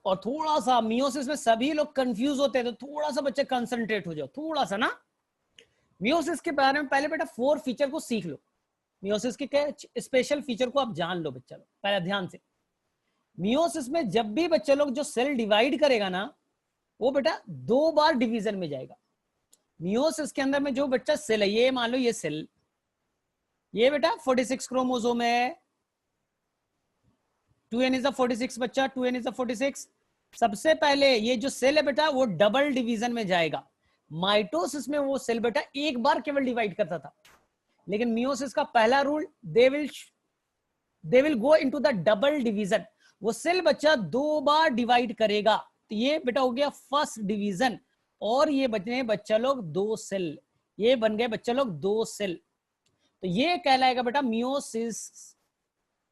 और थोड़ा सा मियोसिस में सभी लोग कंफ्यूज होते हैं, तो थोड़ा सा बच्चे कंसंट्रेट हो जाओ थोड़ा सा ना। मियोसिस के बारे में पहले बेटा 4 फीचर को सीख लो, मियोसिस के क्या स्पेशल फीचर को आप जान लो बच्चा लोग पहले ध्यान से। मियोसिस में जब भी बच्चे लोग जो सेल डिवाइड करेगा ना, वो बेटा 2 बार डिवीजन में जाएगा। मियोसिस के अंदर में जो बच्चा सेल है, ये मान लो ये सेल, ये बेटा 46 क्रोमोसोम है, 2n इज द 46 बच्चा, 2n इज द 46। सबसे पहले ये जो सेल है बेटा वो डबल डिवीजन में जाएगा। माइटोसिस में वो सेल बेटा एक बार केवल डिवाइड करता था, लेकिन मियोसिस का पहला rule, they will go into the double division. वो सेल बच्चा 2 बार डिवाइड करेगा। तो ये बेटा हो गया फर्स्ट डिवीजन, और ये बचने बच्चा लोग 2 सेल, ये बन गए बच्चा लोग 2 सेल। तो ये कहलाएगा बेटा मियोसिस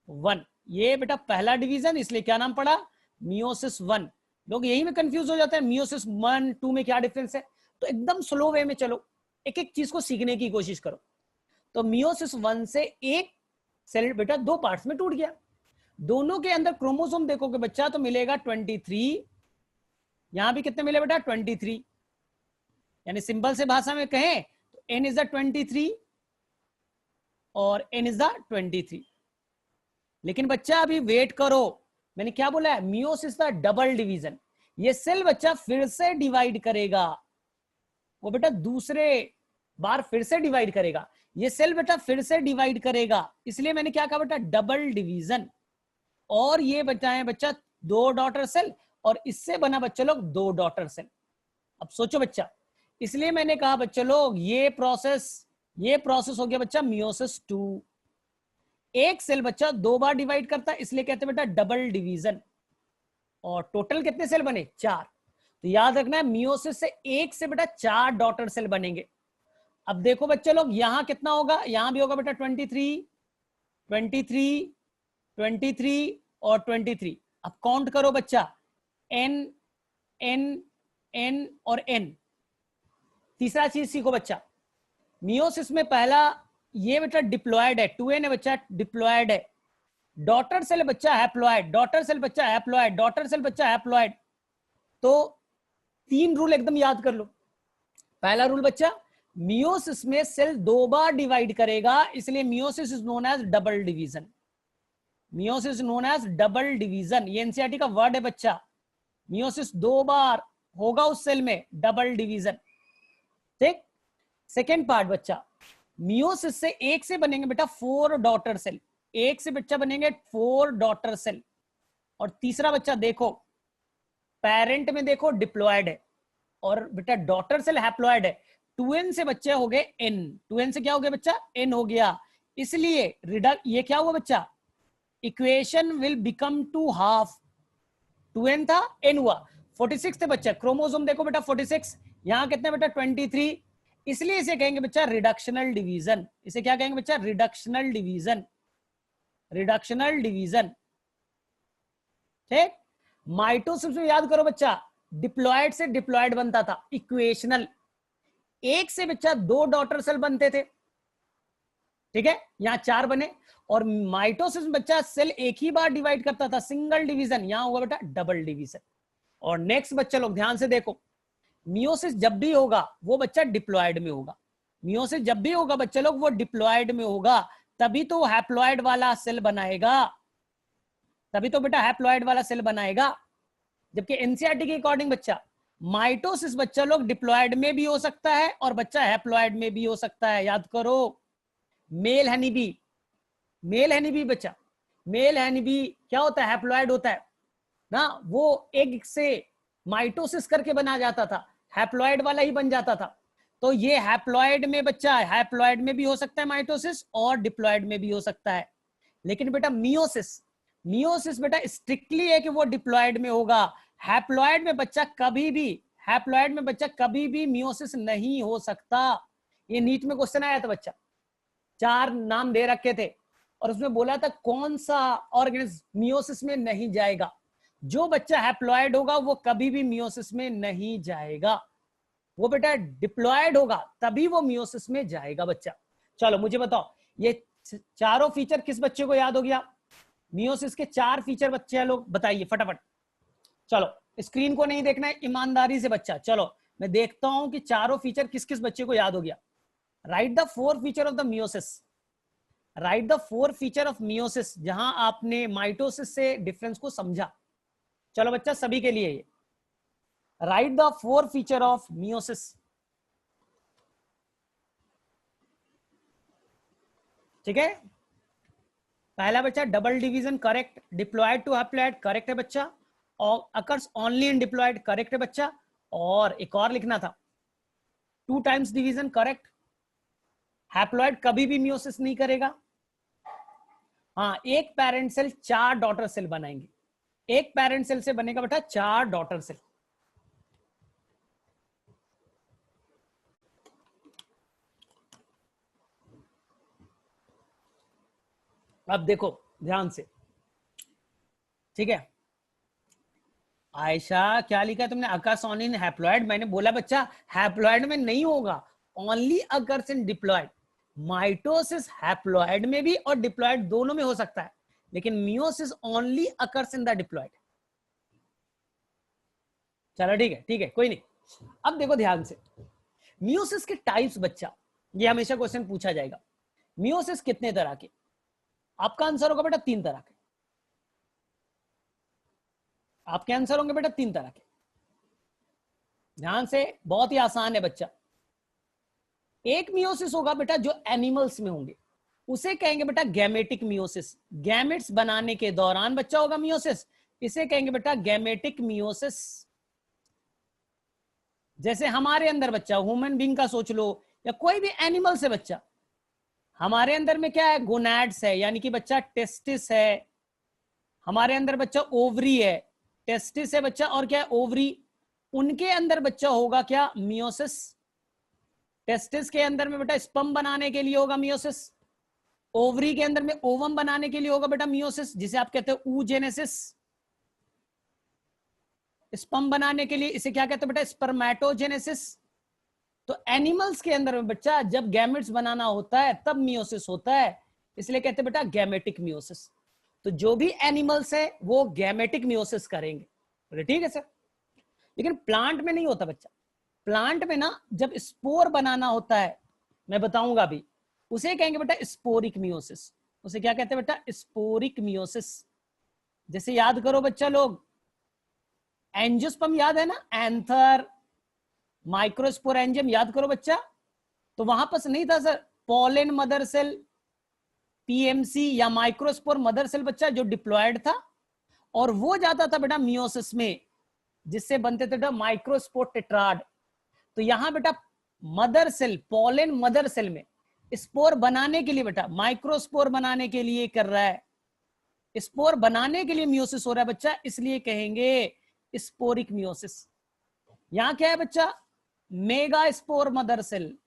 1। ये बेटा पहला डिवीजन, इसलिए क्या नाम पड़ा, मियोसिस 1। लोग यही में कंफ्यूज हो जाते हैं, मियोसिस 1 2 में क्या डिफरेंस है। तो एकदम स्लो वे में चलो, एक एक चीज को सीखने की कोशिश करो। तो मियोसिस 1 से एक सेल बेटा 2 पार्ट्स में टूट गया। दोनों के अंदर क्रोमोसोम देखोगे बच्चा तो मिलेगा 23, यहां भी कितने मिले बेटा 23। यानी सिंपल से भाषा में कहें तो n इज द 23 और n इज द 23। लेकिन बच्चा अभी वेट करो, मैंने क्या बोला है, मियोसिस द डबल डिवीजन। ये सेल बच्चा फिर से डिवाइड करेगा, वो बेटा दूसरे बार फिर से डिवाइड करेगा। ये सेल बेटा फिर से डिवाइड करेगा, इसलिए मैंने क्या कहा बेटा डबल डिवीजन। और ये बताएं बच्चा 2 डॉटर सेल, और इससे बना बच्चा लोग 2 डॉटर सेल। अब सोचो बच्चा, इसलिए मैंने कहा बच्चा लोग ये प्रोसेस हो गया बच्चा मियोसिस 2। एक सेल बच्चा 2 बार डिवाइड करता है, इसलिए कहते हैं बेटा डबल डिवीजन। और टोटल कितने सेल बने, 4। तो याद रखना है मियोसिस से एक से बेटा 4 डॉटर सेल बनेंगे। अब देखो बच्चे लोग यहां कितना होगा, यहां भी होगा बेटा 23 23 23 और 23। अब काउंट करो बच्चा, n n n और n। तीसरा चीज सीखो बच्चा, मियोसिस में पहला ये बेटा डिप्लॉयड है, 2n है बच्चा, डिप्लॉयड है। डॉटर सेल बच्चा हैप्लॉयड, डॉटर सेल बच्चा हैप्लॉयड, डॉटर सेल बच्चा हैप्लॉयड। तो 3 रूल एकदम याद कर लो। पहला रूल बच्चा, मियोसिस में सेल 2 बार डिवाइड करेगा, इसलिए meiosis is known as double division. Meiosis known as double division, ये एनसीईआरटी का वर्ड है बच्चा। मियोसिस 2 बार होगा उस सेल में, डबल डिवीजन। ठीक। सेकेंड पार्ट बच्चा, मियोसिस से एक से बनेंगे बेटा 4 डॉटर सेल, एक से बच्चा बनेंगे 4 डॉटर सेल। और तीसरा बच्चा देखो, पेरेंट में देखो डिप्लॉयड है, और बेटा डॉटर सेल हैप्लॉयड है। 2n से बच्चे हो गए n, 2n से क्या हो गया बच्चा, n हो गया। इसलिए ये क्या हुआ बच्चा, equation will become to half. 2n था, n हुआ। 46 थे बच्चा, क्रोमोसोम देखो बेटा 46, यहां कितने बेटा 23। इसलिए इसे कहेंगे बच्चा रिडक्शनल डिवीजन। इसे क्या कहेंगे बच्चा, रिडक्शनल डिवीजन, रिडक्शनल डिवीजन। ठीक। माइटोसिस में याद करो बच्चा, डिप्लॉयड से डिप्लॉयड बनता था, इक्वेशनल। एक से बच्चा 2 डॉटर सेल बनते थे, ठीक है, यहां 4 बने। और माइटोसिस में बच्चा सेल एक ही बार डिवाइड करता था, सिंगल डिवीजन, यहां हुआ बेटा डबल डिवीजन। और नेक्स्ट बच्चा लोग ध्यान से देखो, मियोसिस जब भी होगा वो बच्चा डिप्लॉयड में होगा। मियोसिस जब भी होगा बच्चे लोग वो डिप्लॉयड में होगा, तभी तो हैप्लॉयड वाला सेल बनाएगा, तभी तो बेटा हैप्लॉयड वाला सेल बनाएगा। जबकि एनसीईआरटी के अकॉर्डिंग बच्चा माइटोसिस बच्चा लोग डिप्लॉयड में भी हो सकता है और बच्चा हैप्लॉयड में भी हो सकता है। याद करो, मेल हनीबी, मेल हनीबी बच्चा, मेल हनीबी क्या होता है, हैप्लॉयड होता है ना, वो एग से माइटोसिस करके बना जाता था, हैप्लॉयड वाला ही बन जाता था। तो ये हैप्लॉयड में बच्चा, हैप्लॉयड में भी हो सकता है माइटोसिस और डिप्लॉयड में भी हो सकता है। लेकिन बेटा मियोसिस, मियोसिस बेटा स्ट्रिक्टली है कि वो डिप्लॉयड में होगा। हैप्लॉयड में बच्चा कभी भी, हैप्लॉयड में बच्चा कभी भी मियोसिस नहीं हो सकता। ये नीट में क्वेश्चन आया था बच्चा, 4 नाम दे रखे थे और उसमें बोला था कौन सा ऑर्गेनिज्म मियोसिस में नहीं जाएगा। जो बच्चा हैप्लॉयड होगा वो कभी भी मियोसिस में नहीं जाएगा, वो बेटा डिप्लॉयड होगा तभी वो मियोसिस में जाएगा बच्चा। चलो मुझे बताओ, ये चारों फीचर किस बच्चे को याद हो गया, मियोसिस के 4 फीचर बच्चे लोग बताइए फटाफट। चलो स्क्रीन को नहीं देखना है ईमानदारी से बच्चा, चलो मैं देखता हूं कि चारों फीचर किस किस बच्चे को याद हो गया। Right the 4 feature of the meiosis, right the 4 feature of meiosis, जहां आपने माइटोसिस से डिफरेंस को समझा। चलो बच्चा सभी के लिए ये, write the 4 feature of meiosis. ठीक है, पहला बच्चा double division correct, diploid to haploid correct है बच्चा, और occurs only in diploid correct है बच्चा, और एक और लिखना था 2 टाइम्स डिवीजन करेक्ट, हैप्लॉयड कभी भी मियोसिस नहीं करेगा। हाँ, एक पेरेंट सेल 4 डॉटर सेल बनाएंगे, एक पेरेंट सेल से बनेगा बेटा 4 डॉटर सेल। अब देखो ध्यान से, ठीक है। आयशा क्या लिखा तुमने, अकर्स ओनली इन हैप्लॉयड, मैंने बोला बच्चा हैप्लॉयड में नहीं होगा, only occurs in diploid. Mitosis haploid में भी और डिप्लॉयड दोनों में हो सकता है, लेकिन meiosis only occurs in the diploid. चलो ठीक है कोई नहीं। अब देखो ध्यान से, मियोसिस के टाइप्स बच्चा, ये हमेशा क्वेश्चन पूछा जाएगा, मियोसिस कितने तरह के, आपका आंसर होगा बेटा 3 तरह के। आपके आंसर होंगे बेटा 3 तरह के। ध्यान से, बहुत ही आसान है बच्चा। एक मियोसिस होगा बेटा जो एनिमल्स में होंगे, उसे कहेंगे बेटा गैमेटिक मियोसिस, गैमेट्स बनाने के दौरान बच्चा होगा मियोसिस, इसे कहेंगे बेटा गैमेटिक मियोसिस। जैसे हमारे अंदर बच्चा ह्यूमन बीइंग का सोच लो, या कोई भी एनिमल से बच्चा, हमारे अंदर में क्या है, गोनाड्स है, यानी कि बच्चा टेस्टिस है, हमारे अंदर बच्चा ओवरी है, टेस्टिस है बच्चा, और क्या है ओवरी, उनके अंदर बच्चा होगा क्या मियोसिस। टेस्टिस के अंदर में बेटा स्पर्म बनाने के लिए होगा मियोसिस, ओवरी के अंदर में ओवम बनाने के लिए होगा बेटा मियोसिस, जिसे आप कहते हो oogenesis। स्पर्म बनाने के लिए इसे क्या कहते हैं बेटा, स्पर्मेटोजेनेसिस। तो एनिमल्स के अंदर में बच्चा जब गैमेट्स बनाना होता है तब मियोसिस होता है, इसलिए कहते हैं बेटा गैमेटिक मियोसिस। तो जो भी एनिमल्स है वो गैमेटिक मियोसिस करेंगे, ठीक है सर। लेकिन प्लांट में नहीं होता बच्चा, प्लांट में ना जब स्पोर बनाना होता है, मैं बताऊंगा अभी, उसे कहेंगे बेटा स्पोरिक मियोसिस। उसे क्या कहते हैं बेटा, स्पोरिक मियोसिस। जैसे याद करो बच्चा लोग, एंजियोस्पर्म याद है ना, एंथर, माइक्रोस्पोरेंजियम याद करो बच्चा। तो वहां पर नहीं था sir pollen mother cell, PMC या माइक्रोस्पोर मदर सेल बच्चा जो डिप्लॉयड था, और वो जाता था बेटा मियोसिस में, जिससे बनते थे बेटा माइक्रोस्पोर टेट्राड। तो यहां बेटा mother cell, pollen mother cell में स्पोर बनाने के लिए बेटा, माइक्रोस्पोर बनाने के लिए कर रहा है, स्पोर बनाने के लिए मियोसिस हो रहा है बच्चा, इसलिए कहेंगे स्पोरिक मियोसिस। यहां क्या है बच्चा, मेगा स्पोर मदर सेल,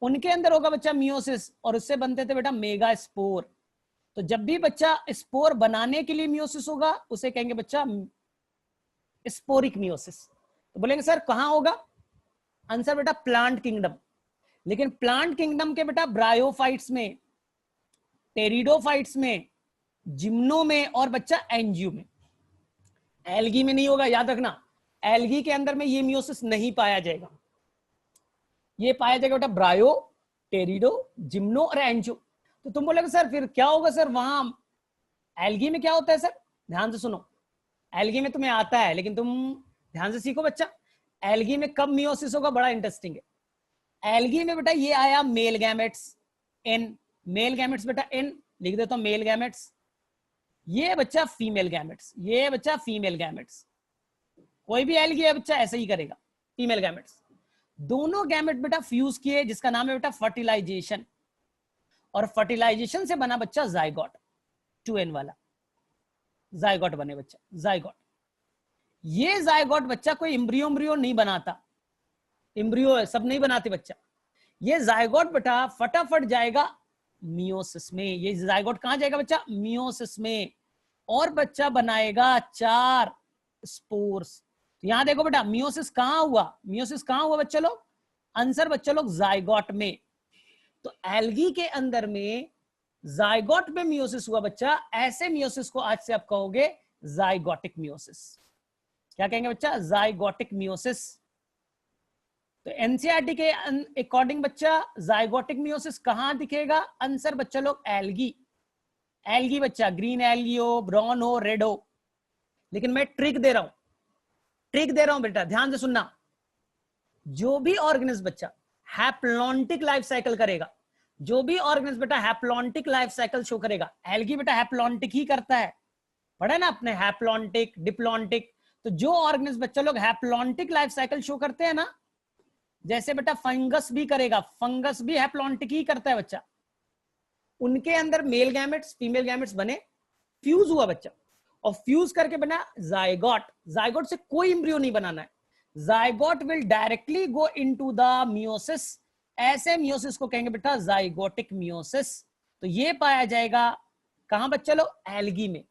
उनके अंदर होगा बच्चा मियोसिस, और उससे बनते थे बेटा मेगा स्पोर। तो जब भी बच्चा स्पोर बनाने के लिए मियोसिस होगा, उसे कहेंगे बच्चा स्पोरिक मियोसिस। तो बोलेंगे सर कहां होगा, आंसर बेटा प्लांट किंगडम। लेकिन प्लांट किंगडम के बेटा ब्रायोफाइट्स में, टेरिडोफाइट्स में, जिम्नो में, और बच्चा एंजियो में। एल्गी में नहीं होगा, याद रखना, एल्गी के अंदर में ये मियोसिस नहीं पाया जाएगा, ये पाया जाएगा बेटा ब्रायो, टेरिडो, जिम्नो और एंजियो। तो तुम बोलोगे सर फिर क्या होगा सर वहां एल्गी में, क्या होता है सर, ध्यान से सुनो। एल्गी में तुम्हें आता है, लेकिन तुम ध्यान से सीखो बच्चा, एल्गी में कब मियोसिस होगा, बड़ा इंटरेस्टिंग है। एल्गी में बेटा ये आया male gametes, N, male gametes बेटा एन लिख देता हूं, मेल गैमेट्स। ये बच्चा फीमेल गैमेट्स, ये बच्चा फीमेल गैमेट्स। कोई भी एल्गी है बच्चा ऐसे ही करेगा, फीमेल गैमेट्स। दोनों गैमेट बेटा फ्यूज किए, जिसका नाम है बेटा फर्टिलाइजेशन, और फर्टिलाइजेशन से बना बच्चा जाइगोट, 2n वाला जाइगोट बने बच्चा, जाइगोट। ये जाइगोट बच्चा कोई इम्ब्रियो नहीं बनाता, इम्ब्रियो सब नहीं बनाते बच्चा, ये जाइगोट बेटा फटाफट जाएगा मियोसिस में। ये जाइगोट कहां जाएगा बच्चा, मियोसिस में, और बच्चा बनाएगा 4 स्पोर्स। तो यहां देखो बेटा मियोसिस कहां हुआ, मियोसिस कहां हुआ बच्चा लोग, आंसर बच्चा लोग जाइगोट में। तो एल्गी के अंदर में जाइगोट में मियोसिस हुआ बच्चा, ऐसे मियोसिस को आज से आप कहोगे जाइगोटिक मियोसिस। क्या कहेंगे बच्चा? Zygotic meiosis. तो एनसीईआरटी के अकॉर्डिंग बच्चा जाइगोटिक मियोसिस कहां दिखेगा? आंसर बच्चा लोग एल्गी। एल्गी बच्चा, ग्रीन एल्गी हो, ब्राउन हो, रेड हो। लेकिन मैं ट्रिक दे रहा हूं, ट्रिक दे रहा हूं बेटा, ध्यान से सुनना। जो भी ऑर्गेनिज्म बच्चा हैप्लॉन्टिक लाइफ साइकिल करेगा, जो भी ऑर्गेनिज्म बेटा हैप्लॉन्टिक लाइफ साइकिल शो करेगा, एल्गी बेटा हैप्लॉन्टिक ही करता है, पढ़ा ना आपने, हैप्लॉन्टिक, डिप्लॉन्टिक। तो जो ऑर्गेनिज्म बच्चा लोग हैप्लॉन्टिक लाइफ साइकिल शो करते हैं ना, जैसे बेटा फंगस भी करेगा, फंगस भी हैप्लॉन्टिक ही करता है बच्चा। उनके अंदर मेल गैमेट्स फीमेल गैमेट्स बने, फ्यूज हुआ बच्चा, और फ्यूज करके बना जाइगोट। जाइगोट से कोई एम्ब्रियो नहीं बनाना है, zygote will directly go into the meiosis. ऐसे मियोसिस को कहेंगे बेटा जाइगोटिक मियोसिस। तो ये पाया जाएगा कहां बच्चा लोग? एल्गी में।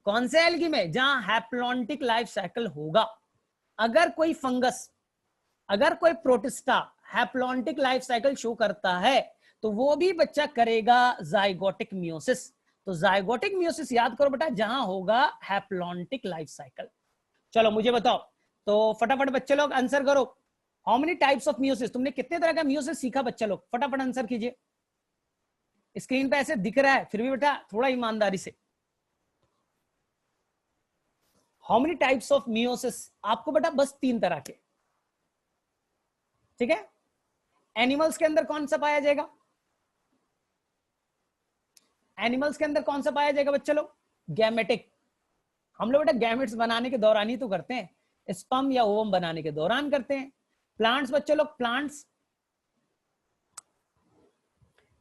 कौन से एल्गी में? जहां हैप्लॉन्टिक लाइफ साइकिल होगा। अगर कोई फंगस, अगर कोई protista haplontic life cycle show करता है, तो वो भी बच्चा करेगा जाइगोटिक मियोसिस। तो जाइगोटिक मियोसिस याद करो बेटा, जहां होगा हैप्लॉन्टिक लाइफ साइकिल। चलो मुझे बताओ, तो फटाफट बच्चे लोग आंसर करो। How many types of meiosis? तुमने कितने तरह का मियोसिस सीखा बच्चा लोग? फटाफट आंसर कीजिए। स्क्रीन पे ऐसे दिख रहा है, फिर भी बेटा थोड़ा ईमानदारी से। How many types of meiosis? आपको बेटा बस 3 तरह के, ठीक है। एनिमल्स के अंदर कौन सा पाया जाएगा? एनिमल्स के अंदर कौन सा पाया जाएगा बच्चे लोग? गैमेटिक। हम लोग बेटा गैमेट्स बनाने के दौरान ही तो करते हैं, स्पर्म या ओवम बनाने के दौरान करते हैं। प्लांट्स बच्चे लोग, प्लांट्स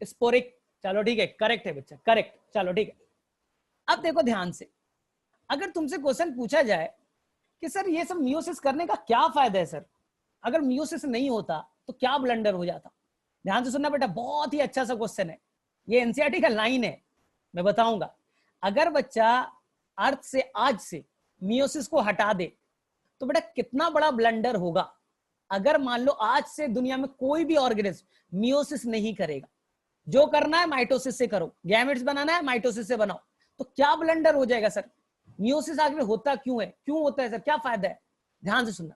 स्पोरिक। चलो ठीक है, करेक्ट है बच्चा, करेक्ट। चलो ठीक है। अब देखो ध्यान से, अगर तुमसे क्वेश्चन पूछा जाए कि सर ये सब मियोसिस करने का क्या फायदा है सर, अगर मियोसिस नहीं होता तो क्या ब्लंडर हो जाता? ध्यान से सुनना बेटा, बहुत ही अच्छा सा क्वेश्चन है, ये एनसीईआरटी का लाइन है, मैं बताऊंगा। अगर बच्चा अर्थ से आज से मियोसिस को हटा दे तो बेटा कितना बड़ा ब्लंडर होगा। अगर मान लो आज से दुनिया में कोई भी ऑर्गेनिज्म मियोसिस नहीं करेगा, जो करना है माइटोसिस से करो, गैमेट्स बनाना है माइटोसिस से बनाओ, तो क्या ब्लंडर हो जाएगा सर। मियोसिस आखिर होता क्यों है, क्यों होता है सर, क्या फायदा है? ध्यान से सुनना।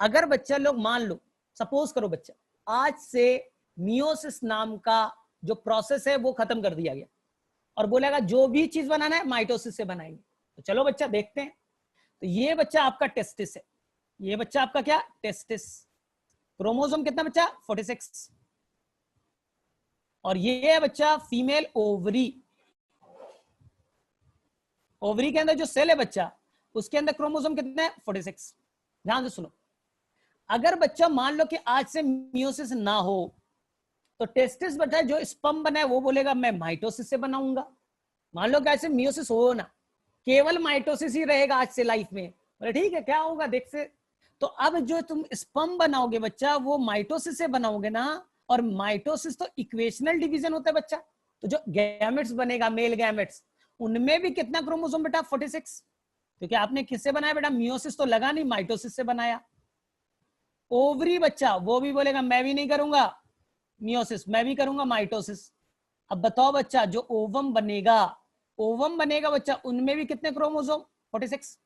अगर बच्चा लोग मान लो, सपोज करो बच्चा आज से मियोसिस नाम का जो प्रोसेस है वो खत्म कर दिया गया और बोलेगा जो भी चीज बनाना है माइटोसिस से बनाएंगे, तो चलो बच्चा देखते हैं। तो ये बच्चा आपका टेस्टिस है, ये बच्चा आपका क्या? टेस्टिस। क्रोमोसोम कितना बच्चा? 46। और ये है बच्चा फीमेल ओवरी। ओवरी के अंदर जो सेल है बच्चा, उसके अंदर क्रोमोसोम कितना है? 46। ध्यान से सुनो, अगर बच्चा मान लो कि आज से मियोसिस ना हो तो टेस्टिस बच्चा जो स्पर्म बना है वो बोलेगा मैं माइटोसिस से बनाऊंगा। मान लो कि ऐसे मियोसिस हो ना, केवल माइटोसिस ही रहेगा आज से लाइफ में, बोले ठीक है क्या होगा देख से। तो अब जो तुम स्पर्म बनाओगे बच्चा वो माइटोसिस से बनाओगे ना, और माइटोसिस तो इक्वेशनल डिवीजन होता है बच्चा। तो जो गैमेट्स बनेगा मेल गैमेट्स, उनमें भी कितना क्रोमोसोम बेटा? 46। क्योंकि आपने किससे बनाया बेटा? मियोसिस तो लगा नहीं, माइटोसिस से बनाया। ओवरी बच्चा वो भी बोलेगा मैं भी नहीं करूंगा मियोसिस, मैं भी करूंगा माइटोसिस। अब बताओ बच्चा जो ओवम बनेगा, ओवम बनेगा बच्चा, उनमें भी कितने chromosome? 46।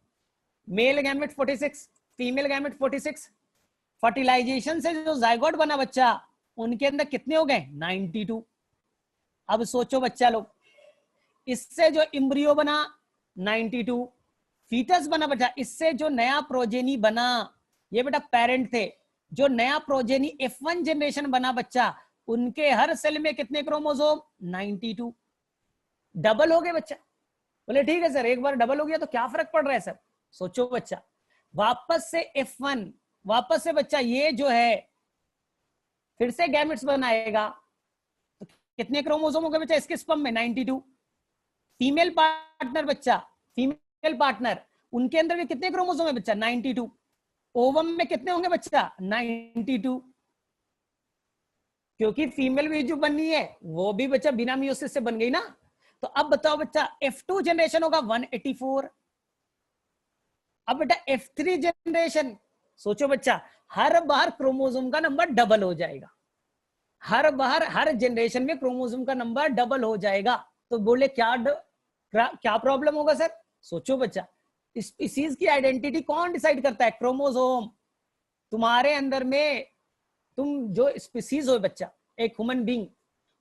Male gamete 46, female gamete 46। Fertilisation से जो जाइगोट बना बच्चा, उनके अंदर कितने हो गए? 92। अब सोचो बच्चा लोग, इससे जो इम्ब्रियो बना 92, फीटस बना बच्चा, इससे जो नया प्रोजेनी बना, ये बेटा पेरेंट थे, जो नया प्रोजेनी F1 जनरेशन बना बच्चा, उनके हर सेल में कितने क्रोमोसोम? 92। डबल हो गए बच्चा। बोले ठीक है सर, एक बार डबल हो गया तो क्या फर्क पड़ रहा है सर? सोचो बच्चा, वापस से F1, वापस से बच्चा ये जो है फिर से गैमेट्स बनाएगा, तो कितने क्रोमोसोम हो गए बच्चा इसके स्पर्म में? 92। फीमेल पार्टनर बच्चा, फीमेल पार्टनर, उनके अंदर भी कितने क्रोमोसोम है बच्चा? 92। ओवम में कितने होंगे बच्चा? 92। क्योंकि फीमेल भी जो बननी है वो भी बच्चा बिना मियोसिस से बन गई ना। तो अब बताओ बच्चा F2 जनरेशन होगा 184। अब बेटा F3 जनरेशन, सोचो बच्चा हर बार क्रोमोसोम का नंबर डबल हो जाएगा, हर बार हर जनरेशन में क्रोमोसोम का नंबर डबल हो जाएगा। तो बोले क्या प्रॉब्लम होगा सर? सोचो बच्चा, स्पीसीज की आइडेंटिटी कौन डिसाइड करता है? क्रोमोसोम। तुम्हारे अंदर में तुम जो स्पीसीज हो बच्चा, एक ह्यूमन बीइंग,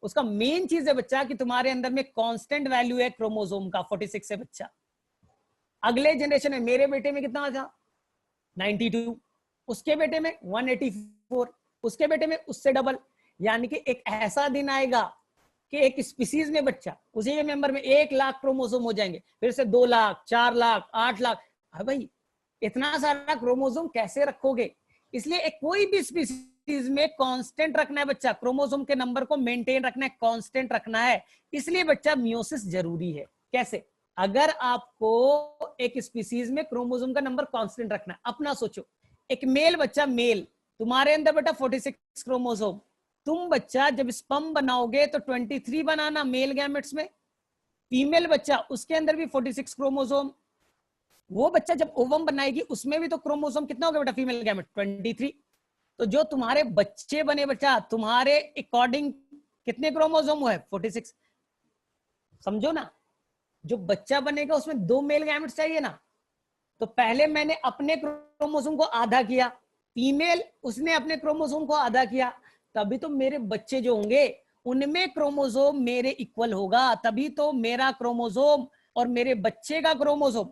उसका मेन चीज है बच्चा कि तुम्हारे अंदर में कांस्टेंट वैल्यू है क्रोमोसोम का 46 है बच्चा। अगले जनरेशन में मेरे बेटे में कितना था? 92, उसके बेटे में 184, उसके बेटे में उससे डबल। यानी कि एक ऐसा दिन आएगा कि एक स्पीसीज में बच्चा, उसी के मेंबर में 1 लाख क्रोमोसोम हो जाएंगे, फिर से 2 लाख, 4 लाख, 8 लाख। अरे भाई इतना सारा क्रोमोसोम कैसे रखोगे? इसलिए एक कोई भी स्पीसीज में कांस्टेंट रखना है बच्चा, क्रोमोसोम के नंबर को मेंटेन रखना है, कांस्टेंट रखना है। इसलिए बच्चा मियोसिस जरूरी है। कैसे? अगर आपको एक स्पीसीज में क्रोमोसोम का नंबर कांस्टेंट रखना है, अपना सोचो, एक मेल बच्चा, मेल, तुम्हारे अंदर बेटा 46 क्रोमोसोम, तुम बच्चा जब स्पर्म बनाओगे तो 23 बनाना मेल गैमेट्स में। फीमेल बच्चा उसके अंदर भी 46 क्रोमोसोम। वो बच्चा जब ओवम बनाएगी उसमें भी तो क्रोमोसोम कितना होगा बेटा फीमेल गैमेट? 23। तो जो तुम्हारे बच्चे बने बच्चा, तुम्हारे अकॉर्डिंग कितने क्रोमोसोम हुए? 46। समझो ना, जो बच्चा बनेगा उसमें 2 मेल गैमेट्स चाहिए ना। तो पहले मैंने अपने क्रोमोसोम को आधा किया, फीमेल उसने अपने क्रोमोसोम को आधा किया, तभी तो मेरे बच्चे जो होंगे उनमें क्रोमोसोम मेरे इक्वल होगा। तभी तो मेरा क्रोमोसोम और मेरे बच्चे का क्रोमोसोम,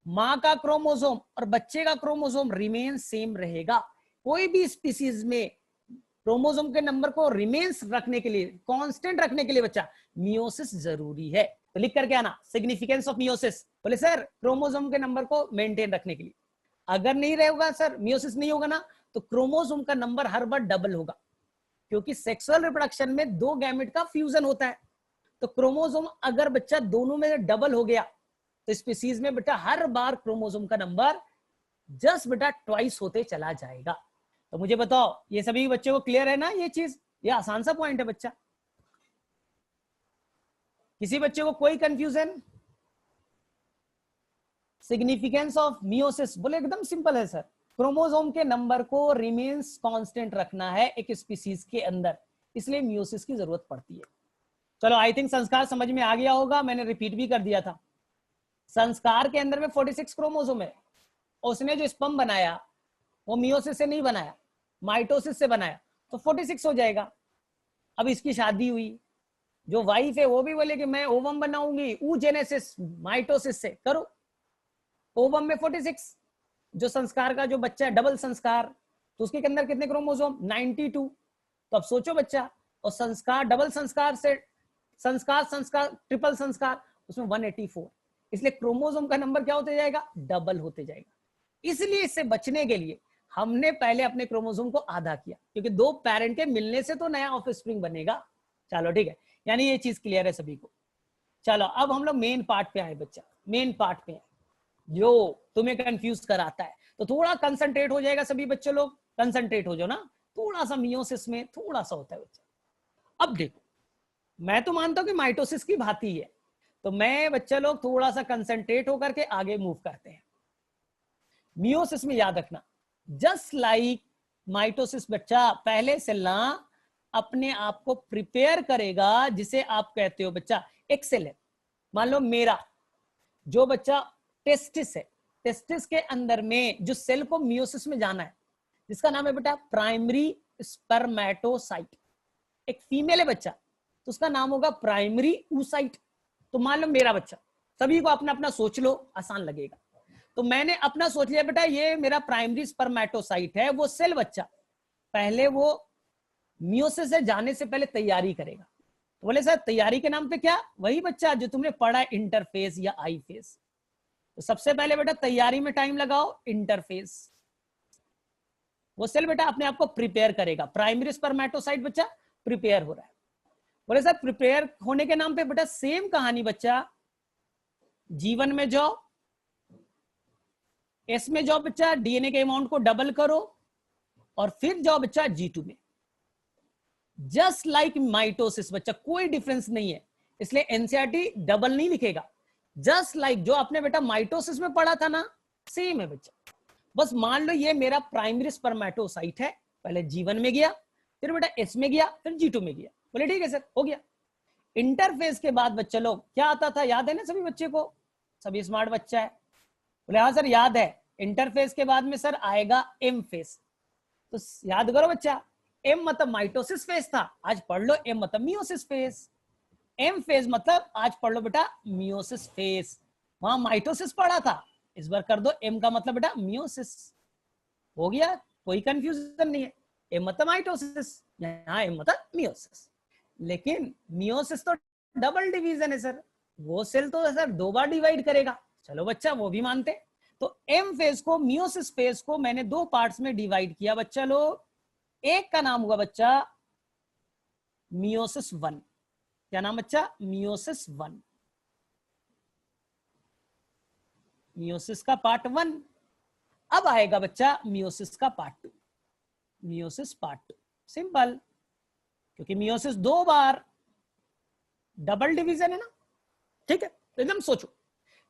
मां का क्रोमोसोम और बच्चे का क्रोमोसोम रिमेन सेम रहेगा। कोई भी स्पीसीज में क्रोमोसोम के नंबर को रिमेन्स रखने के लिए, कांस्टेंट रखने के लिए बच्चा मियोसिस जरूरी है। तो लिख करके आना सिग्निफिकेंस ऑफ मियोसिस। बोले सर क्रोमोसोम के नंबर को मेंटेन रखने के लिए। अगर नहीं रहेगा सर, मियोसिस नहीं होगा ना, तो क्रोमोसोम का नंबर हर बार डबल होगा, क्योंकि सेक्सुअल रिप्रोडक्शन में 2 गैमेट का फ्यूजन होता है। तो क्रोमोसोम अगर बच्चा दोनों में डबल हो गया तो स्पीसीज में बेटा हर बार क्रोमोसोम का नंबर जस्ट बेटा ट्वाइस होते चला जाएगा। तो मुझे बताओ ये सभी बच्चों को क्लियर है ना ये चीज? ये आसान सा पॉइंट है बच्चा। किसी बच्चे को कोई कंफ्यूजन? सिग्निफिकेंस ऑफ मियोसिस बोले एकदम सिंपल है सर, क्रोमोसोम के नंबर को रिमेन्स कांस्टेंट रखना है एक स्पीसीज के अंदर, इसलिए मियोसिस की जरूरत पड़ती है। चलो आई थिंक संस्कार समझ में आ गया होगा, मैंने रिपीट भी कर दिया था। संस्कार के अंदर में 46 क्रोमोसोम है। उसने जो स्पर्म बनाया वो मियोसिस से नहीं बनाया, माइटोसिस से बनाया, तो 46 हो जाएगा। अब इसकी शादी हुई, जो वाइफ है वो भी बोले कि मैं ओवम बनाऊंगी, ऊजेनेसिस माइटोसिस से करो। ओवम में 46, जो संस्कार का जो बच्चा है डबल संस्कार, तो उसके अंदर कितने क्रोमोसोम? 92। तो अब सोचो बच्चा, और संस्कार डबल संस्कार से संस्कार संस्कार ट्रिपल संस्कार, उसमें 184। इसलिए क्रोमोसोम का नंबर क्या होते जाएगा? डबल होते जाएगा। इसलिए इससे बचने के लिए हमने पहले अपने क्रोमोसोम को आधा किया, क्योंकि 2 पेरेंट के मिलने से तो नया ऑफस्प्रिंग बनेगा। चलो ठीक है, यानी ये चीज क्लियर है सभी को। चलो अब हम लोग मेन पार्ट पे आए बच्चा, मेन पार्ट पे जो तुम्हें कंफ्यूज कराता है। तो थोड़ा कंसंट्रेट हो जाएगा सभी बच्चे लोग, कंसंट्रेट हो जाओ ना, थोड़ा सा मियोसिस में थोड़ा सा होता है बच्चा। अब देखो, मैं तो मानता हूं कि माइटोसिस की भांति है, तो मैं बच्चा लोग थोड़ा सा कंसंट्रेट होकर के आगे मूव करते हैं। मियोसिस में याद रखना, जस्ट लाइक माइटोसिस बच्चा पहले सेल ना अपने आप को प्रिपेयर करेगा, जिसे आप कहते हो बच्चा एक सेल है। मान लो मेरा जो बच्चा टेस्टिस है, टेस्टिस के अंदर में जो सेल को मियोसिस में जाना है, जिसका नाम है बेटा प्राइमरी स्पर्मेटोसाइट। एक फीमेल है बच्चा तो उसका नाम होगा प्राइमरी oocyte। तो मान लो मेरा बच्चा, सभी को अपना अपना सोच लो, आसान लगेगा। तो मैंने अपना सोच लिया बेटा ये मेरा प्राइमरी स्पर्मेटोसाइट है, वो सेल बच्चा पहले वो मियोसिस से जाने से पहले तैयारी करेगा। तो बोले सर तैयारी के नाम पे क्या? वही बच्चा जो तुमने पढ़ा इंटरफेस या आई फेस। तो सबसे पहले बेटा तैयारी में टाइम लगाओ, इंटरफेस। वो सेल बेटा अपने आप को प्रिपेयर करेगा, प्राइमरी स्पर्मेटोसाइट बच्चा प्रिपेयर हो रहा है। बोले सर प्रिपेयर होने के नाम पे बेटा सेम कहानी बच्चा, जीवन में जाओ, एस में जाओ बच्चा, डीएनए के अमाउंट को डबल करो, और फिर जाओ बच्चा G2 में। जस्ट लाइक माइटोसिस बच्चा, कोई डिफरेंस नहीं है, इसलिए एनसीईआरटी डबल नहीं लिखेगा। जस्ट लाइक जो आपने बेटा माइटोसिस में पढ़ा था ना, सेम है बच्चा। बस मान लो ये मेरा प्राइमरी स्पर्मेटोसाइट है, पहले G1 में गया, फिर बेटा S में गया, फिर G2 में गया। बोले ठीक है सर, हो गया। इंटरफेस के बाद बच्चा लोग क्या आता था, याद है ना सभी बच्चे को? सभी स्मार्ट बच्चा है। बोले हाँ सर याद है, इंटरफेस के बाद में सर आएगा एम फेस। तो याद करो बच्चा, एम मतलब माइटोसिस फेस था, आज पढ़ लो एम मतलब मियोसिस फेस। एम फेज मतलब आज पढ़ लो बेटा मियोसिस फेज, वहां माइटोसिस पढ़ा था, इस बार कर दो एम का मतलब बेटा मियोसिस। हो गया, कोई कंफ्यूजन नहीं है। एम मतलब माइटोसिस, यहाँ एम मतलब मियोसिस। लेकिन मियोसिस तो डबल डिवीजन है सर, वो सेल तो सर 2 बार डिवाइड करेगा, चलो बच्चा वो भी मानते। तो एम फेज को, मियोसिस फेज को मैंने 2 पार्ट्स में डिवाइड किया बच्चा लोग। एक का नाम हुआ बच्चा मियोसिस 1। क्या नाम बच्चा? मियोसिस 1, मियोसिस का पार्ट 1। अब आएगा बच्चा मियोसिस का पार्ट 2, मियोसिस पार्ट 2। सिंपल, क्योंकि मियोसिस 2 बार डबल डिवीजन है ना। ठीक है, तो एकदम सोचो,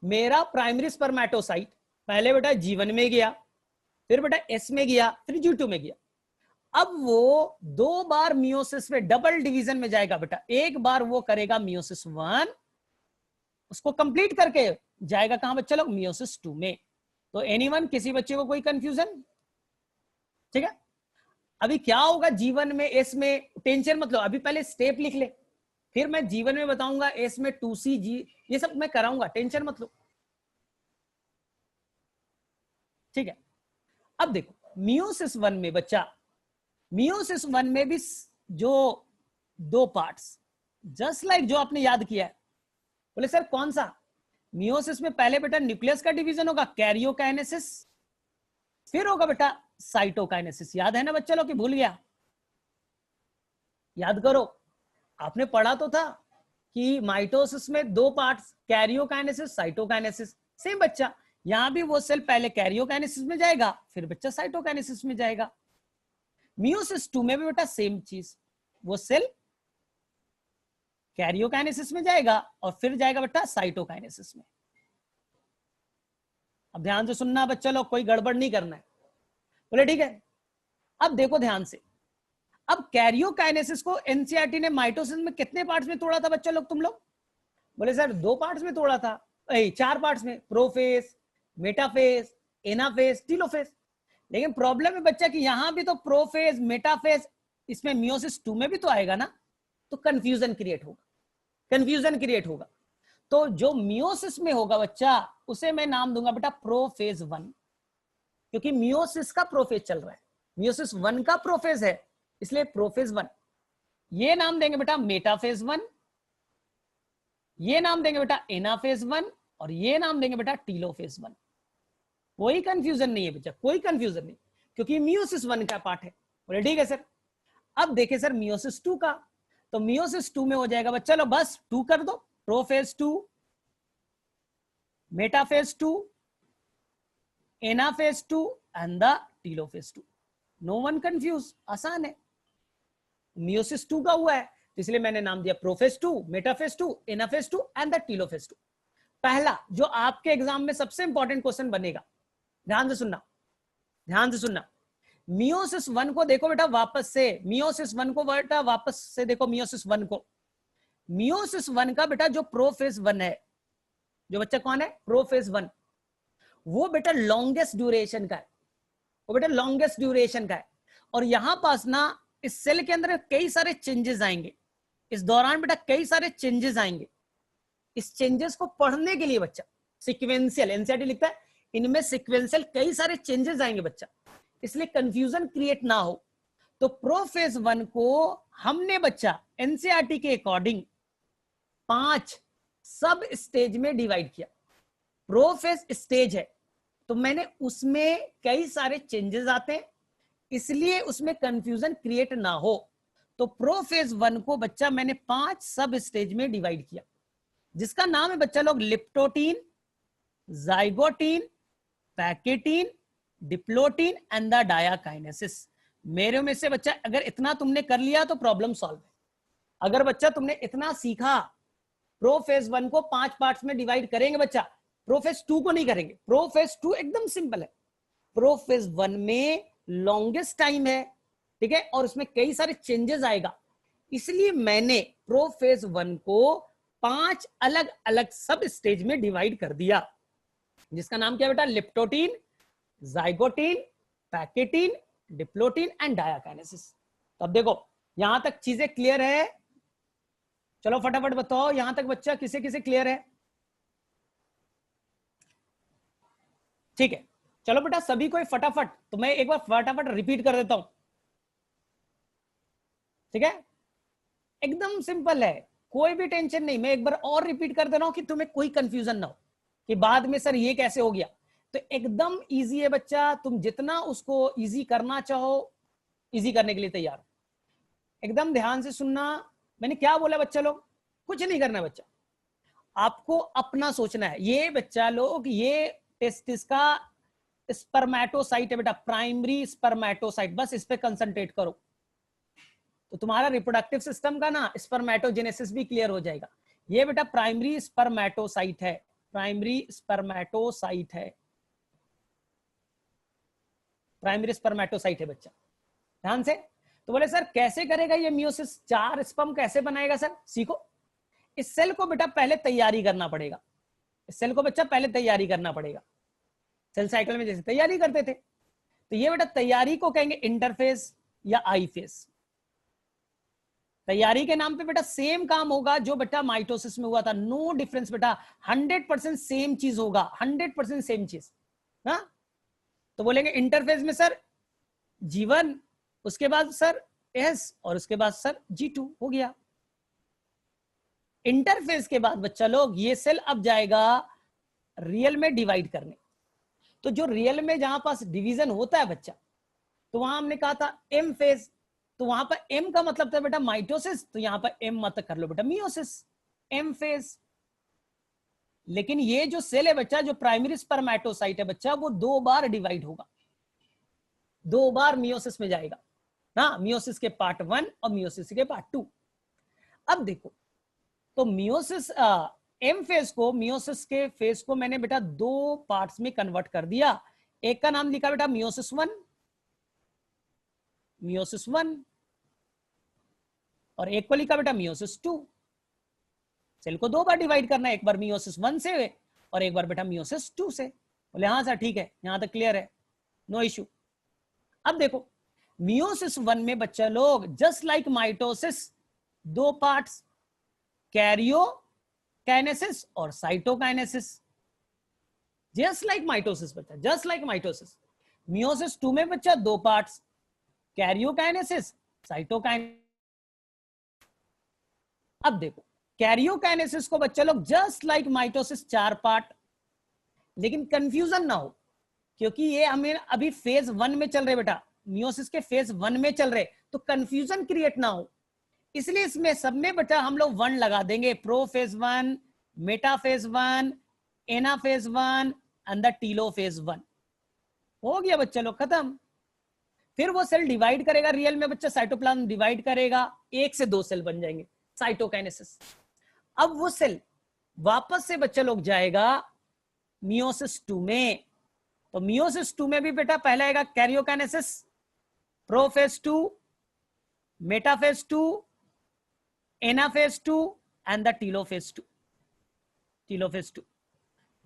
मेरा प्राइमरी स्पर्मेटोसाइट पहले बेटा G1 में गया, फिर बेटा S में गया, फिर G2 में गया। अब वो 2 बार मियोसिस में डबल डिवीजन में जाएगा बेटा। एक बार वो करेगा मियोसिस 1, उसको कंप्लीट करके जाएगा कहां बच्चा लोग? मियोसिस 2 में। तो एनीवन, किसी बच्चे को कोई कंफ्यूजन? ठीक है, अभी क्या होगा G1 में, S में, टेंशन मत लो, अभी पहले स्टेप लिख ले, फिर मैं G1 में बताऊंगा, S में 2C G, ये सब मैं कराऊंगा, टेंशन मत लो। ठीक है, अब देखो मियोसिस 1 में बच्चा, मियोसिस 1 में भी जो 2 पार्ट्स, जस्ट लाइक जो आपने याद किया है। बोले सर कौन सा? मियोसिस में पहले बेटा न्यूक्लियस का डिवीजन होगा, कैरियोकाइनेसिस, फिर होगा बेटा साइटोकाइनेसिस। याद है ना बच्चा लोग कि भूल गया? याद करो, आपने पढ़ा तो था कि माइटोसिस में 2 पार्ट्स, कैरियोकाइनेसिस, साइटोकाइनेसिस। सेम बच्चा, यहां भी वो सेल पहले कैरियोकाइनेसिस में जाएगा, फिर बच्चा साइटोकाइनेसिस में जाएगा। मियोसिस 2 में भी बेटा सेम चीज, वो सेल कैरियोकाइनेसिस में जाएगा और फिर जाएगा बेटा साइटोकाइनेसिस में। अब ध्यान से सुनना बच्चा लोग, कोई गड़बड़ नहीं करना है। बोले ठीक है, अब देखो ध्यान से, अब कैरियोकाइनेसिस को एनसीईआरटी ने माइटोसिस में कितने पार्ट्स में तोड़ा था बच्चा लोग तुम लोग? बोले सर 2 पार्ट्स में तोड़ा था, 4 पार्ट्स में, प्रोफेज, मेटाफेज, एनाफेज, टीलोफेज। लेकिन प्रॉब्लम है बच्चा कि यहां भी तो प्रोफेज, मेटाफेज, इसमें मियोसिस 2 में भी तो आएगा ना, तो कंफ्यूजन क्रिएट होगा, कंफ्यूजन क्रिएट होगा। तो जो मियोसिस में होगा बच्चा, उसे मैं नाम दूंगा बेटा प्रोफेज 1, क्योंकि मियोसिस का प्रोफेज चल रहा है, मियोसिस 1 का प्रोफेज है, इसलिए प्रोफेज 1। ये नाम देंगे बेटा मेटाफेज 1, ये नाम देंगे बेटा एनाफेज 1, और ये नाम देंगे बेटा टीलोफेज 1। कोई कंफ्यूजन नहीं है बच्चा, कोई कंफ्यूजन नहीं, क्योंकि मियोसिस 1 का पार्ट है। बोले ठीक है सर। अब देखे सर मियोसिस 2 का, तो मियोसिस 2 में हो जाएगा बच्चा लो, बस 2 कर दो, prophase 2, metaphase 2, anaphase 2 and the telophase 2। No one confuse, आसान है। मियोसिस 2 का हुआ है, तो इसलिए मैंने नाम दिया prophase 2, metaphase 2, anaphase 2 and the telophase 2। पहला जो आपके एग्जाम में सबसे इंपॉर्टेंट क्वेश्चन बनेगा, ध्यान से सुनना, ध्यान से सुनना। मियोसिस 1 को देखो बेटा वापस से, मियोसिस 1 को बेटा वापस से देखो, मियोसिस 1 को, मियोसिस 1 का बेटा जो प्रोफेज 1 है, जो बच्चा कौन है? प्रोफेज 1, वो बेटा लॉन्गेस्ट ड्यूरेशन का है, वो बेटा लॉन्गेस्ट ड्यूरेशन का है। और यहां पास ना इस सेल के अंदर कई सारे चेंजेस आएंगे, इस दौरान बेटा कई सारे चेंजेस आएंगे। इस चेंजेस को पढ़ने के लिए बच्चा सीक्वेंशियल, एनसीईआरटी लिखता है इनमें सीक्वेंशियल कई सारे चेंजेस आएंगे बच्चा, इसलिए कंफ्यूजन क्रिएट ना हो। तो प्रोफेज 1 को हमने बच्चा एनसीईआरटी के अकॉर्डिंग 5 सब स्टेज में डिवाइड किया। प्रोफेज स्टेज है तो मैंने उसमें कई सारे चेंजेस आते हैं, इसलिए उसमें कंफ्यूजन क्रिएट ना हो, तो प्रोफेज 1 को बच्चा मैंने 5 सब स्टेज में डिवाइड किया, जिसका नाम है बच्चा लोग leptotene, zygotene, pachytene, diplotene and the diakinesis. मेरे में से बच्चा अगर इतना तुमने कर लिया तो प्रॉब्लम सॉल्व है। अगर बच्चा तुमने इतना सीखा, प्रोफेज 1 को 5 पार्ट्स में डिवाइड करेंगे बच्चा, प्रोफेज 2 को नहीं करेंगे। प्रोफेज 2 एकदम सिंपल है, प्रोफेज 1 में लॉन्गेस्ट टाइम है, ठीक है, और उसमें कई सारे चेंजेस आएगा, इसलिए मैंने प्रोफेज 1 को 5 अलग अलग सब स्टेज में डिवाइड कर दिया। जिसका नाम क्या है बेटा, leptotene, zygotene, pachytene, diplotene and diakinesis. तो अब देखो यहां तक चीजें क्लियर है? चलो फटाफट बताओ यहां तक बच्चा किसे किसे क्लियर है? ठीक है, चलो बेटा सभी कोई फटाफट, तो मैं एक बार फटाफट रिपीट कर देता हूं, ठीक है? एकदम सिंपल है, कोई भी टेंशन नहीं, मैं एक बार और रिपीट कर दे रहा हूं कि तुम्हें कोई कंफ्यूजन ना हो कि बाद में सर ये कैसे हो गया। तो एकदम इजी है बच्चा, तुम जितना उसको इजी करना चाहो इजी करने के लिए तैयार हो। एकदम ध्यान से सुनना, मैंने क्या बोला बच्चा लोग, कुछ नहीं करना बच्चा, आपको अपना सोचना है। ये बच्चा लोग ये टेस्टिस का स्पर्मेटोसाइट है बेटा, प्राइमरी स्पर्मेटोसाइट, बस इस पे कंसंट्रेट करो तो तुम्हारा रिप्रोडक्टिव सिस्टम का ना स्पर्मेटोजेनेसिस भी क्लियर हो जाएगा। ये बेटा प्राइमरी स्पर्मेटोसाइट है, प्राइमरी स्पर्मेटोसाइट है, प्राइमरी स्पर्मेटोसाइट है बच्चा, ध्यान से। तो बोले सर कैसे करेगा ये मियोसिस, 4 स्पर्म कैसे बनाएगा सर, सीखो। इस सेल को बेटा पहले तैयारी करना पड़ेगा, इस सेल को बच्चा पहले तैयारी करना पड़ेगा, सेल साइकिल में जैसे तैयारी करते थे। तो ये बेटा तैयारी को कहेंगे इंटरफेस या आई फेस। तैयारी के नाम पे बेटा सेम काम होगा जो बेटा माइटोसिस में हुआ था, नो डिफरेंस बेटा, 100% सेम चीज होगा, 100% सेम चीज ना। तो बोलेंगे इंटरफेस में सर G1, उसके बाद सर S और उसके बाद सर G2 हो गया। इंटरफेस के बाद बच्चा लोग ये सेल अब जाएगा रियल में डिवाइड करने। तो जो रियल में जहां पास डिवीजन होता है बच्चा, तो वहां हमने कहा था एम फेज, तो वहां पर एम का मतलब था बेटा माइटोसिस, तो यहां पर एम मत कर लो बेटा मियोसिस, एम फेज। लेकिन ये जो सेल है बच्चा, जो प्राइमरी स्पर्मेटोसाइट है बच्चा, वो 2 बार डिवाइड होगा, 2 बार मियोसिस में जाएगा ना, मियोसिस के पार्ट 1 और मियोसिस के पार्ट 2। अब देखो तो मियोसिस एम फेज को, मियोसिस के फेज को मैंने बेटा 2 पार्ट्स में कन्वर्ट कर दिया। एक का नाम लिखा बेटा मियोसिस 1, मियोसिस 1, और एक को लिखा बेटा मियोसिस 2। सेल को 2 बार डिवाइड करना है, एक बार मियोसिस 1 से और एक बार बेटा मियोसिस 2 से। बोले हाँ सर ठीक है, यहां तक क्लियर है, नो इश्यू। अब देखो मियोसिस 1 में बच्चा लोग just like mitosis 2 parts, karyokinesis और साइटोकाइनेसिस, जस्ट लाइक माइटोसिस बच्चा, जस्ट लाइक माइटोसिस। मियोसिस 2 में बच्चा 2 पार्ट्स, कैरियोकाइनेसिस, साइटोकाइनेसिस। अब देखो कैरियोकाइनेसिस को बच्चा लोग जस्ट लाइक माइटोसिस 4 पार्ट, लेकिन कंफ्यूजन ना हो क्योंकि ये हमें अभी फेज 1 में चल रहे बेटा, मियोसिस के फेज 1 में चल रहे, तो कंफ्यूजन क्रिएट ना हो, इसलिए इसमें सब में बेटा हम लोग 1 लगा देंगे, prophase 1, metaphase 1, anaphase 1 and the telophase 1। हो गया बच्चा लोग खत्म। फिर वो सेल डिवाइड करेगा रियल में बच्चा, साइटोप्लाज्म डिवाइड करेगा, 1 से 2 सेल बन जाएंगे, साइटोकाइनेसिस। अब वो सेल वापस से बच्चा लोग जाएगा मियोसिस 2 में। तो मियोसिस 2 में भी बेटा पहला आएगा karyokinesis, prophase 2, metaphase 2, anaphase 2 and the telophase 2, telophase 2,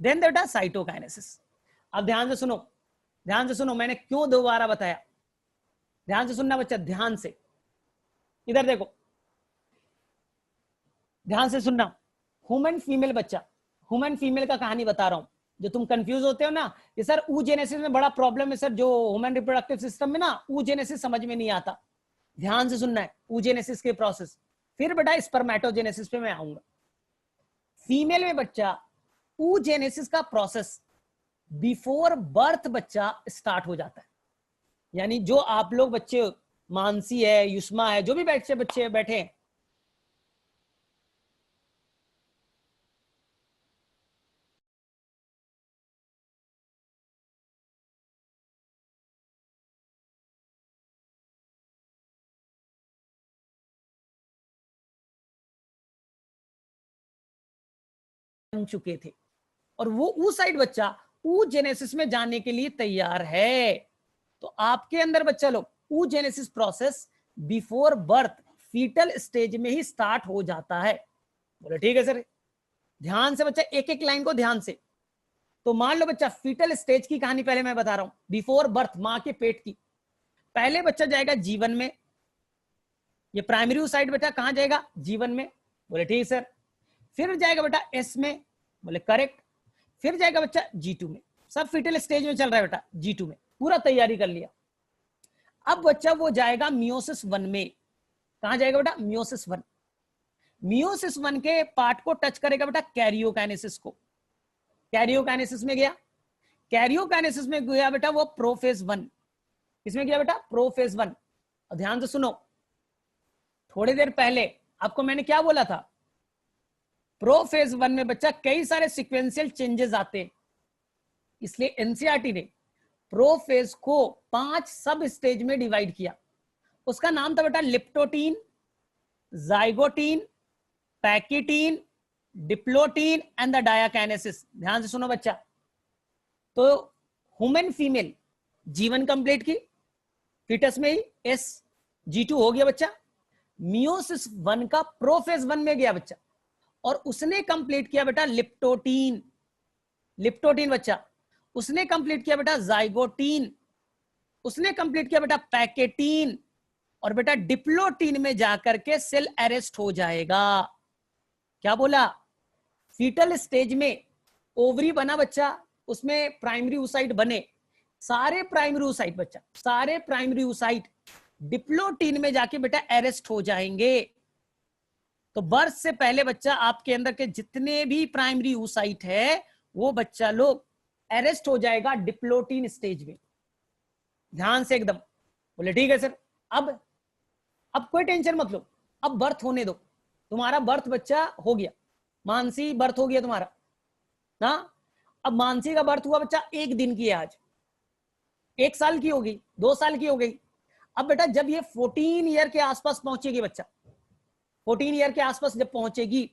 then बेटा साइटोकाइनेसिस। अब ध्यान से सुनो, ध्यान से सुनो, मैंने क्यों दोबारा बताया, ध्यान से सुनना बच्चा, ध्यान से, इधर देखो, ध्यान से सुनना। ह्यूमन फीमेल बच्चा, ह्यूमन फीमेल का कहानी बता रहा हूं, जो तुम कंफ्यूज होते हो ना ये सर ऊजेनेसिस में बड़ा प्रॉब्लम है सर, जो ह्यूमन रिप्रोडक्टिव सिस्टम में ना ऊजेनेसिस समझ में नहीं आता, ध्यान से सुनना है ऊजेनेसिस के प्रोसेस, फिर बेटा स्पर्मेटोजेनेसिस पे मैं आऊंगा। फीमेल में बच्चा ऊजेनेसिस का प्रोसेस बिफोर बर्थ बच्चा स्टार्ट हो जाता है, यानी जो आप लोग बच्चे, मानसी है, युष्मा है, जो भी बच्चे बैठे हैं, बन चुके थे और वो ऊ साइड बच्चा ऊ जेनेसिस में जाने के लिए तैयार है। तो आपके अंदर बच्चा लोग oogenesis process before birth foetal stage में ही स्टार्ट हो जाता है। बोले ठीक है सर, ध्यान से बच्चा, एक एक लाइन को ध्यान से। तो मान लो बच्चा फीटल स्टेज की कहानी पहले मैं बता रहा हूं, बिफोर बर्थ, मां के पेट की। पहले बच्चा जाएगा जीवन में, ये प्राइमरी oocyte बेटा कहां जाएगा? जीवन में। बोले ठीक सर। फिर जाएगा बेटा एस में, बोले करेक्ट। फिर जाएगा बच्चा G2 में। सब फीटल स्टेज में चल रहा है बेटा, G2 में पूरा तैयारी कर लिया। अब बच्चा वो जाएगा मियोसिस 1 में। कहां जाएगा बेटा? मियोसिस 1। मियोसिस 1 के पार्ट को टच करेगा बेटा कैरियोकाइनेसिस को। कैरियोकाइनेसिस में गया, कैरियोकाइनेसिस में गया बेटा वो प्रोफेज 1। किसमें गया बेटा? प्रोफेज 1। और ध्यान से सुनो, थोड़ी देर पहले आपको मैंने क्या बोला था? प्रोफेज 1 में बच्चा कई सारे सीक्वेंशियल चेंजेस आते हैं, इसलिए एनसीईआरटी ने प्रोफेज को 5 सब स्टेज में डिवाइड किया। उसका नाम था बेटा leptotene, zygotene, pachytene, diplotene and the diakinesis. ध्यान से सुनो बच्चा, तो ह्यूमन फीमेल जीवन कंप्लीट की, फीटस में ही एस G2 हो गया बच्चा। मियोसिस 1 का प्रोफेज 1 में गया बच्चा, और उसने कंप्लीट किया बेटा लिप्टोटीन, लिप्टोटीन बच्चा। उसने कंप्लीट किया बेटा जाइगोटीन, उसने कंप्लीट किया बेटा पैकेटीन, और बेटा डिप्लोटीन में जाकर के सेल अरेस्ट हो जाएगा। क्या बोला? फीटल स्टेज में ओवरी बना बच्चा, उसमें प्राइमरी oocyte बने, सारे प्राइमरी oocyte बच्चा, सारे प्राइमरी oocyte डिप्लोटीन में जाके बेटा अरेस्ट हो जाएंगे। तो बर्थ से पहले बच्चा आपके अंदर के जितने भी प्राइमरी oocyte है वो बच्चा लोग अरेस्ट हो जाएगा डिप्लोटीन स्टेज में। ध्यान से एकदम। बोले ठीक है सर। अब कोई टेंशन मत लो, अब बर्थ होने दो। तुम्हारा बर्थ बच्चा हो गया, मानसी बर्थ हो गया तुम्हारा ना। अब मानसी का बर्थ हुआ बच्चा 1 दिन की है आज, 1 साल की होगी, 2 साल की हो गई। अब बेटा जब ये 14 ईयर के आसपास पहुंचेगी बच्चा, 14 ईयर के आसपास जब पहुंचेगी,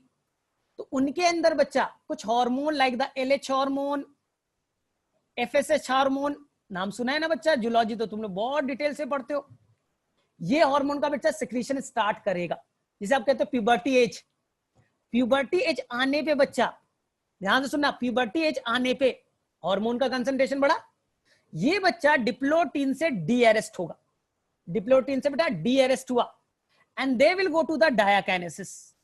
तो उनके अंदर बच्चा कुछ hormone like the LH hormone, FSH hormone, नाम सुना है ना बच्चा, जूलॉजी तो तुमने बहुत डिटेल से पढ़ते हो। ये हार्मोन का बच्चा सिक्रीशन स्टार्ट करेगा, जिसे आप कहते हो प्यूबर्टी एज। प्यूबर्टी एज आने पे बच्चा, ध्यान से सुनना, प्यूबर्टी एज आने पे हार्मोन का कंसंट्रेशन बढ़ा, ये बच्चा डिप्लोटीन से डी अरेस्ट होगा, डिप्लोटीन से बेटा डी अरेस्ट हुआ, and they will go to the diakinesis.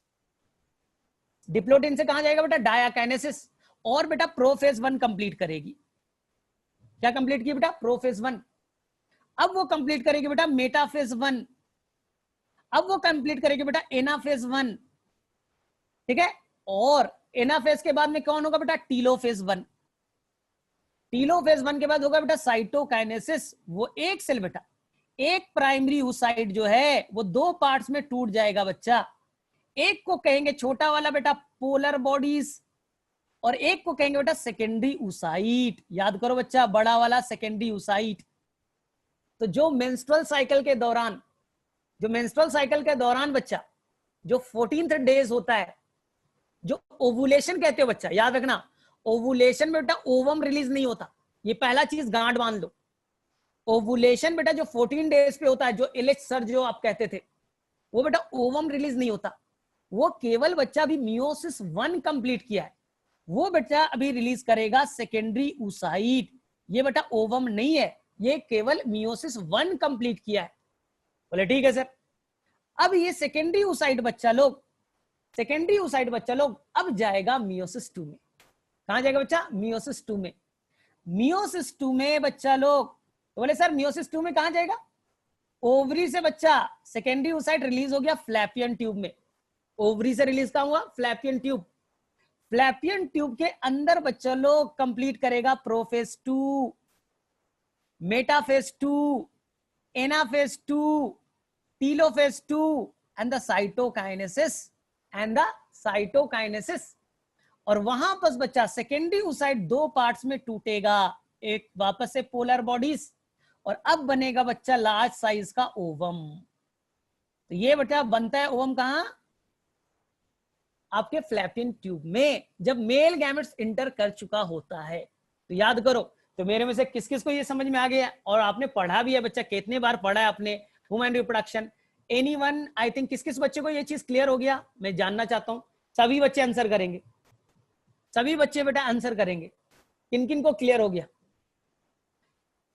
Diplotene से कहां जाएगा बेटा? डायाकाइनेसिस। और बेटा प्रोफेज 1 कंप्लीट करेगी। क्या कंप्लीट की बेटा? प्रोफेज 1। अब वो कंप्लीट करेगी बेटा मेटाफेज 1। अब वो कंप्लीट करेगी बेटा एनाफेज 1। ठीक है। और एनाफेज के बाद में कौन होगा बेटा? टीलोफेज 1। टीलोफेज 1 के बाद होगा बेटा साइटोकाइनेसिस। वो एक सेल बेटा, एक प्राइमरी oocyte जो है वो 2 पार्ट्स में टूट जाएगा बच्चा। एक को कहेंगे छोटा वाला बेटा पोलर बॉडीज, और एक को कहेंगे बेटा सेकेंडरी oocyte। याद करो बच्चा, बड़ा वाला सेकेंडरी oocyte। तो जो मेंस्ट्रुअल साइकिल के दौरान, बच्चा जो 14th डेज होता है, जो ओवुलेशन कहते हो बच्चा, याद रखना, ओवुलेशन में बेटा ओवम रिलीज नहीं होता। ये पहला चीज गांठ बांध लो। ओवुलेशन बेटा जो 14 डेज पे होता है, जो LH सर जो आप कहते थे, वो बेटा ओवम रिलीज नहीं होता। वो केवल बच्चा अभी मियोसिस 1 कंप्लीट किया है, वो बेटा अभी रिलीज करेगा सेकेंडरी oocyte। ये बेटा ओवम नहीं है, ये केवल मियोसिस 1 कंप्लीट किया है। बोले ठीक है सर। अब ये सेकेंडरी oocyte बच्चा लोग, अब जाएगा मियोसिस 2 में। कहां जाएगा बच्चा? मियोसिस 2 में। मियोसिस 2 में बच्चा लोग, तो बोले सर मियोसिस 2 में कहां जाएगा? ओवरी से बच्चा सेकेंडरी oocyte रिलीज हो गया फ्लैपियन ट्यूब में। ओवरी से रिलीज कहां हुआ? फ्लैपियन ट्यूब। फ्लैपियन ट्यूब के अंदर बच्चा लोग कंप्लीट करेगा prophase 2, metaphase 2, anaphase 2, telophase 2 and the cytokinesis. और वहां पर बच्चा सेकेंडरी oocyte 2 पार्ट्स में टूटेगा, एक वापस से पोलर बॉडीज, और अब बनेगा बच्चा लार्ज साइज का ओवम। तो ये बेटा बनता है ओवम कहां? आपके फ्लैपियन ट्यूब में, जब मेल गैमेट्स इंटर कर चुका होता है। तो याद करो, तो मेरे में से किस किस को ये समझ में आ गया? और आपने पढ़ा भी है बच्चा, कितने बार पढ़ा है आपने human reproduction? Anyone? I think किस किस बच्चे को ये चीज क्लियर हो गया? मैं जानना चाहता हूं। सभी बच्चे आंसर करेंगे, सभी बच्चे बेटा आंसर करेंगे। किन किन को क्लियर हो गया?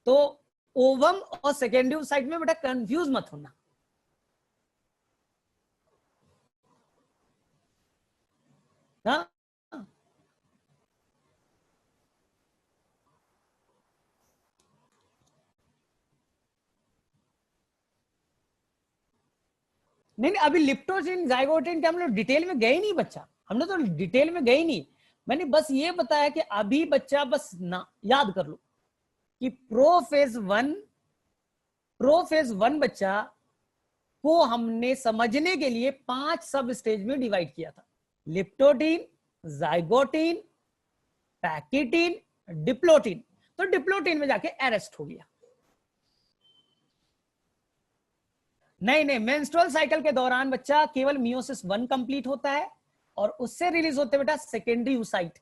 तो ओवम और सेकेंडरी ओसाइट में बेटा कंफ्यूज मत होना। हाँ, नहीं नहीं, अभी लिप्टोजिन जाइगोटिन के हम लोग डिटेल में गए नहीं बच्चा, हमने तो डिटेल में गए नहीं। मैंने बस ये बताया कि अभी बच्चा बस ना याद कर लो कि प्रोफेज वन बच्चा को हमने समझने के लिए 5 सब स्टेज में डिवाइड किया था। Leptotene, zygotene, pachytene, diplotene. तो डिप्लोटीन में जाके अरेस्ट हो गया। नहीं नहीं, मेंस्ट्रुअल साइकिल के दौरान बच्चा केवल मियोसिस 1 कंप्लीट होता है और उससे रिलीज होते बेटा सेकेंडरी oocyte,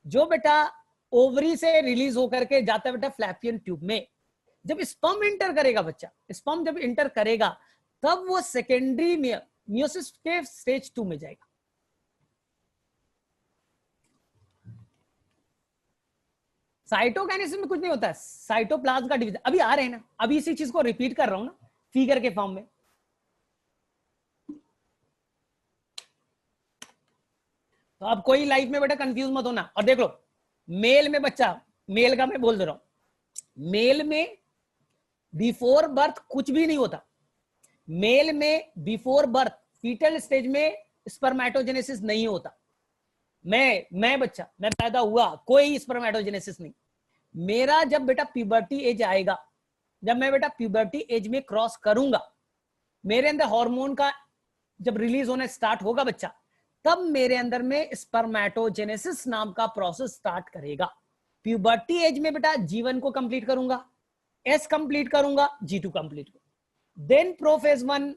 जो बेटा ओवरी से रिलीज होकर के जाता है बेटा फ्लैपियन ट्यूब में। जब स्पर्म इंटर करेगा बच्चा, स्पर्म जब इंटर करेगा तब वो सेकेंडरी मियोसिस के स्टेज 2 में जाएगा। साइटोकाइनेसिस में कुछ नहीं होता है, साइटोप्लाज्म का डिवीजन अभी आ रहे हैं ना, अभी इसी चीज को रिपीट कर रहा हूं ना फिगर के फॉर्म में। तो अब कोई लाइफ में बेटा कंफ्यूज मत होना। और देख लो मेल में बच्चा, मेल का मैं बोल दे रहा हूं, मेल में बिफोर बर्थ कुछ भी नहीं होता। मेल में बिफोर बर्थ फीटल स्टेज में स्पर्मेटोजेनेसिस नहीं होता। मैं बच्चा, मैं पैदा हुआ, कोई स्पर्मेटोजेनेसिस नहीं। मेरा जब बेटा प्यूबर्टी एज आएगा, जब मैं बेटा प्यूबर्टी एज में क्रॉस करूंगा, मेरे अंदर हार्मोन का जब रिलीज होना स्टार्ट होगा बच्चा, तब मेरे अंदर में स्पर्मेटोजेनेसिस नाम का प्रोसेस स्टार्ट करेगा। प्यूबर्टी एज में बेटा जीवन को कंप्लीट करूंगा, एस कंप्लीट करूंगा, G2 कंप्लीट करूंगा, then prophase 1,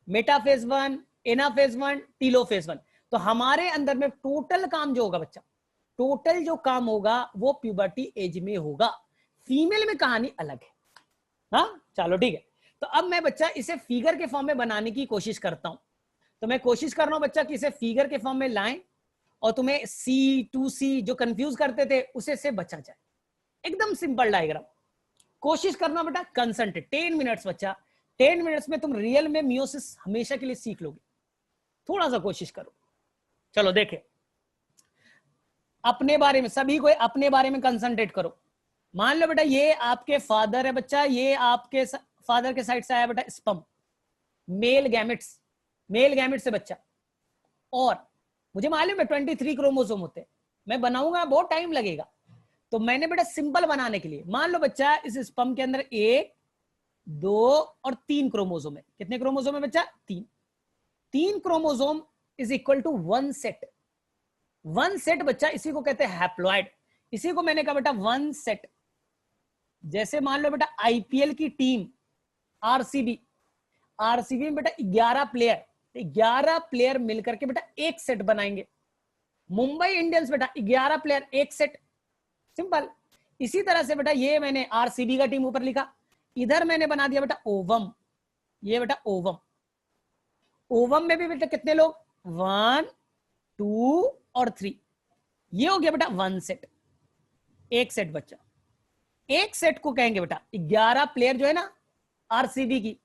metaphase 1, anaphase 1, telophase 1। तो हमारे अंदर में टोटल काम जो होगा बच्चा, टोटल जो काम होगा वो प्यूबर्टी एज में होगा। फीमेल में कहानी अलग है। हाँ चलो ठीक है। तो अब मैं बच्चा इसे फिगर के फॉर्म में बनाने की कोशिश करता हूं। तो मैं कोशिश कर रहा हूं बच्चा कि इसे फिगर के फॉर्म में लाएं और तुम्हें C2C जो कंफ्यूज करते थे उसे से बचा जाए। एकदम सिंपल डायग्राम। कोशिश करना बेटा कंसंट्रेट, 10 मिनट्स बच्चा, 10 मिनट्स में तुम रियल में मियोसिस हमेशा के लिए सीख लोगे। थोड़ा सा कोशिश करो। चलो देखे, अपने बारे में सभी को अपने बारे में कंसंट्रेट करो। मान लो बेटा ये आपके फादर है बच्चा, ये आपके फादर के साइड से आया बेटा sperm, male gametes, male gamete से बच्चा। और मुझे मालूम है 23 क्रोमोसोम होते हैं, मैं बनाऊंगा बहुत टाइम लगेगा। तो मैंने बेटा सिंपल बनाने के लिए, मान लो बच्चा इस स्पर्म के अंदर 1, 2 और 3 क्रोमोसोम है। कितने क्रोमोसोम है बच्चा? 3। 3 chromosome is equal to 1 set. 1 set बच्चा, इसी को कहते हैं हैप्लॉइड। इसी को मैंने कहा बेटा 1 सेट। जैसे मान लो बेटा आईपीएल की टीम आरसीबी, आरसीबी में बेटा 11 प्लेयर, 11 प्लेयर मिलकर के बेटा एक सेट बनाएंगे। मुंबई इंडियंस बेटा 11 प्लेयर एक सेट, सिंपल। इसी तरह से बेटा ये मैंने आरसीबी का टीम ऊपर लिखा, इधर मैंने बना दिया बेटा ओवम, ये बेटा ओवम। ओवम में भी बेटा कितने लोग? 1, 2 और 3। ये हो गया बेटा 1 सेट, एक सेट बच्चा। एक सेट को कहेंगे बेटा 11 प्लेयर जो है ना आरसीबी की,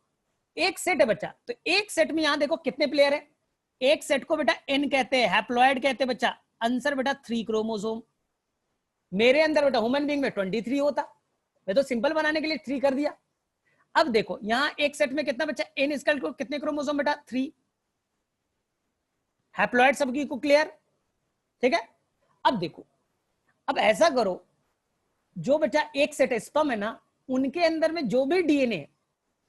एक सेट है बच्चा। तो एक सेट में यहां देखो कितने प्लेयर है, एक सेट को बेटा एन कहते हैं, हैप्लॉइड कहते हैं बच्चा। आंसर बेटा 3 क्रोमोसोम। मेरे अंदर बेटा ह्यूमन बीइंग में 23 होता, मैं तो सिंपल बनाने के लिए 3 कर दिया। अब देखो यहां एक सेट में कितना बच्चा, एन स्केल को कितने क्रोमोसोम बेटा? 3। हैप्लॉइड सबकी को क्लियर, ठीक है। अब देखो, अब ऐसा करो, जो बच्चा एक सेट स्पर्म है ना, उनके अंदर में जो भी डीएनए,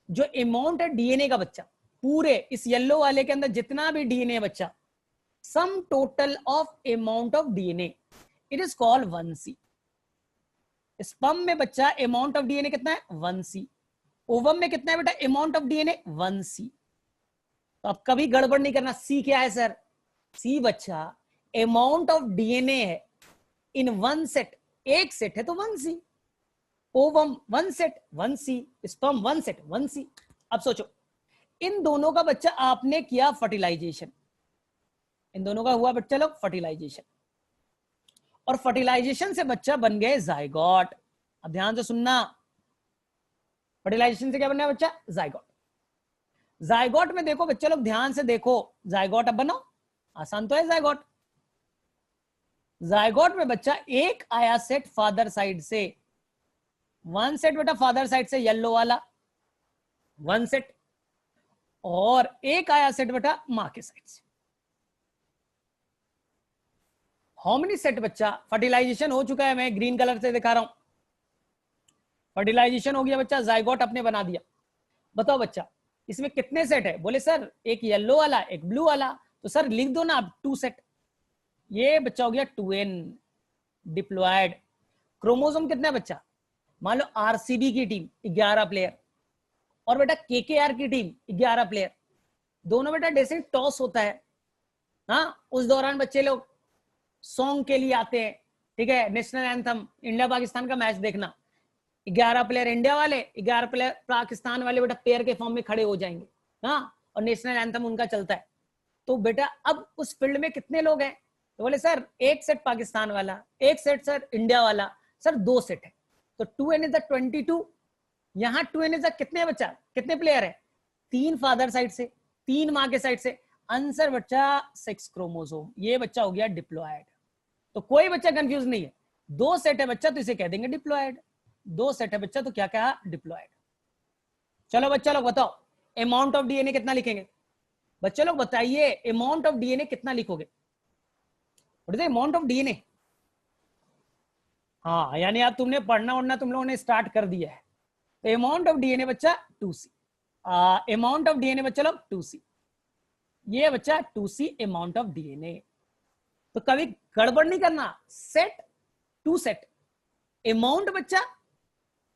जो अमाउंट है डीएनए का बच्चा, पूरे इस येलो वाले के अंदर जितना भी डीएनए बच्चा, sum total of amount of DNA, it is called 1C। Sperm में बच्चा अमाउंट ऑफ डीएनए कितना है? 1C। ओवम में कितना है बेटा अमाउंट ऑफ डीएनए? 1C। तो अब कभी गड़बड़ नहीं करना। सी क्या है सर? सी बच्चा अमाउंट ऑफ डीएनए है इन 1 सेट, एक सेट है तो 1C। Ovum 1 set 1C, sperm 1 set 1C। अब सोचो, इन दोनों का बच्चा आपने किया फर्टिलाइजेशन, इन दोनों का हुआ बच्चा लोग फर्टिलाइजेशन, और फर्टिलाइजेशन से बच्चा बन गए जाइगोट। अब ध्यान से सुनना, फर्टिलाइजेशन से क्या बनना है बच्चा? जाइगोट। जाइगोट में देखो बच्चे लोग ध्यान से देखो, जाइगोट अब बनाओ, आसान तो है जाइगोट। जाइगोट में बच्चा एक आया सेट फादर साइड से, वन सेट बेटा फादर साइड से येलो वाला, वन सेट, और एक आया सेट बेटा मां के साइड से। हाउ मेनी सेट बच्चा? फर्टिलाइजेशन हो चुका है, मैं ग्रीन कलर से दिखा रहा हूं, फर्टिलाइजेशन हो गया बच्चा, जाइगोट अपने बना दिया। बताओ बच्चा इसमें कितने सेट है? बोले सर एक येलो वाला एक ब्लू वाला, तो सर लिख दो ना आप 2 सेट। ये बच्चा हो गया 2n डिप्लॉयड। क्रोमोसोम कितने बच्चा? मान लो आरसीबी की टीम 11 प्लेयर और बेटा केकेआर की टीम 11 प्लेयर, दोनों बेटा जैसे टॉस होता है, हाँ उस दौरान बच्चे लोग सॉन्ग के लिए आते हैं, ठीक है, नेशनल एंथम इंडिया पाकिस्तान का मैच देखना, 11 प्लेयर इंडिया वाले 11 प्लेयर पाकिस्तान वाले बेटा पेयर के फॉर्म में खड़े हो जाएंगे, हाँ, और नेशनल एंथम उनका चलता है। तो बेटा अब उस फील्ड में कितने लोग हैं? तो बोले सर एक सेट पाकिस्तान वाला, एक सेट सर इंडिया वाला, सर 2 सेट है, तो 2n इज 22। यहां 2n इज कितने बच्चा, कितने प्लेयर है? 3 फादर साइड से 3 मां के साइड से, आंसर बच्चा 6 क्रोमोसोम। ये बच्चा हो गया डिप्लॉयड। तो कोई बच्चा कंफ्यूज नहीं है, 2 सेट है बच्चा तो इसे कह देंगे डिप्लॉयड, 2 सेट है बच्चा तो क्या कहा? डिप्लॉयड। चलो बच्चा लोग बताओ अमाउंट ऑफ डीएनए कितना लिखेंगे? बच्चे लोग बताइए अमाउंट ऑफ डीएनए कितना लिखोगे? अमाउंट ऑफ डीएनए, हाँ यानी आप तुमने पढ़ना उड़ना तुम लोगों ने स्टार्ट कर दिया है। तो अमाउंट ऑफ डीएनए बच्चा 2c, अमाउंट ऑफ डीएनए बच्चा लोग 2c, ये बच्चा 2c अमाउंट ऑफ डीएनए। तो कभी गड़बड़ नहीं करना, सेट 2 सेट, अमाउंट बच्चा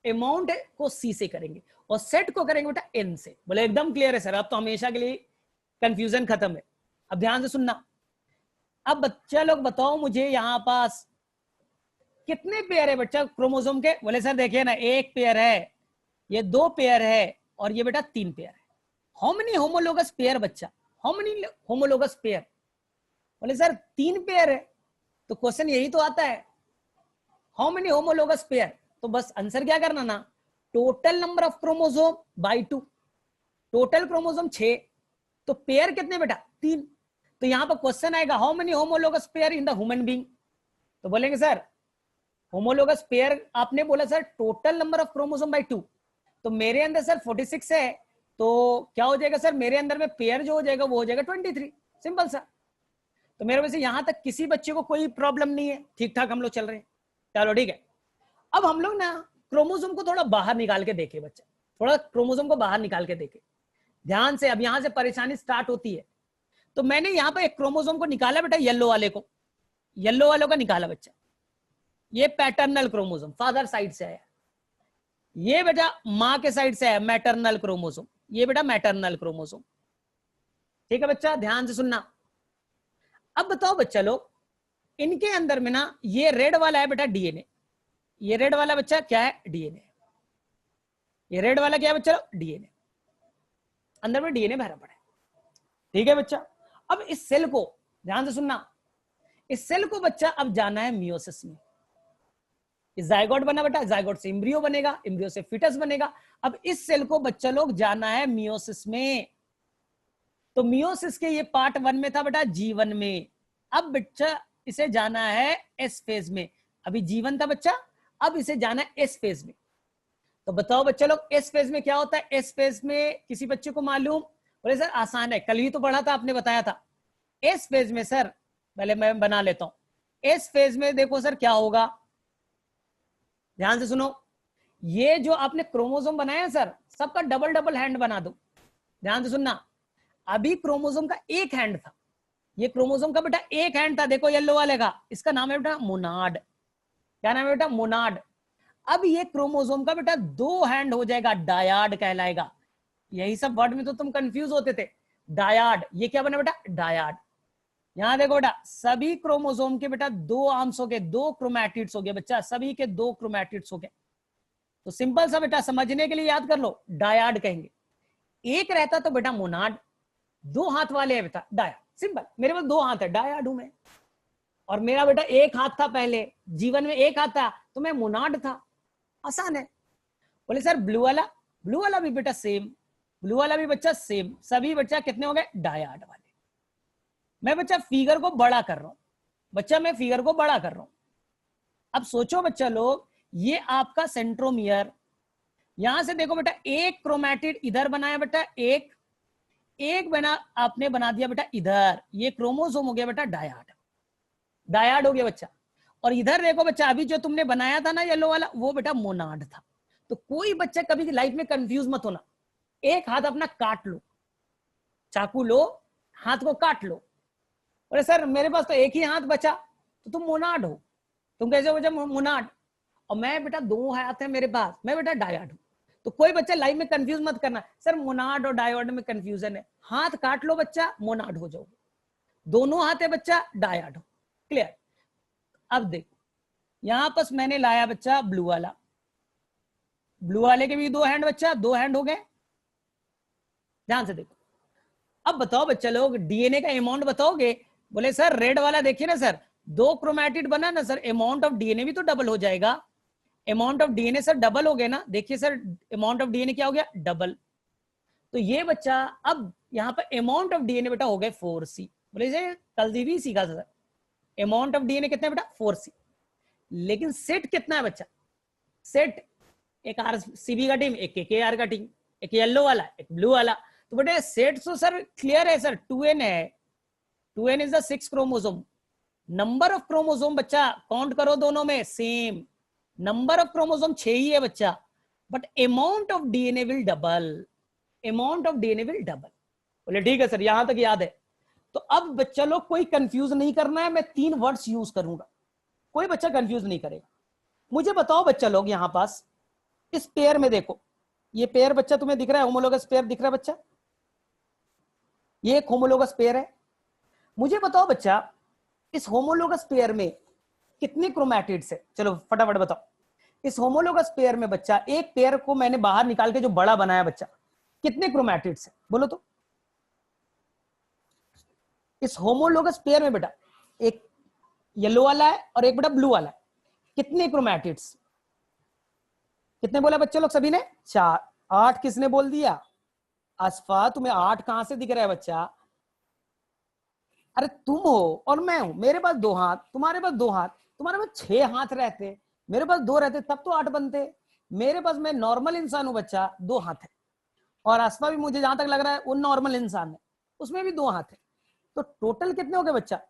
अमाउंट को सी से करेंगे और सेट को करेंगे बेटा एन से। बोले एकदम क्लियर है सर, अब तो हमेशा के लिए कंफ्यूजन खत्म है। अब ध्यान से सुनना, अब बच्चा लोग बताओ मुझे यहां पास कितने पेयर है बच्चा क्रोमोसोम के? बोले सर देखिए ना, एक पेयर है, ये 2 पेयर है और ये बेटा 3 पेयर है। हाउ मेनी होमोलोगस पेयर बच्चा? How many homologous pair? बोले सर 3 पेयर है। तो क्वेश्चन यही तो आता है, हाउ मेनी होमोलोगस पेयर? तो बस आंसर क्या करना ना, total number of chromosome by 2, total chromosome 6, तो पेयर कितने बेटा? 3। तो यहां पर क्वेश्चन आएगा how many homologous pair in the human being? तो बोलेंगे सर होमोलोगस पेयर आपने बोला sir total number of chromosome by 2, तो मेरे अंदर सर 46 है, तो क्या हो जाएगा सर मेरे अंदर में पेयर जो हो जाएगा वो हो जाएगा 23, सिंपल सा। तो मेरे वजह से यहां तक किसी बच्चे को कोई प्रॉब्लम नहीं है, ठीक ठाक हम लोग चल रहे हैं। चलो ठीक है, अब हम लोग ना क्रोमोसोम को थोड़ा बाहर निकाल के देखे बच्चा, थोड़ा क्रोमोसोम को बाहर निकाल के देखे ध्यान से। अब यहां से परेशानी स्टार्ट होती है। तो मैंने यहां पर एक क्रोमोसोम को निकाला बेटा, येलो वाले को, येलो वालों का निकाला बच्चा, ये पैटर्नल क्रोमोसोम फादर साइड से आया, ये बेटा मां के साइड से आया मैटरनल क्रोमोसोम, ये बेटा मैटरनल क्रोमोसोम। ठीक है बच्चा, ध्यान से सुनना। अब बताओ बच्चा लोग इनके अंदर में ना ये रेड वाला है बेटा डीएनए, ये रेड वाला बच्चा क्या है? डीएनए। ये रेड वाला क्या है बच्चा? डीएनए। अंदर में डीएनए भरा पड़ा है, ठीक है बच्चा। अब इस सेल को ध्यान से सुनना, इस सेल को बच्चा अब जाना है मियोसिस में। जाइगोट बना बेटा, जाइगोट से एम्ब्रियो बनेगा, एम्ब्रियो से फिटस बनेगा। अब इस सेल को बच्चा लोग जाना है मियोसिस में। तो मियोसिस के ये पार्ट 1 में था बेटा, जीवन में। अब बच्चा इसे जाना है एस फेज में। अभी जीवन था बच्चा, अब इसे जाना है एस फेज में। तो बताओ बच्चा लोग एस फेज में क्या होता है? एस फेज में किसी बच्चे को मालूम? बोले सर आसान है, कल ही तो पढ़ा था, आपने बताया था। एस फेज में सर पहले मैं बना लेता हूं। एस फेज में देखो सर क्या होगा, ध्यान से सुनो। ये जो आपने क्रोमोसोम बनाया सर, सबका डबल डबल हैंड बना दो। ध्यान से सुनना, अभी क्रोमोसोम का एक हैंड था, ये क्रोमोसोम का बेटा एक हैंड था, देखो येलो वाले का, इसका नाम है बेटा मोनाड। क्या नाम है बेटा? मोनाड। अब ये क्रोमोसोम का बेटा 2 हैंड हो जाएगा, डायाड कहलाएगा। यही सब वर्ड में तो तुम कंफ्यूज होते थे, डायाड। ये क्या बना बेटा? डायाड। यहां देखो बेटा, सभी क्रोमोसोम के बेटा 2 आर्म्स हो गए, 2 क्रोमैटिड्स हो गए बच्चा, सभी के 2 क्रोमैटिड्स हो गए। तो सिंपल सा बेटा समझने के लिए याद कर लो, डायाड कहेंगे। एक रहता तो बेटा मोनाड, 2 हाथ वाले है बेटा डायाड। सिंपल, मेरे पास 2 हाथ है, डायाड हूं मैं। और मेरा बेटा एक हाथ था पहले, जीवन में एक हाथ था, तो मैं मोनाड था। आसान है। बोले सर ब्लू वाला भी बेटा सेम, ब्लू वाला भी बच्चा सेम, सभी बच्चा कितने हो गए, डायाड वाले। मैं बच्चा फिगर को बड़ा कर रहा हूं, बच्चा मैं फिगर को बड़ा कर रहा हूं। अब सोचो बच्चा लोग, ये आपका सेंट्रोमियर, यहां से देखो बेटा एक क्रोमैटिड इधर बनाया बेटा, एक बना आपने बना दिया बेटा इधर, ये क्रोमोसोम हो गया बेटा डायाड, डायाड हो गया बच्चा। और इधर देखो बच्चा, अभी जो तुमने बनाया था ना येलो वाला, वो बेटा मोनाड था। तो कोई बच्चा कभी लाइफ में कंफ्यूज मत होना, एक हाथ अपना काट लो, चाकू लो, हाथ को काट लो। बोले सर मेरे पास तो एक ही हाथ बचा, तो तुम मोनाड हो। तुम कैसे हो बच्चा मोनाड? और मैं बेटा दो हाथ है मेरे पास, मैं बेटा डायाड हूं। तो कोई बच्चा लाइफ में कंफ्यूज मत करना, सर मोनाड और डायोड में कंफ्यूजन है। हाथ काट लो बच्चा, मोनाड हो जाओगे। दोनों हाथ है बच्चा, डायाड हो। क्लियर? अब देखो यहां पर मैंने लाया बच्चा ब्लू वाला, ब्लू वाले के भी दो हैंड बच्चा, दो हैंड हो गए। ध्यान से देखो, अब बताओ बच्चा लोग डीएनए का अमाउंट बताओगे? बोले सर रेड वाला देखिए ना सर, दो क्रोमैटिड बना ना सर, अमाउंट ऑफ डीएनए भी तो डबल हो जाएगा। Amount of DNA sir double हो गया ना, देखिए सर अमाउंट ऑफ डीएनए क्या हो गया, डबल। तो ये बच्चा अब यहाँ पर अमाउंट ऑफ डीएनए बेटा हो गए 4C। बोले कल भी सीखा था सर, अमाउंट ऑफ डीएनए कितना है बेटा 4C। लेकिन सेट कितना है बच्चा, सेट एक आरसीबी का टीम, एक केकेआर का टीम, एक येलो वाला, एक ब्लू वाला। तो बेटे सेट तो सर क्लियर है सर, 2n है, 2n is the 6 chromosome. Number of chromosome बच्चा काउंट करो दोनों में सेम, नंबर ऑफ क्रोमोसोम 6 ही है बच्चा, but amount of DNA will double, amount of DNA will double. बोले ठीक है सर, यहां तक याद है। तो अब बच्चा लोग कोई कंफ्यूज नहीं करना है, मैं 3 वर्ड्स यूज करूंगा, कोई बच्चा कंफ्यूज नहीं करेगा। मुझे बताओ बच्चा लोग, यहां पास इस पेयर में देखो, ये पेयर बच्चा तुम्हें दिख रहा है, होमोलोगस पेयर दिख रहा है बच्चा, ये एक होमोलोगस पेयर है। मुझे बताओ बच्चा इस होमोलोगस पेयर में कितने क्रोमैटिड्स है, चलो फटाफट बताओ। इस होमोलोगस पेयर में बच्चा, एक पेयर को मैंने बाहर निकाल के जो बड़ा बनाया बच्चा, कितने क्रोमैटिड्स है बोलो तो? इस होमोलोगस पेयर में बेटा एक येलो वाला है और एक बेटा ब्लू वाला है, कितने क्रोमैटिड्स? कितने बोला बच्चे लोग सभी ने? 4। 8 किसने बोल दिया? असफा, तुम्हें 8 कहां से दिख रहा है बच्चा? अरे तुम हो और मैं हूं, मेरे पास 2 हाथ, तुम्हारे पास 2 हाथ, तुम्हारे पास 6 हाथ रहते, मेरे पास 2 रहते, तब तो 8 बनते। मेरे पास, मैं नॉर्मल इंसान हूं बच्चा, 2 हाथ है। और असफा भी मुझे जहां तक लग रहा है वो नॉर्मल इंसान है, उसमें भी 2 हाथ है। तो टोटल कितने हो गए बच्चा?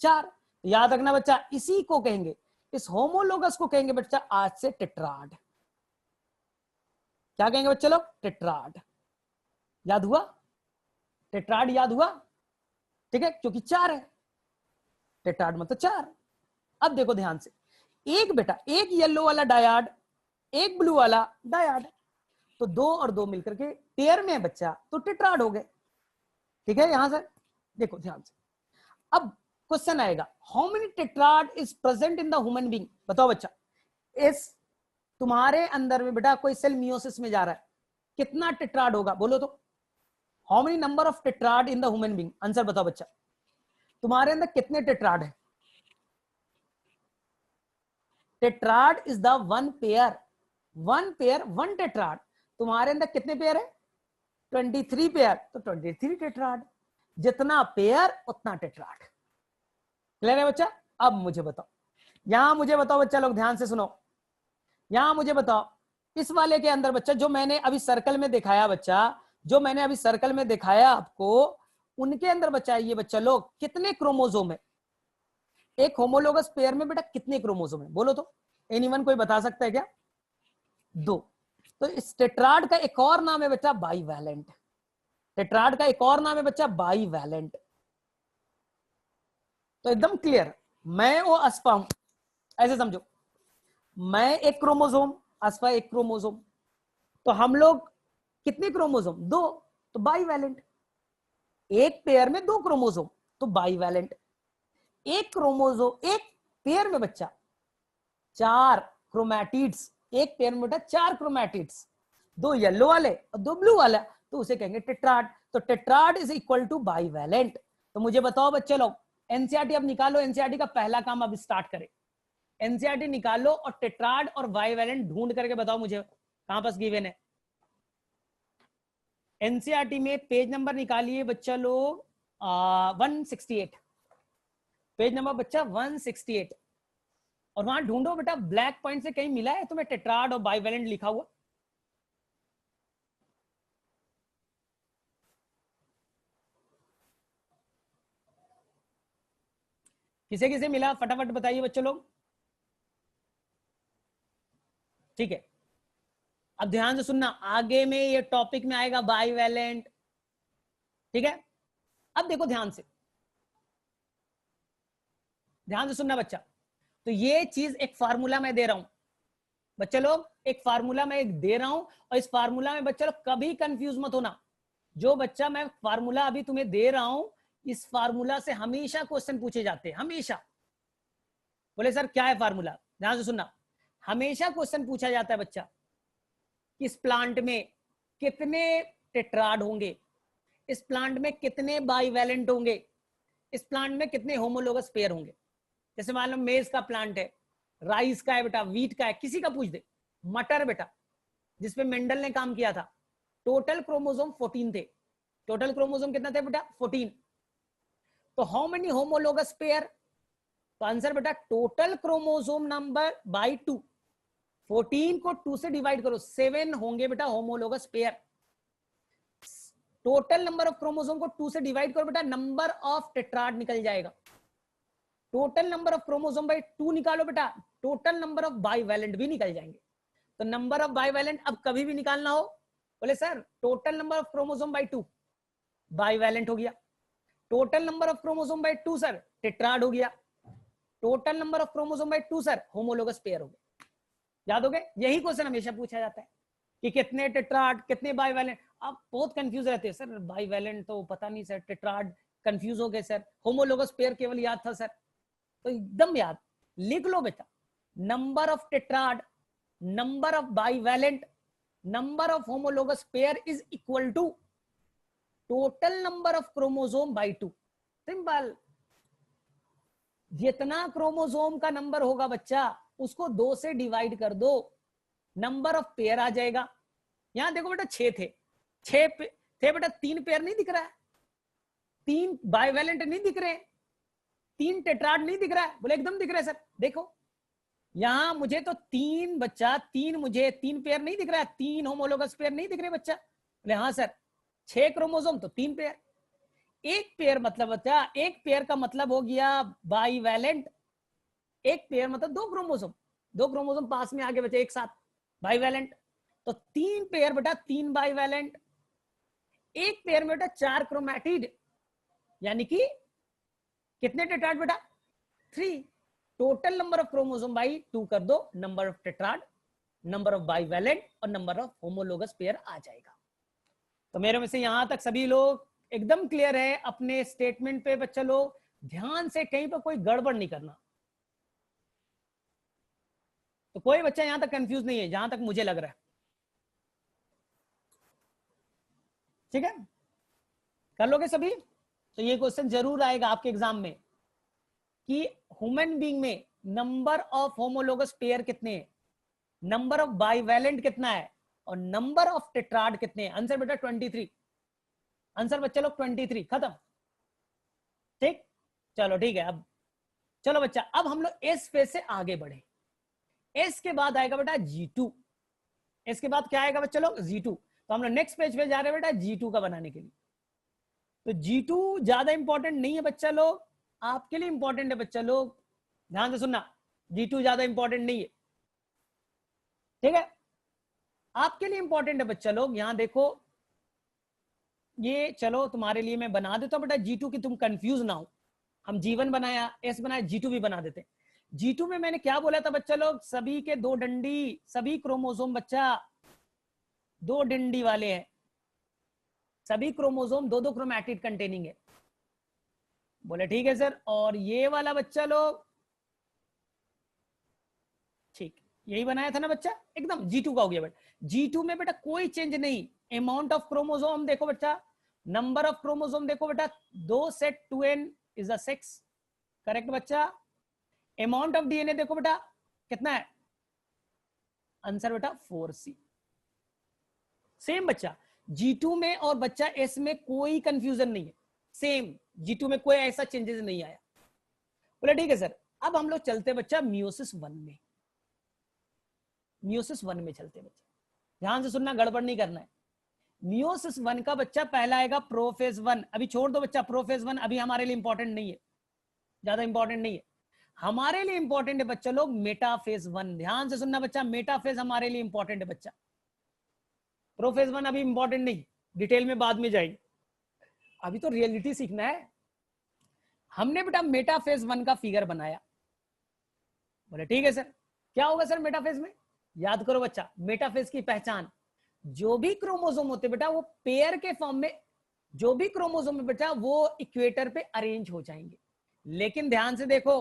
4। याद रखना बच्चा, इसी को कहेंगे, इस होमोलोगस को कहेंगे बच्चा आज से टेट्राड। क्या कहेंगे बच्चे लोग? टेट्राड। याद हुआ? टेट्राड याद हुआ? ठीक है, क्योंकि 4 है, टेट्राड मतलब 4। अब देखो ध्यान से, एक बेटा, एक येलो वाला डायाड, एक ब्लू वाला डायाड, तो 2 और 2 मिलकर के पेयर में है बच्चा, तो टेट्राड हो गए। ठीक है, यहां से देखो ध्यान से। अब क्वेश्चन आएगा, how many tetrad is present in the human being? बताओ बच्चा, इस तुम्हारे अंदर में बेटा कोई सेल मियोसिस में जा रहा है, कितना टेट्राड होगा बोलो तो? How many number of tetrad in the human being? Answer बताओ बच्चा, तुम्हारे अंदर कितने टेट्राड है? Tetrad is the one pair, one pair, one tetrad. तुम्हारे अंदर कितने पेयर है? 23 पेयर, तो 23 टेट्राड। जितना पेयर उतना टेट्राड। क्लियर है बच्चा? अब मुझे बताओ, यहां मुझे बताओ बच्चा लोग, ध्यान से सुनो, यहां मुझे बताओ, इस वाले के अंदर बच्चा, जो मैंने अभी सर्कल में दिखाया बच्चा, जो मैंने अभी सर्कल में दिखाया आपको, उनके अंदर बच्चा ये बच्चा लोग कितने क्रोमोसोम है? एक होमोलोगस पेयर में बेटा कितने क्रोमोसोम है बोलो तो? एनीवन कोई बता सकता है क्या? 2। तो इस टेट्राड का एक और नाम है बच्चा बाईवैलेंट। टेट्राड का एक और नाम है बच्चा बाईवैलेंट। तो एकदम क्लियर, मैं वो अस्पा हूं, ऐसे समझो, मैं एक क्रोमोसोम, अस्पा एक क्रोमोसोम, तो हम लोग कितने क्रोमोसोम? 2, तो बाईवैलेंट। एक पेयर में 2 क्रोमोसोम, तो बाईवैलेंट। एक क्रोमोसोम, एक पेयर में बच्चा 4 क्रोमैटिड्स, एक पेयर में बेटा 4 क्रोमैटिड्स, 2 येलो वाले और 2 ब्लू वाला, तो उसे कहेंगे टेट्राड। तो tetrad is equal to bivalent. तो मुझे बताओ बच्चे लोग, एनसीईआरटी अब निकालो, एनसीईआरटी का पहला काम अब स्टार्ट करें। एनसीईआरटी निकालो और टेट्राड और बाइवेलेंट ढूंढ करके बताओ मुझे कहां पास गिवन है। एनसीईआरटी में पेज नंबर निकालिए बच्चा लोग 168, पेज नंबर बच्चा 168, और वहां ढूंढो बेटा ब्लैक पॉइंट से कहीं मिला है तुम्हें टेट्राड और बाइवेलेंट लिखा हुआ? किसे किसे मिला फटाफट बताइए बच्चों लोग। ठीक है, अब ध्यान से सुनना, आगे में ये टॉपिक में आएगा बाइवेलेंट। ठीक है, अब देखो ध्यान से, ध्यान से सुनना बच्चा। तो ये चीज एक फार्मूला मैं दे रहा हूं बच्चा लोग, एक फार्मूला मैं एक दे रहा हूं, और इस फार्मूला में बच्चा लोग कभी कंफ्यूज मत होना। जो बच्चा मैं फार्मूला अभी तुम्हें दे रहा हूं, इस फार्मूला से हमेशा क्वेश्चन पूछे जाते हैं, हमेशा। बोले सर क्या है फार्मूला? ध्यान से सुनना, हमेशा क्वेश्चन पूछा जाता है बच्चा, इस प्लांट में कितने टेट्राड होंगे, इस प्लांट में कितने बाइवेलेंट होंगे, इस प्लांट में कितने होमोलोगस पेयर होंगे। जैसे मान लो मेज का प्लांट है, राइस का है बेटा, वीट का है, किसी का पूछ दे, मटर बेटा जिसपे मेंडल ने काम किया था, टोटल क्रोमोसोम 14 थे। टोटल क्रोमोसोम कितना थे बेटा? 14। तो हाउ मेनी होमोलोगस पेयर? तो आंसर बेटा टोटल क्रोमोसोम नंबर बाई 2, 14 को 2 से डिवाइड करो, 7 होंगे बेटा homologous pair. Total number of chromosome को 2 से डिवाइड करो बेटा, नंबर ऑफ टेट्राड निकल जाएगा। Total number of chromosome by 2 निकालो बेटा, टोटल नंबर ऑफ बाइवेलेंट भी निकल जाएंगे। तो नंबर ऑफ बाइवेलेंट अब कभी भी निकालना हो, बोले sir total number of chromosome by 2 bivalent हो गया, total number of chromosome by 2 sir tetrad हो गया, total number of chromosome by 2 sir homologous pair हो गए। याद हो गए? यही क्वेश्चन हमेशा पूछा जाता है कि कितने टेट्राड कितने बाइवेलेंट। आप बहुत कंफ्यूज रहते हैं, सर बाइवेलेंट तो पता नहीं सर, टेट्राड कंफ्यूज हो गए सर, होमोलोगस पेयर केवल याद था सर। तो एकदम याद लिख लो बेटा, number of tetrad, number of bivalent, number of homologous pair is equal to total number of chromosome by 2। Simple, जितना क्रोमोसोम का नंबर होगा बच्चा उसको 2 से डिवाइड कर दो, नंबर ऑफ पेयर आ जाएगा। यहां देखो बेटा 6 थे, 6 थे बेटा, 3 पेयर नहीं दिख रहा है, 3 बाइवेलेंट नहीं दिख रहे, 3 टेट्राड नहीं दिख रहा है। बोले एकदम दिख रहा है सर, देखो यहां मुझे तो 3 बच्चा, 3 मुझे 3 पेयर नहीं दिख रहा है, 3 होमोलोगस पेयर नहीं दिख रहे बच्चा। बोले हाँ सर, 6 क्रोमोसोम तो 3 पेयर। एक पेयर मतलब बच्चा, एक पेयर का मतलब हो गया बाइवेलेंट, एक पेयर मतलब 2 क्रोमोसोम, 2 क्रोमोसोम पास में आगे बचे एक साथ, बाइवेलेंट। तो 3 पेयर बेटा 3 बाइवेलेंट, एक पेयर में बेटा 4 क्रोमैटिड, यानी कि कितने टेट्राड बेटा? 3। Total number of chromosome by 2 कर दो, number of tetrad, number of bivalent और नंबर ऑफ होमोलोगस पेयर आ जाएगा। तो मेरे में से यहां तक सभी लोग एकदम क्लियर है अपने स्टेटमेंट पे बच्चा लोग? ध्यान से कहीं पर कोई गड़बड़ नहीं करना। तो कोई बच्चा यहां तक कंफ्यूज नहीं है जहां तक मुझे लग रहा है। ठीक है, कर लोगे सभी? तो ये क्वेश्चन जरूर आएगा आपके एग्जाम में कि ह्यूमन बीइंग में नंबर ऑफ होमोलोगस पेयर कितने हैं, नंबर ऑफ बाइवेलेंट कितना है, और नंबर ऑफ टेट्राड कितने हैं। आंसर बेटा 23। आंसर बच्चा लोग 23, खत्म। ठीक, चलो ठीक है। अब चलो बच्चा, अब हम लोग एस फेज से आगे बढ़े। एस के बाद आएगा बेटा G2। एस के बाद क्या आएगा बच्चा लोग? G2। तो हम लोग नेक्स्ट पेज पे जा रहे हैं बेटा G2 का बनाने के लिए। तो G2 ज्यादा इंपॉर्टेंट नहीं है बच्चा लोग, आपके लिए इंपॉर्टेंट है बच्चा लोग, ध्यान से सुनना। G2 ज्यादा इंपॉर्टेंट नहीं है, ठीक है, आपके लिए इंपॉर्टेंट है बच्चा लोग। यहां देखो, ये चलो तुम्हारे लिए मैं बना देता हूं बेटा G2 की तुम कंफ्यूज ना हो। हम G1 बनाया, S बनाया, G2 भी बना देते। G2 में मैंने क्या बोला था बच्चा लोग? सभी के 2 डंडी, सभी क्रोमोसोम बच्चा 2 डंडी वाले हैं, सभी क्रोमोसोम 2-2 क्रोमैटिड कंटेनिंग है। बोले ठीक है सर। और ये वाला बच्चा लोग, ठीक, यही बनाया था ना बच्चा, एकदम G2 का हो गया बेटा। G2 में बेटा कोई चेंज नहीं। अमाउंट ऑफ क्रोमोसोम देखो बच्चा, नंबर ऑफ क्रोमोसोम देखो बेटा, 2 सेट 2n इज 6, करेक्ट बच्चा। अमाउंट ऑफ डीएनए देखो बेटा कितना है, आंसर बेटा 4C। सेम बच्चा G2 में और बच्चा S में कोई कंफ्यूजन नहीं है, सेम G2 में कोई ऐसा चेंजेस नहीं आया। बोले ठीक है सर। अब हम लोग चलते बच्चा मियोसिस 1 में, मियोसिस 1 में चलते बच्चा, ध्यान से सुनना, गड़बड़ नहीं करना है। मियोसिस 1 का बच्चा पहला आएगा प्रोफेज 1। अभी छोड़ दो बच्चा प्रोफेज 1, अभी हमारे लिए इंपॉर्टेंट नहीं है, ज्यादा इंपॉर्टेंट नहीं है। हमारे लिए इंपॉर्टेंट है बच्चा लोग मेटाफेज 1। ध्यान से सुनना बच्चा, मेटाफेज हमारे लिए इंपॉर्टेंट है बच्चा, प्रोफेज 1 अभी इंपॉर्टेंट नहीं, डिटेल में बाद में जाएगी, अभी तो रियलिटी सीखना है। हमने बेटा मेटाफेज 1 का फिगर बनाया। बोले ठीक है सर, क्या होगा सर मेटाफेज में? याद करो बच्चा, मेटाफेज की पहचान, जो भी क्रोमोसोम होते बेटा वो पेयर के फॉर्म में, जो भी क्रोमोसोम में बेटा वो इक्वेटर पे अरेंज हो जाएंगे। लेकिन ध्यान से देखो,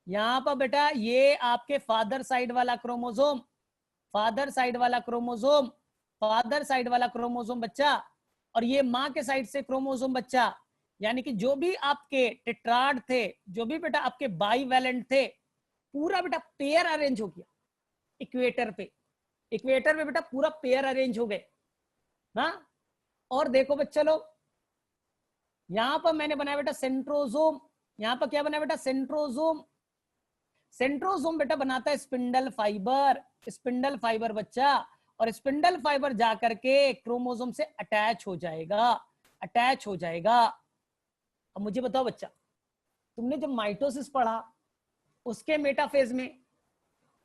यहां पर बेटा ये आपके फादर साइड वाला क्रोमोसोम, फादर साइड वाला क्रोमोसोम, फादर साइड वाला क्रोमोसोम बच्चा, और ये मां के साइड से क्रोमोसोम बच्चा, यानी कि जो भी आपके टेट्राड थे, जो भी बेटा आपके बाईवैलेंट थे, पूरा बेटा पेयर अरेंज हो गया इक्वेटर पे, इक्वेटर पे बेटा पूरा पेयर अरेंज हो गए ना। और देखो बच्चा लोग, यहां पर मैंने बनाया बेटा सेंट्रोजोम, यहां पर क्या बनाया बेटा सेंट्रोजोम, सेंट्रोजोम बेटा बनाता है स्पिंडल फाइबर, स्पिंडल फाइबर बच्चा, और स्पिंडल फाइबर जाकर के क्रोमोसोम से अटैच हो जाएगा, अटैच हो जाएगा। अब मुझे बताओ बच्चा, तुमने जब माइटोसिस पढ़ा उसके मेटाफेज में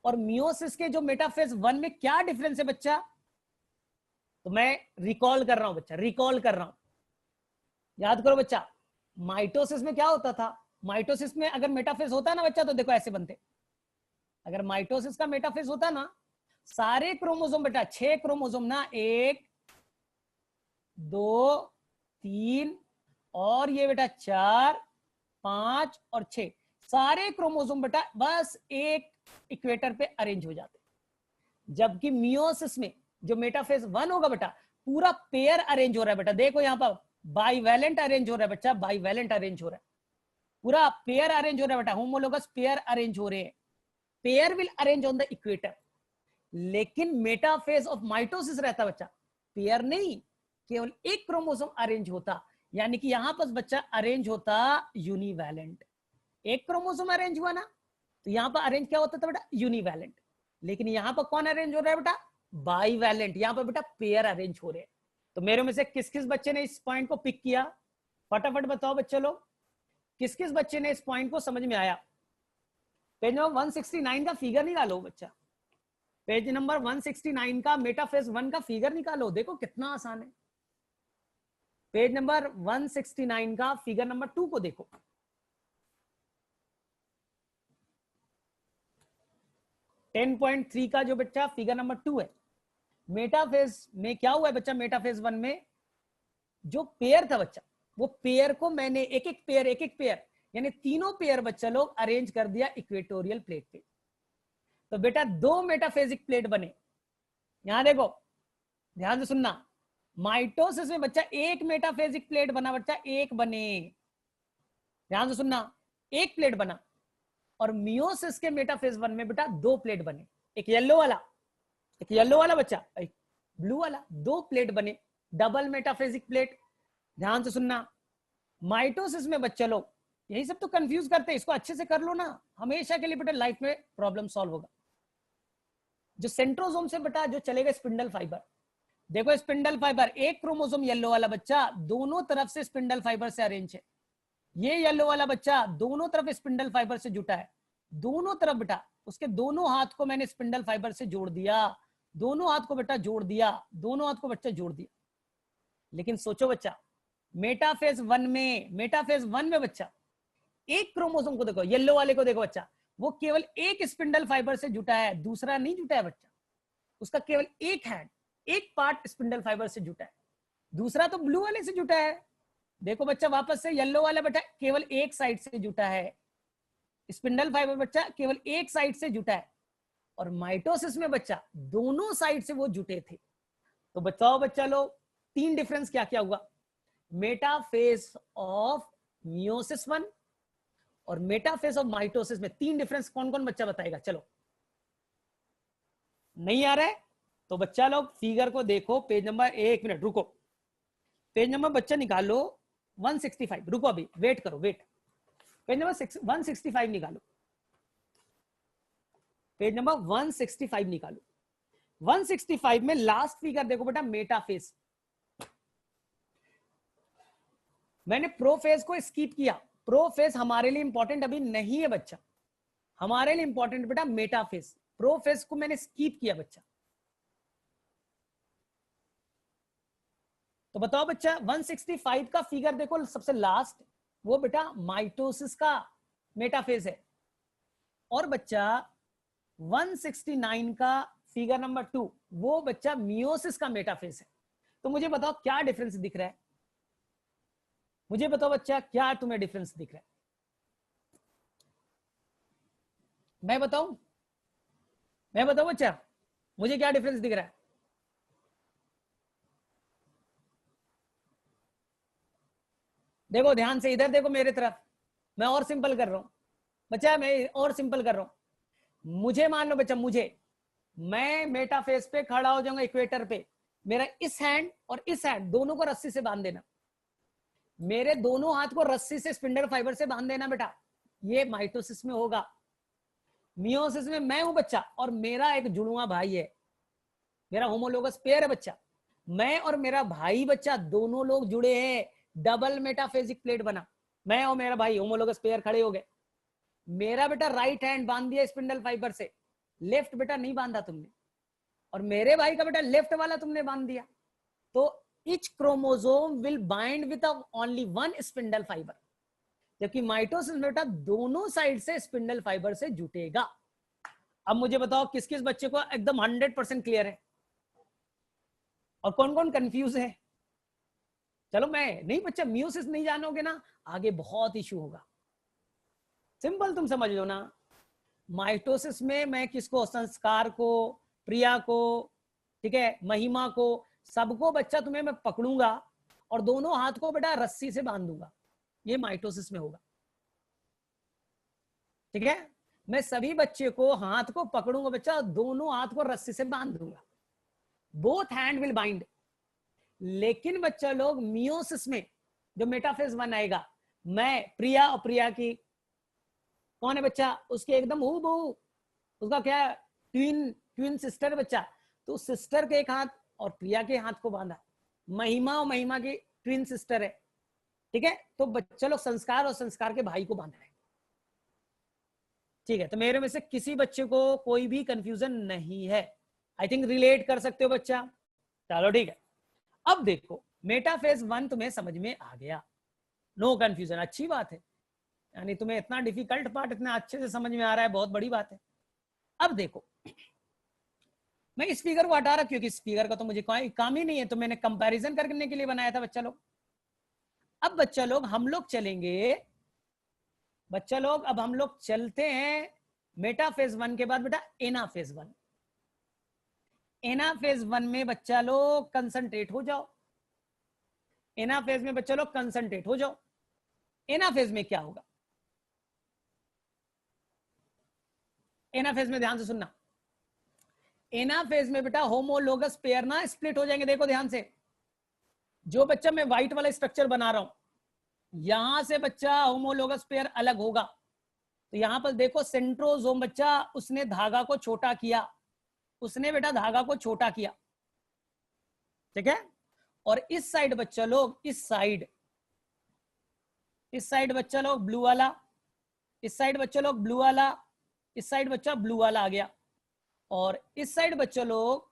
और मियोसिस के जो मेटाफेज 1 में क्या डिफरेंस है बच्चा? तो मैं रिकॉल कर रहा हूं बच्चा, रिकॉल कर रहा हूं, याद करो बच्चा। माइटोसिस में क्या होता था? माइटोसिस में अगर मेटाफेज होता ना बच्चा तो देखो ऐसे बनते, अगर माइटोसिस का मेटाफेज होता ना, सारे क्रोमोसोम बेटा 6 क्रोमोसोम ना, 1 2 3 और ये बेटा 4 5 और 6, सारे क्रोमोसोम बेटा बस एक इक्वेटर पे अरेंज हो जाते। जबकि मियोसिस में जो मेटाफेज 1 होगा बेटा, पूरा पेयर अरेंज हो रहा है बेटा, देखो यहां पर बाईवैलेंट अरेंज हो रहा है बच्चा, बाईवैलेंट अरेंज हो रहा है, पूरा पेयर अरेंज हो रहा है बेटा, होमोलोगस पेयर अरेंज हो रहे हैं, pair will arrange on the equator. लेकिन मेटाफेज ऑफ माइटोसिस रहता बच्चा, पेयर नहीं, केवल एक क्रोमोसोम अरेंज होता, यानी कि यहां पर बच्चा अरेंज होता यूनिवैलेंट, एक क्रोमोसोम अरेंज हुआ ना, तो यहां पर अरेंज क्या होता था बेटा यूनिवैलेंट। लेकिन यहां पर कौन अरेंज हो रहा है बेटा? बाईवैलेंट, यहां पर बेटा पेयर अरेंज हो रहे हैं। तो मेरे में से किस किस बच्चे ने इस पॉइंट को पिक किया? फटाफट बताओ बच्चे लोग, किस किस बच्चे ने इस पॉइंट को समझ में आया? पेज नंबर 169 का फिगर निकालो बच्चा, पेज नंबर 169 का मेटाफेज 1 का फिगर निकालो, देखो कितना आसान है। पेज नंबर 169 का फिगर नंबर 2 को देखो, टेन 10.3 का जो बच्चा फिगर नंबर 2 है, मेटाफेज में क्या हुआ है बच्चा? मेटाफेज 1 में जो पेयर था बच्चा, वो पेयर को मैंने एक एक पेयर यानी तीनों पेयर बच्चा लोग अरेंज कर दिया इक्वेटोरियल प्लेट पे। तो बेटा 2 मेटाफेजिक प्लेट बने, यहां देखो ध्यान से सुनना, माइटोसिस में बच्चा एक मेटाफेजिक प्लेट बना बच्चा, एक बने, ध्यान से सुनना, एक प्लेट बना। और मियोसिस के मेटाफेज 1 में बेटा 2 प्लेट बने, एक येलो वाला, एक येलो वाला बच्चा, एक ब्लू वाला, 2 प्लेट बने, डबल मेटाफेजिक प्लेट। ध्यान से सुनना, माइटोसिस में बच्चे लोग यही सब तो कंफ्यूज करते हैं, इसको अच्छे से कर लो ना, हमेशा के लिए बेटा लाइफ में प्रॉब्लम सॉल्व होगा। जो सेंट्रोसोम से बेटा जो चलेगा स्पिंडल फाइबर, देखो स्पिंडल फाइबर, एक क्रोमोसोम येलो वाला बच्चा दोनों तरफ से स्पिंडल फाइबर से अरेंज है, ये येलो वाला बच्चा दोनों तरफ स्पिंडल फाइबर से जुटा है, दोनों तरफ बेटा उसके दोनों हाथ को मैंने स्पिंडल फाइबर से जोड़ दिया, दोनों हाथ को बेटा जोड़ दिया, दोनों हाथ को बच्चा जोड़ दिया। लेकिन सोचो बच्चा, मेटाफेज 1 में, मेटाफेज 1 में बच्चा एक क्रोमोसोम को देखो, येलो वाले को देखो बच्चा, वो केवल एक स्पिंडल फाइबर से जुटा है, दूसरा नहीं जुटा है बच्चा, उसका केवल एक हैंड, एक पार्ट स्पिंडल फाइबर से जुटा है, दूसरा तो ब्लू वाले से जुटा है। देखो बच्चा वापस से, येलो वाला बेटा केवल एक साइड से जुटा है, स्पिंडल फाइबर बच्चा केवल एक साइड से जुटा है, और माइटोसिस में बच्चा दोनों साइड से वो जुटे थे। तो बताओ बच्चा लोग 3 डिफरेंस क्या क्या हुआ? मेटाफेज ऑफ मियोसिस 1 और मेटाफेज और माइटोसिस में 3 डिफरेंस कौन कौन बच्चा बताएगा? चलो, नहीं आ रहा है तो बच्चा लोग फिगर को देखो, पेज नंबर, 1 मिनट रुको, पेज नंबर बच्चा निकालो 165, रुको अभी वेट करो, वेट, पेज नंबर 165 निकालो, पेज नंबर 165 निकालो। 165 में लास्ट फिगर देखो बेटा, मेटाफेज। मैंने प्रोफेज को स्किप किया, प्रोफेज हमारे लिए इंपॉर्टेंट अभी नहीं है बच्चा, हमारे लिए इंपॉर्टेंट बेटा मेटाफेज। प्रोफेज को मैंने स्किप किया बच्चा। तो बताओ बच्चा, 165 का फिगर देखो सबसे लास्ट, वो बेटा माइटोसिस का मेटाफेज है। और बच्चा 169 का फिगर नंबर 2, वो बच्चा मियोसिस का मेटाफेज है। तो मुझे बताओ क्या डिफरेंस दिख रहा है? मुझे बताओ बच्चा, क्या तुम्हें डिफरेंस दिख रहा है? मैं बताऊं बच्चा, मुझे क्या डिफरेंस दिख रहा है? देखो ध्यान से, इधर देखो मेरे तरफ, मैं और सिंपल कर रहा हूं बच्चा, मैं और सिंपल कर रहा हूं। मुझे मान लो बच्चा, मैं मेटाफेज पे खड़ा हो जाऊंगा, इक्वेटर पे, मेरा इस हैंड और इस हैंड दोनों को रस्सी से बांध देना, मेरे दोनों हाथ को रस्सी से स्पिंडल फाइबर से बांध देना बेटा, ये माइटोसिस में होगा। मियोसिस में मैं हूं बच्चा और मेरा एक जुड़वा भाई है, मेरा होमोलोगस पेयर है बच्चा, मैं और मेरा भाई बच्चा दोनों लोग जुड़े हैं, डबल मेटाफेजिक प्लेट बना, मैं और मेरा भाई होमोलोगस पेयर खड़े हो गए। मेरा बेटा राइट हैंड बांध दिया स्पिंडल फाइबर से, लेफ्ट बेटा नहीं बांधा तुमने, और मेरे भाई का बेटा लेफ्ट वाला तुमने बांध दिया। तो each chromosome will bind with only one spindle fiber, जबकि माइटोसिस में बेटा दोनों साइड से स्पिंडल फाइबर से जुटेगा। अब मुझे बताओ किस किस बच्चे को एकदम 100% क्लियर है और कौन कौन कंफ्यूज है? चलो, मैं नहीं बच्चा, मियोसिस नहीं जानोगे ना, आगे बहुत इशू होगा। सिंपल तुम समझ लो ना, माइटोसिस में मैं किसको, संस्कार को, प्रिया को, ठीक है, महिमा को, सबको बच्चा तुम्हें मैं पकड़ूंगा और दोनों हाथ को बेटा रस्सी से बांध दूंगा, ये माइटोसिस में होगा। ठीक है, मैं सभी बच्चे को हाथ को पकड़ूंगा बच्चा, दोनों हाथ को रस्सी से बांध दूंगा, बोथ हैंड विल बाइंड। लेकिन बच्चा लोग मियोसिस में जो मेटाफेज 1 आएगा, मैं प्रिया और प्रिया की, कौन है बच्चा, उसके एकदम हूबहू, उसका क्या, ट्विन सिस्टर बच्चा, तो सिस्टर के एक हाथ और प्रिया के हाथ को बांधा, महिमा और महिमा की ट्विन सिस्टर है, ठीक है, तो बच्चा लोग संस्कार और संस्कार के भाई को बांध रहे हैं। ठीक है, तो मेरे में से किसी बच्चे को कोई भी कंफ्यूजन नहीं है, आई थिंक रिलेट कर सकते हो बच्चा। चलो ठीक है, अब देखो मेटाफेज 1 तुम्हें समझ में आ गया, नो कंफ्यूजन, अच्छी बात है, यानी तुम्हें इतना डिफिकल्ट पार्ट इतना अच्छे से समझ में आ रहा है, बहुत बड़ी बात है। अब देखो, मैं इस फिगर को हटा रहा, क्योंकि इस फिगर का तो मुझे कोई काम ही नहीं है, तो मैंने कंपैरिजन करने के लिए बनाया था बच्चा लोग। अब बच्चा लोग हम लोग चलेंगे, बच्चा लोग अब हम लोग चलते हैं मेटाफेज 1 के बाद बेटा एनाफेज 1। एनाफेज 1 में बच्चा लोग कंसंट्रेट हो जाओ, एनाफेज में बच्चा लोग कंसंट्रेट हो जाओ। एनाफेज में क्या होगा? एनाफेज में ध्यान से सुनना, एनाफेज में बेटा होमोलोगस पेयर ना स्प्लिट हो जाएंगे। देखो ध्यान से, जो बच्चा मैं व्हाइट वाला स्ट्रक्चर बना रहा हूं, यहां से बच्चा होमोलोगस पेयर अलग होगा, तो यहां पर देखो सेंट्रोजोम बच्चा, उसने धागा को छोटा किया, उसने बेटा धागा को छोटा किया, ठीक है, और इस साइड बच्चा लोग, इस साइड बच्चा लोग ब्लू वाला, इस साइड बच्चा लोग ब्लू वाला, इस साइड बच्चा ब्लू वाला आ गया, और इस साइड बच्चा लोग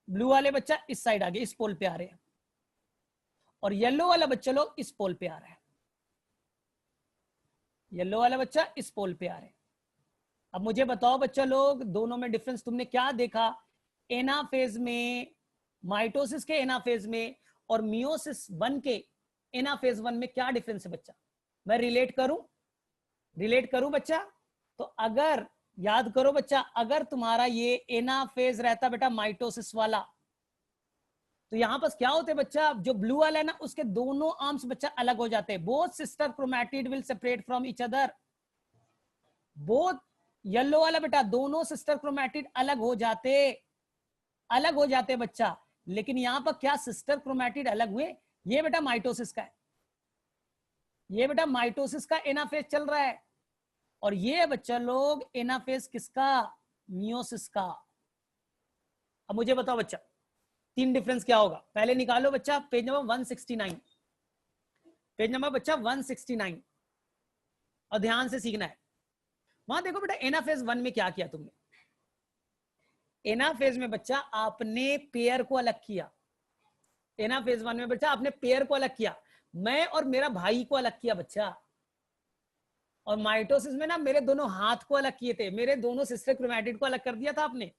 ब्लू वाले बच्चा इस साइड आ गए, इस पोल पे आ रहे हैं, और येलो वाला बच्चा लोग इस पोल पे आ रहा है, येलो वाला बच्चा इस पोल पे आ रहे हैं। अब मुझे बताओ बच्चा लोग, दोनों में डिफरेंस तुमने क्या देखा? एनाफेज में, माइटोसिस के एनाफेज में और मियोसिस 1 के एनाफेज 1 में क्या डिफरेंस है बच्चा? मैं रिलेट करूं बच्चा? तो अगर याद करो बच्चा, अगर तुम्हारा ये एनाफेज रहता बेटा माइटोसिस वाला, तो यहां पर क्या होते हैं बच्चा, जो ब्लू वाला है ना उसके दोनों आर्म्स बच्चा अलग हो जाते हैं। Both sister chromatid will separate from each other. Both yellow वाला बेटा दोनों सिस्टर क्रोमैटिड अलग हो जाते बच्चा। लेकिन यहां पर क्या सिस्टर क्रोमैटिड अलग हुए? ये बेटा माइटोसिस का है, ये बेटा माइटोसिस का एनाफेज चल रहा है। और ये बच्चा लोग एनाफेज किसका? मियोसिस का। अब मुझे बताओ बच्चा तीन डिफरेंस क्या होगा? पहले निकालो बच्चा पेज नंबर 169, पेज नंबर बच्चा 169, और ध्यान से सीखना है। वहां देखो बेटा एनाफेज 1 में क्या किया तुमने? एनाफेज में बच्चा आपने पेयर को अलग किया। एनाफेज 1 में बच्चा आपने पेयर को अलग किया, मैं और मेरा भाई को अलग किया बच्चा। और माइटोसिस में ना मेरे दोनों हाथ को अलग किए थे, मेरे दोनों सिस्टर क्रोमैटिड को अलग कर दिया था आपने।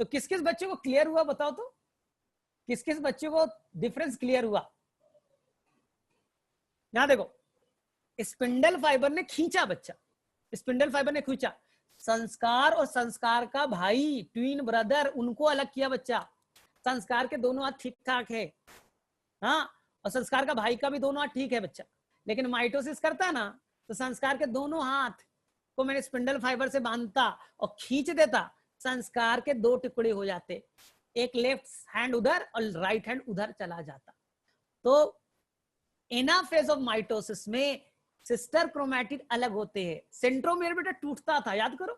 तो किस किस बच्चे को क्लियर हुआ बताओ तो? किस किस बच्चे को डिफरेंस क्लियर हुआ? यहां देखो स्पिंडल फाइबर ने खींचा बच्चा, स्पिंडल फाइबर ने खींचा। संस्कार और संस्कार का भाई ट्विन ब्रदर उनको अलग किया बच्चा। संस्कार के दोनों हाथ ठीक ठाक है, हाँ, और संस्कार का भाई का भी दोनों हाथ ठीक है बच्चा। लेकिन माइटोसिस करता ना तो संस्कार के दोनों हाथ को मैंने स्पिंडल फाइबर से बांधता और खींच देता, संस्कार के दो टुकड़े हो जाते, एक लेफ्ट हैंड उधर और राइट हैंड उधर चला जाता। तो एनाफेज ऑफ माइटोसिस में सिस्टर क्रोमैटिड अलग होते हैं। सेंट्रोमियर बेटा टूटता था, याद करो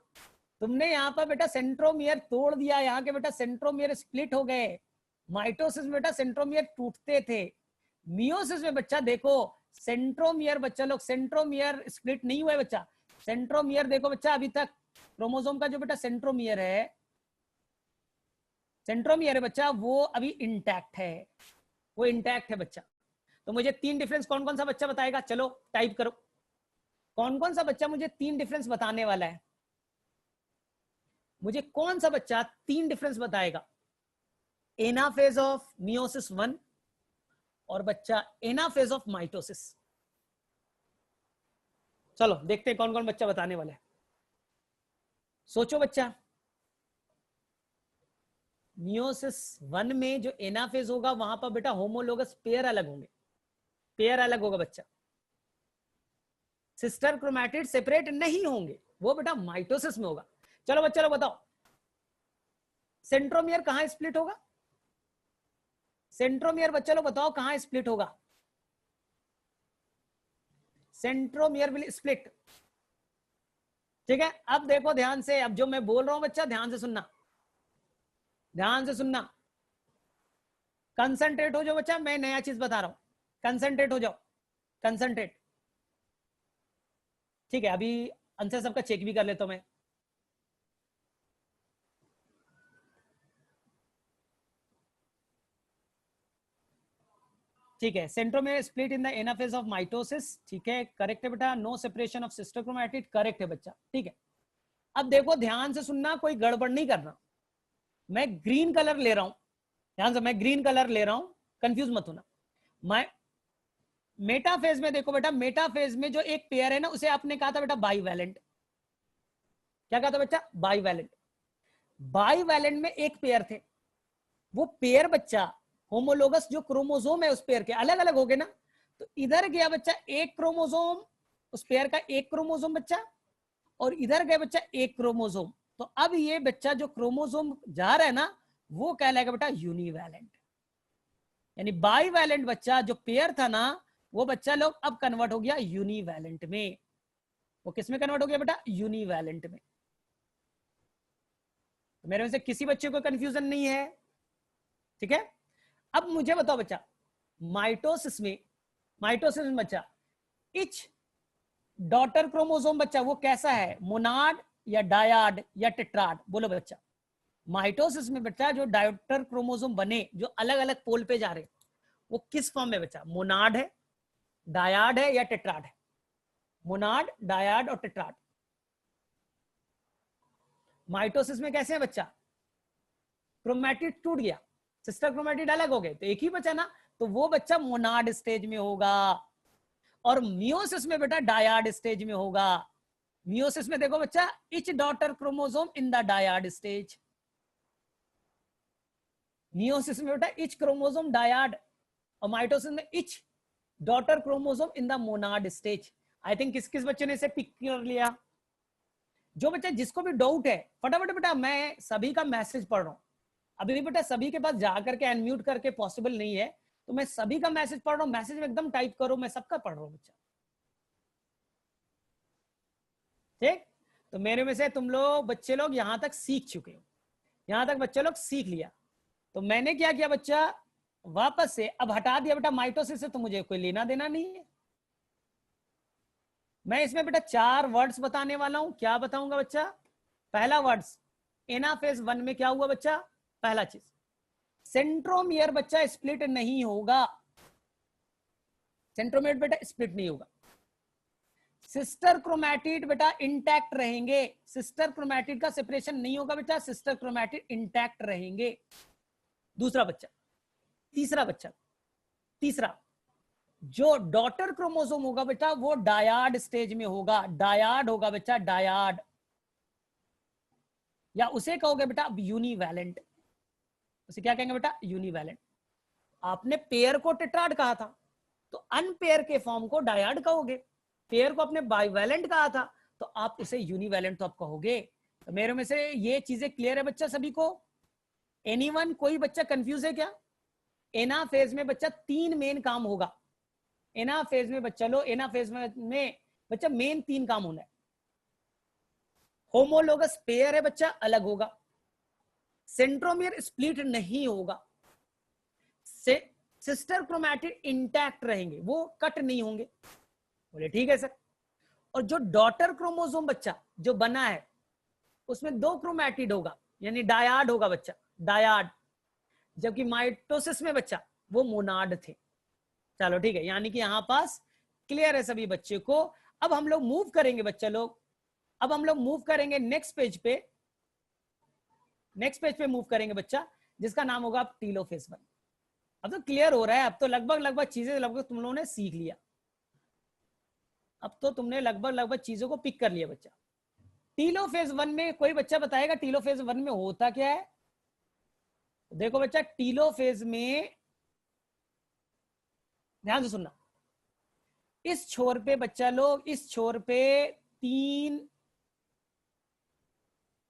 तुमने यहाँ पर बेटा सेंट्रोमियर तोड़ दिया, यहाँ के बेटा सेंट्रोमियर स्प्लिट हो गए। माइटोसिस में बेटा सेंट्रोमियर टूटते थे। मियोसिस में बच्चा देखो सेंट्रोमियर बच्चा लोग सेंट्रोमियर स्प्लिट नहीं हुआ है बच्चा। सेंट्रोमियर देखो बच्चा अभी तक क्रोमोसोम का जो बेटा सेंट्रोमियर है, सेंट्रोमियर है बच्चा वो अभी इंटैक्ट है, वो इंटैक्ट है बच्चा। तो मुझे तीन डिफरेंस कौन कौन सा बच्चा बताएगा? चलो टाइप करो, कौन कौन सा बच्चा मुझे तीन डिफरेंस बताने वाला है? मुझे कौन सा बच्चा तीन डिफरेंस बताएगा? एनाफेज ऑफ मियोसिस 1 और बच्चा एनाफेज ऑफ माइटोसिस। चलो देखते हैं कौन कौन बच्चा बताने वाला है। सोचो बच्चा, मियोसिस 1 में जो एनाफेज होगा वहां पर बेटा होमोलोगस पेयर अलग होंगे, पेयर अलग होगा बच्चा। सिस्टर क्रोमैटिड सेपरेट नहीं होंगे, वो बेटा माइटोसिस में होगा। चलो बच्चा लोग बताओ सेंट्रोमियर कहां स्प्लिट होगा? सेंट्रोमियर बच्चा लोग बताओ कहां स्प्लिट होगा? Centromere will split. ठीक है, अब देखो ध्यान से, अब जो मैं बोल रहा हूं बच्चा ध्यान से सुनना, ध्यान से सुनना, कंसंट्रेट हो जाओ बच्चा, मैं नया चीज बता रहा हूं, कंसंट्रेट हो जाओ, कंसंट्रेट। ठीक है, अभी आंसर सबका चेक भी कर लेता हूं मैं। ठीक है, centromere split in the anaphase of mitosis. ठीक है, करेक्ट है बेटा। No separation of sister chromatid, correct है बच्चा। ठीक है, अब देखो ध्यान से सुनना, कोई गड़बड़ नहीं करना। मैं ग्रीन कलर ले रहा हूं, ध्यान से, मैं ग्रीन कलर ले रहा हूं, कंफ्यूज मत होना। मैं मेटाफेज में देखो बेटा, मेटाफेज में जो एक पेयर है ना उसे आपने कहा था बेटा बाईवैलेंट। क्या कहा था बच्चा? बाईवैलेंट। बाईवैलेंट में एक पेयर थे, वो पेयर बच्चा होमोलोगस जो क्रोमोसोम है उस पेयर के अलग अलग हो गए ना। तो इधर गया बच्चा एक क्रोमोसोम, उस पेयर का एक क्रोमोसोम बच्चा, और इधर गया बच्चा एक क्रोमोसोम। तो अब ये बच्चा जो क्रोमोसोम जा रहा है ना वो कहलाएगा बेटा यूनिवैलेंट। यानी बाईवैलेंट बच्चा जो पेयर था ना वो बच्चा लोग अब कन्वर्ट हो गया यूनिवैलेंट में। वो किस में कन्वर्ट हो गया बेटा? यूनिवैलेंट में। तो मेरे में से किसी बच्चे को कंफ्यूजन नहीं है? ठीक है, अब मुझे बताओ बच्चा माइटोसिस में बच्चा इच डॉटर क्रोमोसोम बच्चा वो कैसा है? मोनाड या डायाड या टेट्राड? बोलो बच्चा। माइटोसिस में बच्चा जो डॉटर क्रोमोसोम बने जो अलग अलग पोल पे जा रहे वो किस फॉर्म में बच्चा? मोनाड है, डायाड है या टेट्राड है? मोनाड, डायाड और टेट्राड। माइटोसिस में कैसे है बच्चा? क्रोमैटिड टूट गया, सिस्टर क्रोमैटिड अलग हो गए तो एक ही बचा ना, तो वो बच्चा मोनाड स्टेज में होगा। और मियोसिस में बेटा डायाड स्टेज में होगा। मियोसिस में देखो बच्चा etch daughter chromosome in the dyad stage. Meiosis में बेटा इच क्रोमोसोम डायड, और माइटोसिस में etch daughter chromosome in the Monod stage. I think किस किस बच्चे ने इसे पिक कर लिया? जो बच्चा जिसको भी डाउट है फटाफट बेटा, मैं सभी का मैसेज पढ़ रहा हूँ अभी बेटा, सभी के पास जाकर के अनम्यूट करके पॉसिबल नहीं है, तो मैं सभी का मैसेज पढ़ रहा हूँ, मैसेज में एकदम टाइप करो, मैं सबका पढ़ रहा हूँ बच्चा। ठीक, तो मेरे में से तुम लोग बच्चे लोग यहां तक सीख चुके हो, यहां तक बच्चे लोग सीख लिया। तो मैंने क्या किया बच्चा, वापस से अब हटा दिया बेटा माइटोसिस से, तो मुझे कोई लेना देना नहीं है। मैं इसमें बेटा 4 वर्ड्स बताने वाला हूं। क्या बताऊंगा बच्चा? पहला वर्ड्स एनाफेज 1 में क्या हुआ बच्चा? पहला चीज, सेंट्रोमियर बच्चा स्प्लिट नहीं होगा, सेंट्रोमियर बेटा स्प्लिट नहीं होगा। सिस्टर क्रोमैटिड बेटा इंटैक्ट रहेंगे, सिस्टर क्रोमैटिड का सेपरेशन नहीं होगा बेटा, सिस्टर क्रोमैटिड इंटैक्ट रहेंगे। दूसरा बच्चा, तीसरा बच्चा, तीसरा जो डॉटर क्रोमोसोम होगा बेटा वो डायाड स्टेज में होगा, डायाड होगा बच्चा, डायाड, या उसे कहोगे बेटा यूनिवैलेंट। उसे क्या कहेंगे बेटा? यूनिवैलेंट। आपने पेयर को टेट्राड कहा था, तो अनपेयर के फॉर्म को डायाड कहोगे। पेयर को आपने बाइवैलेंट कहा था, तो आप उसे यूनिवैलेंट तो आप कहोगे। तो मेरे में से ये चीजें क्लियर है बच्चा सभी को? एनीवन, कोई बच्चा कंफ्यूज है क्या? एनाफेज में बच्चा 3 मेन काम होगा। एनाफेज में बच्चा लो, एनाफेज में बच्चा मेन 3 काम होना है। होमोलोगस पेयर है बच्चा, अलग होगा। सेंट्रोमियर स्प्लिट नहीं होगा। सिस्टर क्रोमैटिड इंटैक्ट रहेंगे, वो कट नहीं होंगे। बोले ठीक है सर। और जो डॉटर क्रोमोसोम बच्चा जो बना है उसमें 2 क्रोमैटिड होगा, यानी डायाड होगा बच्चा, डायाड। जबकि माइटोसिस में बच्चा वो मोनाड थे। चलो ठीक है, यानी कि यहां पास क्लियर है सभी बच्चे को। अब हम लोग मूव करेंगे बच्चा लोग, अब हम लोग मूव करेंगे नेक्स्ट पेज पे, नेक्स्ट पेज पे मूव करेंगे बच्चा, जिसका नाम होगा टीलोफेज 1। अब तो क्लियर हो रहा है, अब तो लगभग चीजें लगभग तुम लोगों ने सीख लिया, अब तो तुमने लगभग चीजों को पिक कर लिया बच्चा। टीलोफेज 1 में कोई बच्चा बताएगा टीलोफेज 1 में होता क्या है? देखो बच्चा, टीलोफेज में ध्यान से सुनना, इस छोर पे बच्चा लोग, इस छोर पे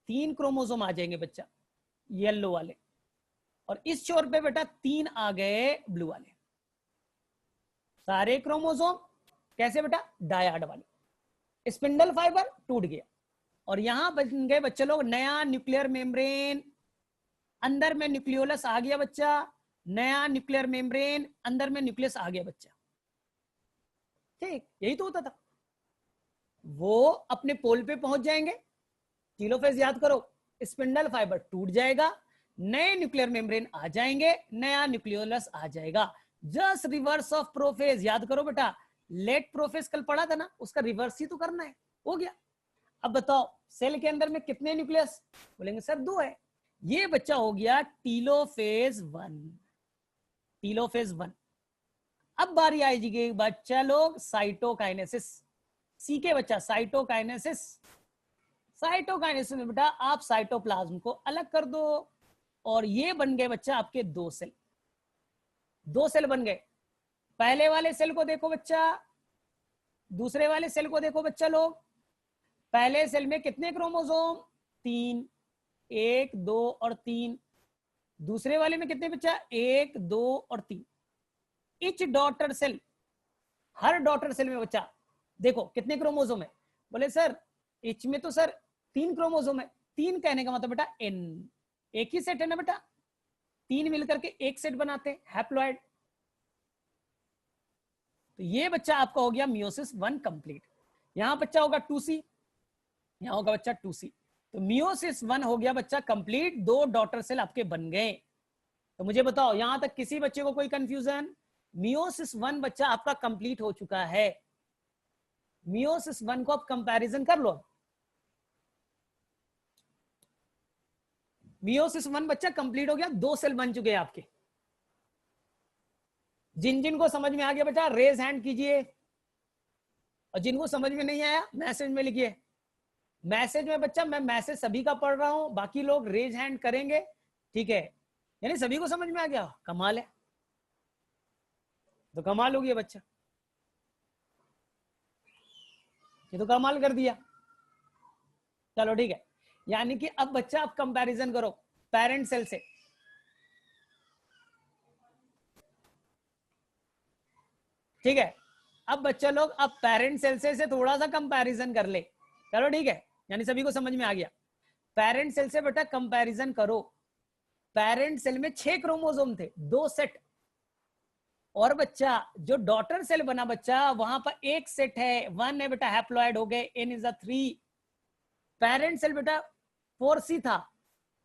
तीन क्रोमोसोम आ जाएंगे बच्चा, येलो वाले, और इस छोर पे बेटा 3 आ गए ब्लू वाले। सारे क्रोमोसोम कैसे बेटा? डायाड वाले। स्पिंडल फाइबर टूट गया, और यहां बन गए बच्चे लोग नया न्यूक्लियर मेम्ब्रेन, अंदर में न्यूक्लियोलस आ गया बच्चा, नया न्यूक्लियर मेम्ब्रेन, अंदर में न्यूक्लियस आ गया बच्चा। ठीक, यही तो होता था। वो अपने पोल पे पहुंच जाएंगे, टीलोफेज याद करो, स्पिंडल फाइबर टूट जाएगा, नए न्यूक्लियर मेम्ब्रेन आ जाएंगे, नया न्यूक्लियोलस आ जाएगा। जस्ट रिवर्स ऑफ प्रोफेज, याद करो बेटा, लेट प्रोफेज कल पढ़ा था ना, उसका रिवर्स ही तो करना है। हो गया। अब बताओ सेल के अंदर में कितने न्यूक्लियस? बोलेंगे सर 2 है। ये बच्चा हो गया टीलोफेज 1, टीलोफेज 1। अब बारी आएगी बच्चा लोग साइटोकाइनेसिस, सीखे बच्चा साइटोकाइनेसिस। साइटोकाइनेसिस में बेटा आप साइटोप्लाज्म को अलग कर दो, और ये बन गए बच्चा आपके 2 सेल, 2 सेल बन गए। पहले वाले सेल को देखो बच्चा, दूसरे वाले सेल को देखो बच्चा लोग। पहले सेल में कितने क्रोमोसोम? 3, 1, 2 और 3। दूसरे वाले में कितने बच्चा? 1, 2 और 3। इच डॉटर सेल, हर डॉटर सेल में बच्चा देखो कितने क्रोमोसोम है? बोले सर इच में तो सर 3 क्रोमोसोम है। 3 कहने का मतलब बेटा n, एक ही सेट है ना बेटा, 3 मिलकर के एक सेट बनाते हैं, हैप्लॉइड। तो ये बच्चा आपका हो गया मियोसिस 1 कंप्लीट। यहां बच्चा होगा 2C, यहां होगा बच्चा 2C। तो मियोसिस 1 हो गया बच्चा कंप्लीट, 2 डॉटर सेल आपके बन गए। तो मुझे बताओ यहां तक किसी बच्चे को कोई कंफ्यूजन? मियोसिस 1 बच्चा आपका कंप्लीट हो चुका है। मियोसिस 1 को आप कंपैरिजन कर लो। मियोसिस 1 बच्चा कंप्लीट हो गया, 2 सेल बन चुके हैं आपके। जिन जिन को समझ में आ गया बेटा रेज हैंड कीजिए, और जिनको समझ में नहीं आया मैसेज में लिखिए। मैसेज में बच्चा मैं मैसेज सभी का पढ़ रहा हूं, बाकी लोग रेज हैंड करेंगे, ठीक है। यानी सभी को समझ में आ गया, कमाल है, तो कमाल हो गया बच्चा, ये तो कमाल कर दिया। चलो ठीक है, यानी कि अब बच्चा आप कंपैरिजन करो पेरेंट सेल से, ठीक है। अब बच्चा लोग अब पेरेंट सेल से थोड़ा सा कंपैरिजन कर ले, चलो ठीक है, यानी सभी को समझ में आ गया। पेरेंट सेल से बेटा कंपैरिजन करो, पेरेंट सेल में 6 क्रोमोसोम थे, 2 सेट, और बच्चा जो डॉटर सेल बना बच्चा वहां पर एक सेट है, 1 है बेटा हैप्लॉइड हो गए, n इज 3। पेरेंट सेल बेटा 4C था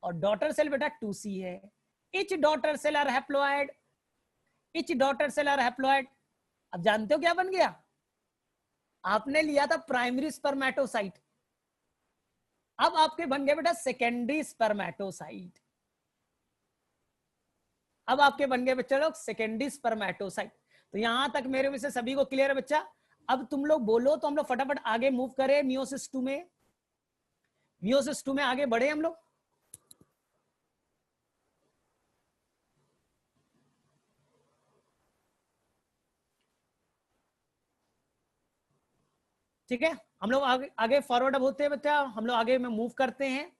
और डॉटर सेल बेटा 2C है। Each daughter cell are haploid, each daughter cell are haploid. अब जानते हो क्या बन गया, आपने लिया था प्राइमरी स्पर्मेटोसाइट, अब आपके बन गए बेटा सेकेंडरी स्पर्मेटोसाइट, अब आपके बन गए बच्चा लोग सेकेंडरी स्पर्मेटोसाइट। तो यहां तक मेरे में से सभी को क्लियर है बच्चा। अब तुम लोग बोलो तो हम लोग फटाफट आगे मूव करें मियोसिस 2 में, मियोसिस 2 में आगे बढ़े हम लोग। ठीक है, हम लोग आगे आगे फॉरवर्ड अब होते हैं बच्चा, हम लोग आगे में मूव करते हैं।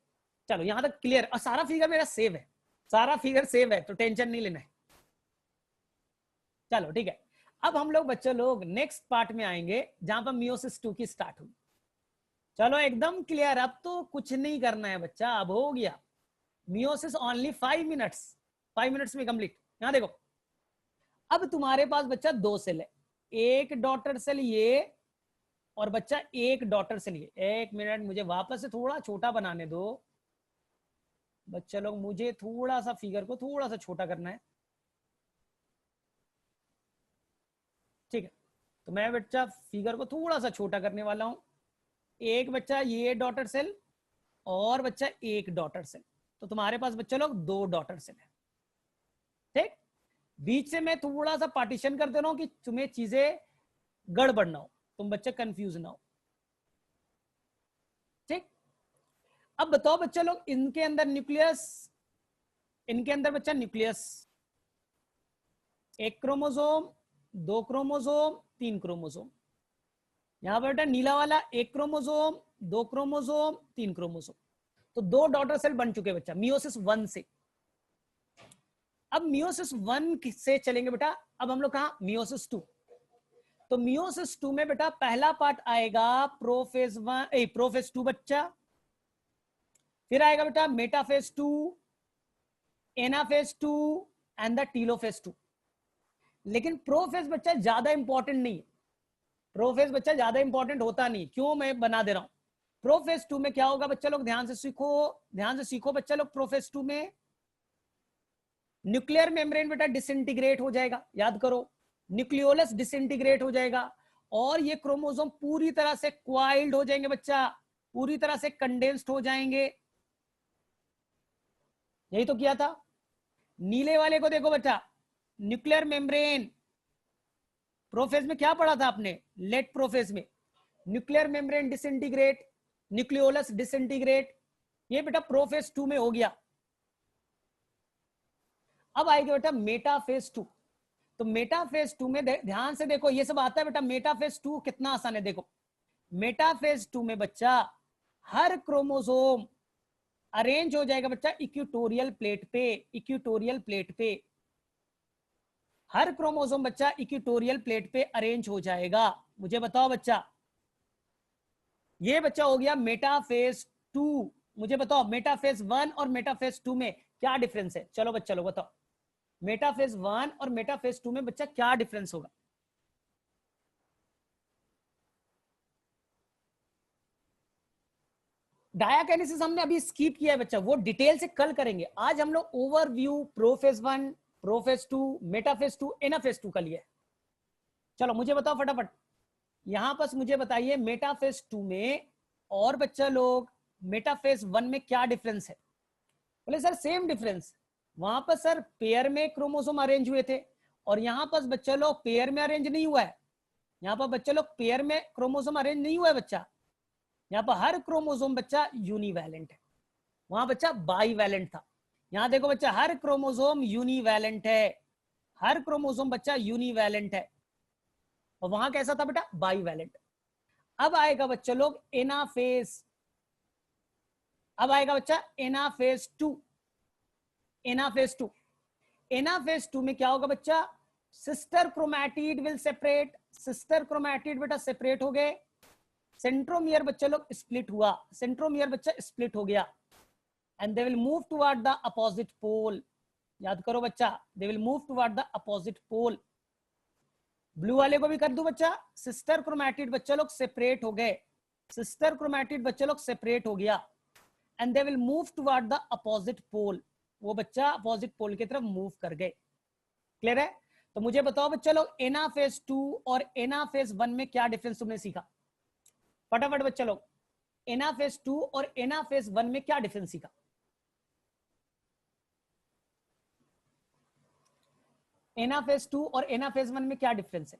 चलो यहां तक क्लियर, और सारा फिगर मेरा सेव है, सारा फिगर सेव है, तो टेंशन नहीं लेना है। चलो ठीक है, अब हम लोग बच्चे लोग नेक्स्ट पार्ट में आएंगे जहां पर मियोसिस 2 की स्टार्ट हुई। चलो एकदम क्लियर, अब तो कुछ नहीं करना है बच्चा, अब हो गया मियोसिस ओनली 5 मिनट्स, 5 मिनट्स में कंप्लीट। यहां देखो, अब तुम्हारे पास बच्चा 2 सेल है, एक डॉटर सेल ये और बच्चा एक डॉटर सेल ये। एक मिनट मुझे वापस से थोड़ा छोटा बनाने दो बच्चा लोग, मुझे थोड़ा सा फिगर को थोड़ा सा छोटा करना है, ठीक है। तो मैं बच्चा फिगर को थोड़ा सा छोटा करने वाला हूं, एक बच्चा ये डॉटर सेल और बच्चा एक डॉटर सेल, तो तुम्हारे पास बच्चा लोग 2 डॉटर सेल है, ठीक। बीच से मैं थोड़ा सा पार्टीशन कर दे रहा हूं कि तुम्हें चीजें गड़बड़ ना हो, तुम बच्चे कंफ्यूज ना हो, ठीक। अब बताओ बच्चा लोग, इनके अंदर न्यूक्लियस, इनके अंदर बच्चा न्यूक्लियस, 1 क्रोमोसोम, 2 क्रोमोसोम, 3 क्रोमोसोम। यहां पर बेटा नीला वाला 1 क्रोमोसोम, 2 क्रोमोसोम, 3 क्रोमोसोम। तो 2 डॉटर सेल बन चुके बच्चा मियोसिस 1 से। अब मियोसिस 1 से चलेंगे बेटा, अब हम लोग कहा मियोसिस 2। तो मियोसिस 2 में बेटा पहला पार्ट आएगा प्रोफेज 1, प्रोफेज 2 बच्चा, फिर आएगा बेटा metaphase 2, anaphase 2 and the telophase 2। लेकिन प्रोफेज बच्चा ज्यादा इंपॉर्टेंट नहीं, प्रोफेज बच्चा ज्यादा इंपॉर्टेंट होता नहीं, क्यों मैं बना दे रहा हूं। प्रोफेज 2 में क्या होगा बच्चा लोग, ध्यान से सीखो, ध्यान से सीखो बच्चा लोग। प्रोफेज 2 में न्यूक्लियर मेम्ब्रेन बेटा डिसइंटीग्रेट हो जाएगा, याद करो, न्यूक्लियोलस डिसइंटीग्रेट हो जाएगा, और ये क्रोमोसोम पूरी तरह से क्वाइल्ड हो जाएंगे बच्चा, पूरी तरह से कंडेंस्ड हो जाएंगे। यही तो किया था। नीले वाले को देखो बच्चा, न्यूक्लियर मेम्ब्रेन, प्रोफेज में क्या पढ़ा था आपने, लेट प्रोफेज में, nuclear membrane disintegrate, nucleolus disintegrate, ये बेटा प्रोफेज 2 में हो गया। अब आएगा बेटा मेटाफेज 2। तो मेटाफेज 2 में ध्यान से देखो, ये सब आता है बेटा। मेटाफेज 2 कितना आसान है, देखो मेटाफेज 2 में बच्चा हर क्रोमोसोम अरेंज हो जाएगा बच्चा इक्वेटोरियल प्लेट पे, इक्वेटोरियल प्लेट पे हर क्रोमोसोम बच्चा इक्वेटोरियल प्लेट पे अरेंज हो जाएगा। मुझे बताओ बच्चा, ये बच्चा हो गया मेटाफेज 2। मुझे बताओ मेटाफेज 1 और मेटाफेज 2 में क्या डिफरेंस है, चलो बच्चा लोग बताओ, मेटाफेज 1 और मेटाफेज 2 में बच्चा क्या डिफरेंस होगा। डायाकाइनेसिस हमने अभी स्किप किया है बच्चा, वो डिटेल से कल करेंगे। आज हम लोग overview prophase 1, prophase 2, metaphase 2, anaphase 2 का लिया है। चलो मुझे बताओ फटाफट, यहां पर मुझे बताइए मेटाफेज 2 में और बच्चा लोग मेटाफेज 1 में क्या डिफरेंस है। बोले सर सेम डिफरेंस, वहां पर सर पेयर में क्रोमोसोम अरेंज हुए थे, और यहां पर बच्चा लोग पेयर में अरेंज नहीं हुआ है। यहाँ पर बच्चा लोग पेयर में क्रोमोसोम अरेंज नहीं हुआ है बच्चा, यहाँ पर हर क्रोमोसोम बच्चा यूनिवैलेंट है, वहां बच्चा बाईवैलेंट था। यहां देखो बच्चा, हर क्रोमोसोम यूनिवैलेंट है, हर क्रोमोसोम बच्चा यूनिवैलेंट है, और वहां कैसा था बेटा, बाईवैलेंट। अब आएगा बच्चा लोग एनाफेज, अब आएगा बच्चा एनाफेज 2। एनाफेज 2, एनाफेज 2 में क्या होगा बच्चा, sister chromatid will separate, sister chromatid बेटा सेपरेट हो गए, सेंट्रोमियर बच्चा लोग स्प्लिट हुआ, सेंट्रोमियर बच्चा स्प्लिट हो गया, and they will move toward the opposite pole. याद करो बच्चा, they will move toward the opposite pole. Blue वाले को भी कर दू बच्चा, सिस्टर क्रोमैटिड बच्चा लोग सेपरेट हो गए, सिस्टर क्रोमैटिड बच्चा लोग सेपरेट हो गया, and they will move toward the opposite pole, वो बच्चा अपोजिट पोल की तरफ मूव कर गए। क्लियर है? तो मुझे बताओ बच्चा लोग, एनाफेज 2 और एनाफेज 1 में क्या डिफरेंस तुमने सीखा? फटाफट बच्चा लोग, एनाफेज 2 और एनाफेज 1 में क्या डिफरेंस सीखा? एनाफेज 2 और एनाफेज 1 में क्या डिफरेंस है?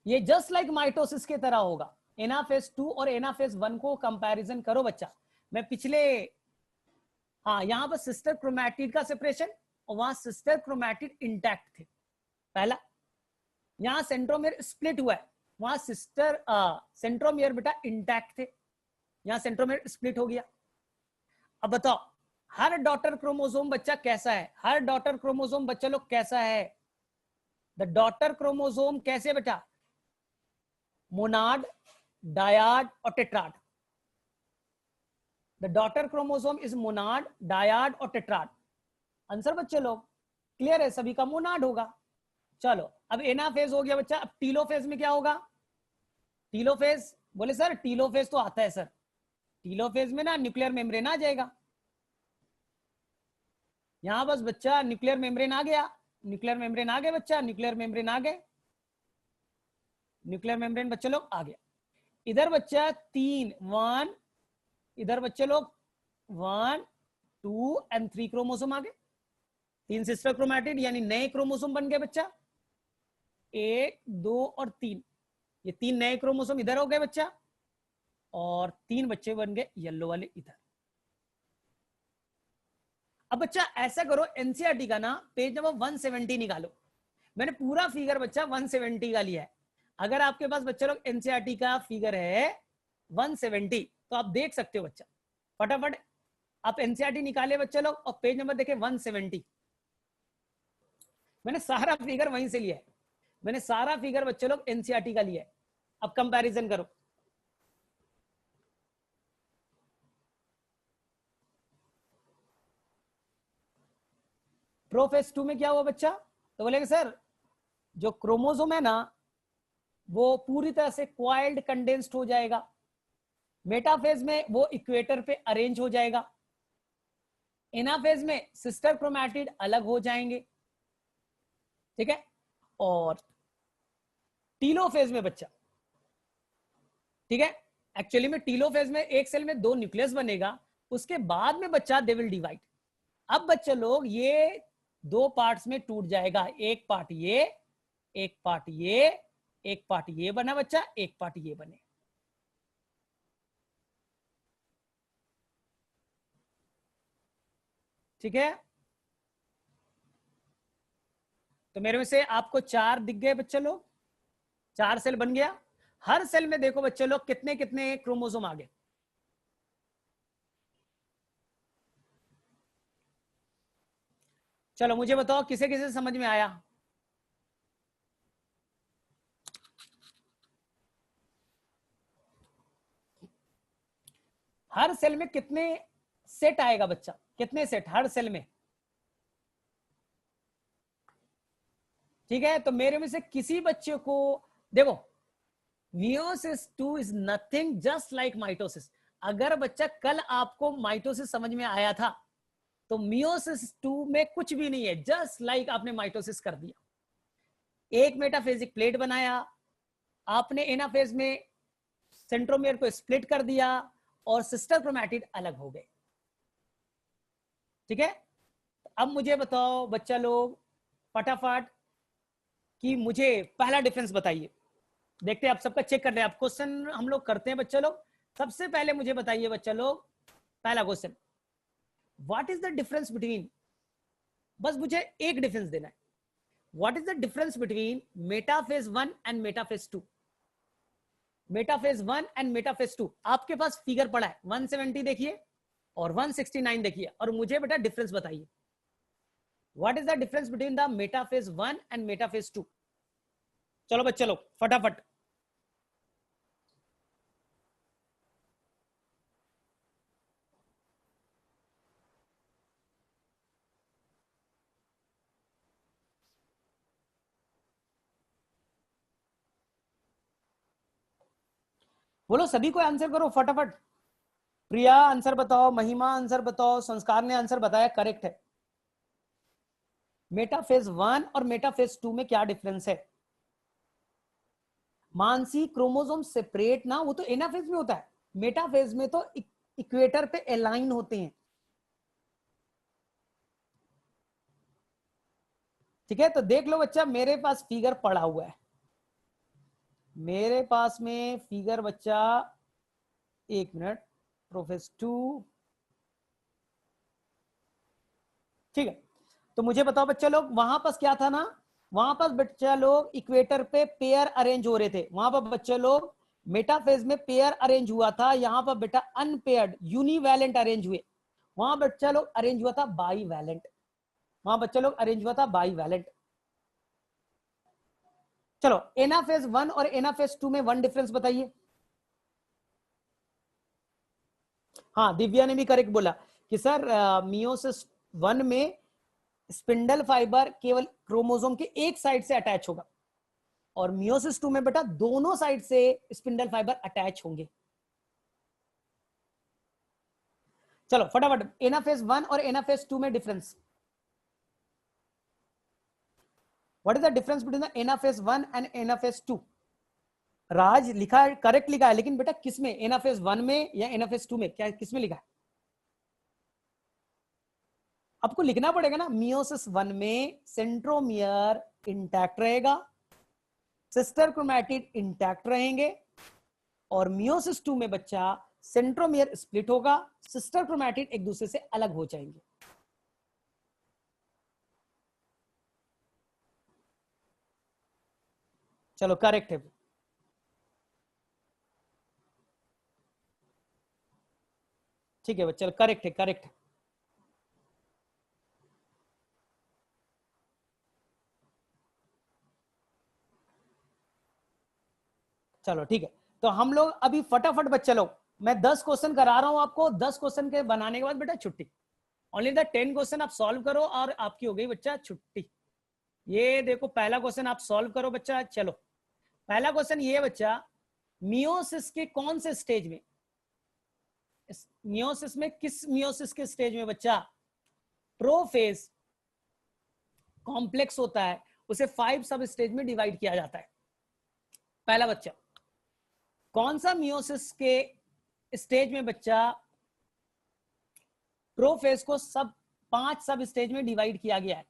ये जस्ट लाइक माइटोसिस की तरह होगा। एनाफेज 2 और एनाफेज 1 को कंपैरिजन करो बच्चा। मैं पिछले, हाँ, यहां पर सिस्टर क्रोमैटिड का सेपरेशन और वहां सिस्टर क्रोमैटिड इंटैक्ट थे, पहला। यहां सेंट्रोमियर स्प्लिट हुआ है, वहां सिस्टर सेंट्रोमियर बेटा इंटैक्ट थे, यहां सेंट्रोमियर स्प्लिट हो गया। अब बताओ, हर डॉटर क्रोमोसोम बच्चा कैसा है? हर डॉटर क्रोमोसोम बच्चा लोग कैसा है? द डॉटर क्रोमोसोम कैसे बेटा? मोनाड, डायाड और tetrad. The daughter chromosome is Monod, dyad और टेट्राड। आंसर बच्चे लोग क्लियर है? सभी का मोनाड होगा। चलो, अब एनाफेज हो गया बच्चा। अब टीलोफेज में क्या होगा? टीलोफेज, बोले सर टीलोफेज तो आता है सर, टीलोफेज में ना न्यूक्लियर मेम्ब्रेन आ जाएगा। यहां बस बच्चा न्यूक्लियर मेम्ब्रेन आ गया, न्यूक्लियर मेम्ब्रेन आ गए बच्चा, न्यूक्लियर मेम्ब्रेन आ गए, न्यूक्लियर मेम्ब्रेन बच्चे लोग आ गया। इधर बच्चा 3 1, इधर बच्चे लोग 1 2 एंड 3 क्रोमोसोम आ गए, 3 सिस्टर क्रोमैटिड यानी नए क्रोमोसोम बन गए बच्चा, 1 2 और 3। ये 3 नए क्रोमोसोम इधर हो गए बच्चा, और 3 बच्चे बन गए येलो वाले इधर। अब बच्चा ऐसा करो, एनसीईआरटी का ना पेज नंबर 170 निकालो। मैंने पूरा फिगर बच्चा 170 का लिया है। अगर आपके पास बच्चा लोग एनसीईआरटी का फिगर है 170, तो आप देख सकते हो बच्चा। फटाफट आप एनसीईआरटी निकाले बच्चे लोग, और पेज नंबर देखे 170। मैंने सारा फिगर वहीं से लिया है, मैंने सारा फिगर बच्चे लोग एनसीईआरटी का लिया है। अब कंपैरिजन करो। प्रोफेज 2 में क्या हुआ बच्चा? तो बोलेंगे सर जो क्रोमोसोम है ना वो पूरी तरह से क्वाइल्ड कंडेंस्ड हो जाएगा, मेटाफेज में वो इक्वेटर पे अरेंज हो जाएगा, एनाफेज में सिस्टर क्रोमैटिड अलग हो जाएंगे, ठीक है। और टीलोफेज में बच्चा, ठीक है, एक्चुअली में टीलोफेज में एक सेल में 2 न्यूक्लियस बनेगा, उसके बाद में बच्चा दे विल डिवाइड। अब बच्चे लोग ये 2 पार्ट्स में टूट जाएगा, एक पार्ट ये, एक पार्ट ये, एक पार्ट ये बना बच्चा, एक पार्ट ये बने। ठीक है, तो मेरे में से आपको 4 दिख गए बच्चे लोग, 4 सेल बन गया। हर सेल में देखो बच्चे लोग कितने कितने क्रोमोसोम आ गए। चलो मुझे बताओ किसे किसे समझ में आया? हर सेल में कितने सेट आएगा बच्चा, कितने सेट हर सेल में? ठीक है, तो मेरे में से किसी बच्चे को देखो, meiosis 2 is nothing just like mitosis. अगर बच्चा कल आपको माइटोसिस समझ में आया था, तो मियोसिस 2 में कुछ भी नहीं है, जस्ट लाइक आपने माइटोसिस कर दिया। एक मेटाफेजिक प्लेट बनाया आपने, एनाफेज में सेंट्रोमियर को स्प्लिट कर दिया और सिस्टर क्रोमैटिड अलग हो गए। ठीक है, अब मुझे बताओ बच्चा लोग फटाफट कि मुझे पहला डिफरेंस बताइए। देखते हैं आप सबका चेक कर रहे हैं, आप क्वेश्चन हम लोग करते हैं बच्चा लोग। सबसे पहले मुझे बताइए बच्चा लोग, पहला question, what is the difference between, बस मुझे एक डिफरेंस देना है, what is the difference between metaphase 1 and metaphase 2? Metaphase 1 and metaphase 2, आपके पास फिगर पड़ा है 170 देखिए और 169 देखिए, और मुझे बेटा डिफरेंस बताइए, what is the difference between the metaphase 1 and metaphase 2? चलो बच्चे लोग फटाफट। बोलो सभी को आंसर करो फटाफट। प्रिया आंसर बताओ, महिमा आंसर बताओ, संस्कार ने आंसर बताया, करेक्ट है। मेटाफेज 1 और मेटाफेज 2 में क्या डिफरेंस है? मानसी, क्रोमोसोम सेपरेट ना, वो तो एनाफेज में होता है, मेटाफेज में तो इक्वेटर पे अलाइन होते हैं। ठीक है, तो देख लो बच्चा, मेरे पास फिगर पड़ा हुआ है, मेरे पास में फिगर बच्चा, एक मिनट, प्रोफेस 2, ठीक है। तो मुझे बताओ बच्चा लोग, वहां पास क्या था ना, वहां पास बच्चा लोग इक्वेटर पे पेयर अरेंज हो रहे थे, वहां पर बच्चे लोग मेटाफेज में पेयर अरेंज हुआ था, यहां पर बेटा अनपेयर्ड यूनिवैलेंट अरेंज हुए, वहां बच्चा लोग अरेंज हुआ था बाई वैलेंट, वहां बच्चा लोग अरेंज हुआ था बाई वैलेंट। चलो एनाफेज 1 और एनाफेज 2 में वन डिफरेंस बताइए। हाँ, दिव्या ने भी करेक्ट बोला कि सर मियोसिस 1 में स्पिंडल फाइबर केवल क्रोमोसोम के एक साइड से अटैच होगा, और मियोसिस 2 में बेटा दोनों साइड से स्पिंडल फाइबर अटैच होंगे। चलो फटाफट, एनाफेज 1 और एनाफेज 2 में difference, what is the difference between the anaphase 1 and anaphase 2? राज लिखा है, करेक्ट लिखा है, लेकिन बेटा किसमें, एनाफेज 1 में या एनाफेज 2 में, क्या किसमें लिखा है? आपको लिखना पड़ेगा ना, मियोसिस 1 में सेंट्रोमियर इंटैक्ट रहेगा, सिस्टर क्रोमैटिड इंटैक्ट रहेंगे, और मियोसिस 2 में बच्चा सेंट्रोमियर स्प्लिट होगा, सिस्टर क्रोमैटिड एक दूसरे से अलग हो जाएंगे। चलो करेक्ट है, ठीक है बच्चा, करेक्ट है, करेक्ट है। चलो ठीक है, तो हम लोग अभी फटाफट बच्चे लोग, मैं 10 क्वेश्चन करा रहा हूं आपको, 10 क्वेश्चन के बनाने के बाद बेटा छुट्टी, ओनली द 10 क्वेश्चन आप सॉल्व करो और आपकी हो गई बच्चा छुट्टी। ये देखो पहला क्वेश्चन आप सॉल्व करो बच्चा। चलो पहला क्वेश्चन ये बच्चा, मियोसिस के कौन से स्टेज में, मियोसिस में किस मियोसिस के स्टेज में बच्चा प्रोफेज कॉम्प्लेक्स होता है, उसे 5 सब स्टेज में डिवाइड किया जाता है। पहला बच्चा, कौन सा मियोसिस के स्टेज में बच्चा प्रोफेज को 5 सब स्टेज में डिवाइड किया गया है?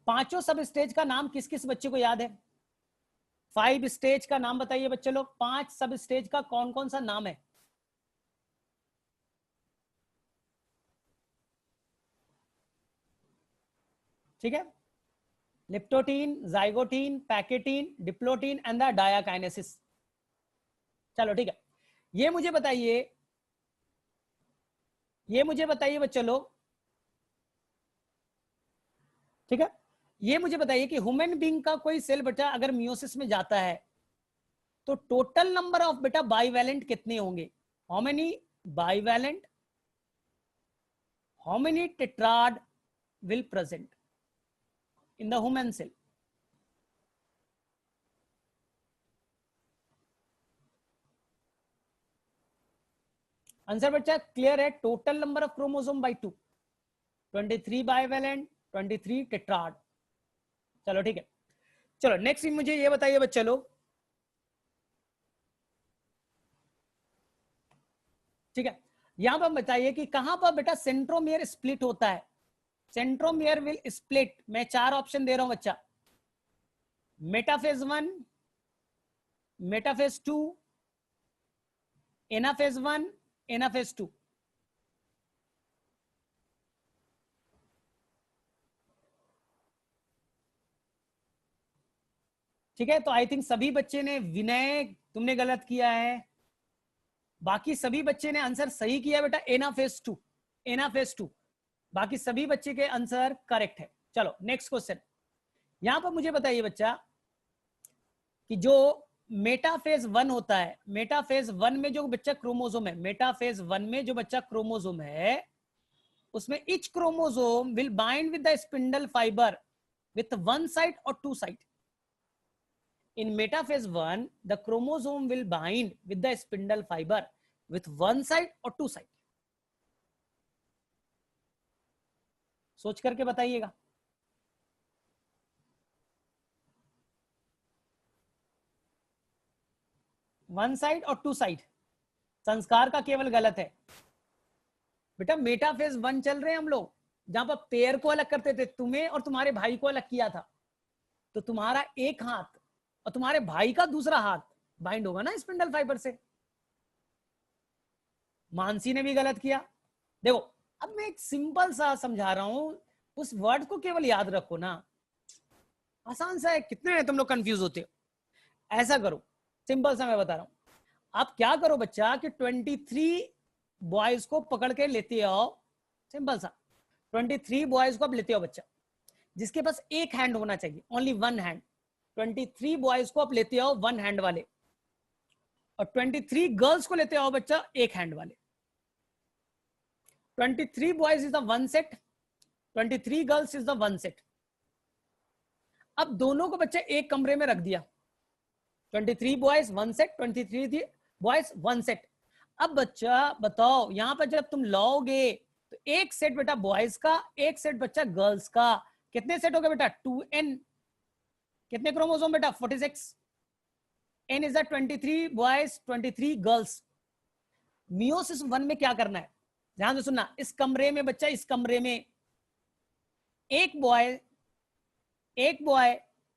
पांचों सब स्टेज का नाम किस किस बच्चे को याद है? 5 स्टेज का नाम बताइए बच्चे लोग, 5 सब स्टेज का कौन कौन सा नाम है? ठीक है, leptotene, zygotene, pachytene, diplotene and the diakinesis. चलो ठीक है, ये मुझे बताइए, ये मुझे बताइए बच्चे लोग, ठीक है, ये मुझे बताइए कि ह्यूमन बीइंग का कोई सेल बेटा अगर मियोसिस में जाता है तो टोटल नंबर ऑफ बेटा बाइवैलेंट कितने होंगे? How many bivalent, how many tetrad will present in the human cell? Answer बच्चा क्लियर है, total number of chromosome by 2, 23 bivalent, 23 tetrad. चलो ठीक है, चलो नेक्स्ट मुझे ये बताइए बच्चे लोग, ठीक है, यहां पर बताइए कि कहां पर बेटा सेंट्रोमियर स्प्लिट होता है? सेंट्रोमियर विल स्प्लिट, मैं 4 ऑप्शन दे रहा हूं बच्चा, मेटाफेज 1, मेटाफेज 2, एनाफेज 1, एनाफेज 2। ठीक है, तो आई थिंक सभी बच्चे ने, विनय तुमने गलत किया है, बाकी सभी बच्चे ने आंसर सही किया बेटा, एनाफेज 2, एनाफेज 2, बाकी सभी बच्चे के आंसर करेक्ट है। चलो नेक्स्ट क्वेश्चन, यहां पर मुझे बताइए बच्चा कि जो मेटाफेज 1 होता है, मेटाफेज 1 में जो बच्चा क्रोमोसोम है, मेटाफेज 1 में जो बच्चा क्रोमोसोम है, उसमें each chromosome will bind with the spindle fiber with one side or two side. In metaphase 1, the chromosome will bind with the spindle fiber with one side or two side. सोच करके बताइएगा। One side और to side, संस्कार का केवल गलत है बेटा। मेटाफेज 1 चल रहे हैं हम लोग, जहां पर पेयर को अलग करते थे, तुम्हें और तुम्हारे भाई को अलग किया था, तो तुम्हारा एक हाथ और तुम्हारे भाई का दूसरा हाथ बाइंड होगा ना स्पिंडल फाइबर से। मानसी ने भी गलत किया। देखो अब मैं एक सिंपल सा समझा रहा हूं, उस वर्ड को केवल याद रखो ना, आसान सा है। कितने तुम लोग कंफ्यूज होते हो। ऐसा करो, सिंपल सा मैं बता रहा हूं, आप क्या करो बच्चा कि 23 बॉयज को पकड़ के लेते आओ, सिंपल सा 23 बॉयज को आप लेते आओ बच्चा, जिसके पास एक हैंड होना चाहिए, ओनली वन हैंड। 23 बॉयज को आप लेते आओ वन हैंड वाले, और 23 गर्ल्स को लेते आओ बच्चा एक हैंड वाले। 23 boys is the one set, 23 girls is the one set. अब दोनों को बच्चा एक कमरे में रख दिया, 23 boys one set, 23 boys one set. अब बच्चा बताओ, यहां पर जब तुम लाओगे तो एक सेट बेटा बॉयज का, एक सेट बच्चा गर्ल्स का, कितने सेट हो गए बेटा 2n। कितने क्रोमोसोम बेटा 46, n is the 23 boys 23 girls. Meiosis 1 में क्या करना है, ध्यान से सुनना, इस कमरे में बच्चा, इस कमरे में एक बॉय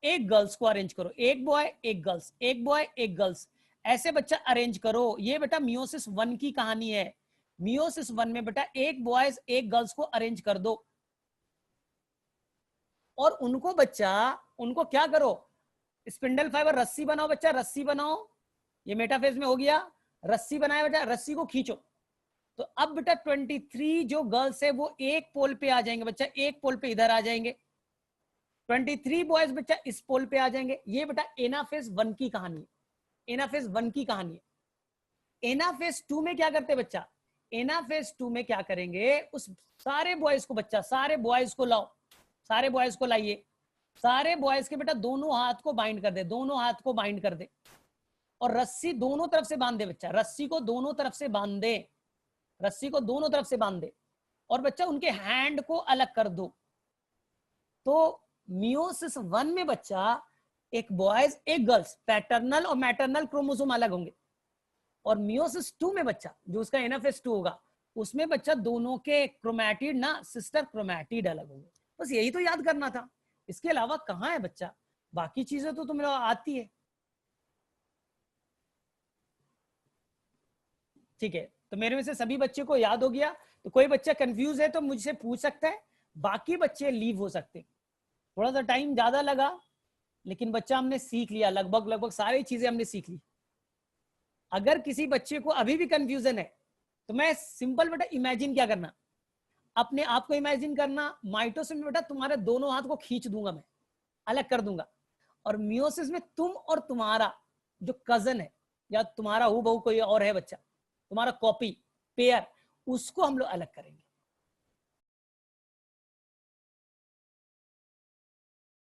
एक गर्ल्स को अरेंज करो, एक बॉय एक गर्ल्स, एक बॉय एक गर्ल्स, ऐसे बच्चा अरेंज करो। ये बेटा मियोसिस 1 की कहानी है। मियोसिस 1 में बेटा एक बॉयज एक गर्ल्स को अरेंज कर दो, और उनको बच्चा, उनको क्या करो, स्पिंडल फाइबर रस्सी बनाओ बच्चा, रस्सी बनाओ। ये मेटाफेज में हो गया, रस्सी बनाया बेटा, रस्सी को खींचो। तो अब बेटा 23 जो गर्ल्स है वो एक पोल पे आ जाएंगे बच्चा, एक पोल पे इधर आ जाएंगे, 23 बॉयज बच्चा इस पोल पे आ जाएंगे। ये बेटा एनाफेज 1 की कहानी है, एनाफेज 1 की कहानी है। एनाफेज 2 में क्या करते बच्चा, एनाफेज 2 में क्या करेंगे, उस सारे बॉयज को बच्चा, सारे बॉयज को लाओ, सारे बॉयज को लाइए, सारे बॉयज के बेटा दोनों हाथ को बाइंड कर दे, दोनों हाथ को बाइंड कर दे, और रस्सी दोनों तरफ से बांध दे बच्चा, रस्सी को दोनों तरफ से बांध दे, रस्सी को दोनों तरफ से बांध दे, और बच्चा उनके हैंड को अलग कर दो। तो मियोसिस 1 में बच्चा एक बॉयज एक गर्ल्स, पैटर्नल और मैटरनल क्रोमोसोम अलग होंगे, और मियोसिस 2 में बच्चा, जो उसका एनाफेज 2 होगा, उसमें बच्चा दोनों के क्रोमैटिड ना, सिस्टर क्रोमैटिड अलग होंगे। बस यही तो याद करना था, इसके अलावा कहां है बच्चा, बाकी चीजें तो तुम्हें आती है। ठीक है, तो मेरे में से सभी बच्चे को याद हो गया। तो कोई बच्चा कंफ्यूज है तो मुझसे पूछ सकता है, बाकी बच्चे लीव हो सकते। थोड़ा सा टाइम ज्यादा लगा, लेकिन बच्चा हमने सीख लिया, लगभग सारी चीजें हमने सीख ली। अगर किसी बच्चे को अभी भी कंफ्यूजन है तो मैं सिंपल बेटा इमेजिन क्या करना, अपने आप को इमेजिन करना, माइटोसिस में बेटा तुम्हारे दोनों हाथ को खींच दूंगा मैं, अलग कर दूंगा, और मियोसिस में तुम और तुम्हारा जो कजन है, या तुम्हारा हूबहू कोई और है बच्चा, तुम्हारा कॉपी पेयर, उसको हम लोग अलग करेंगे।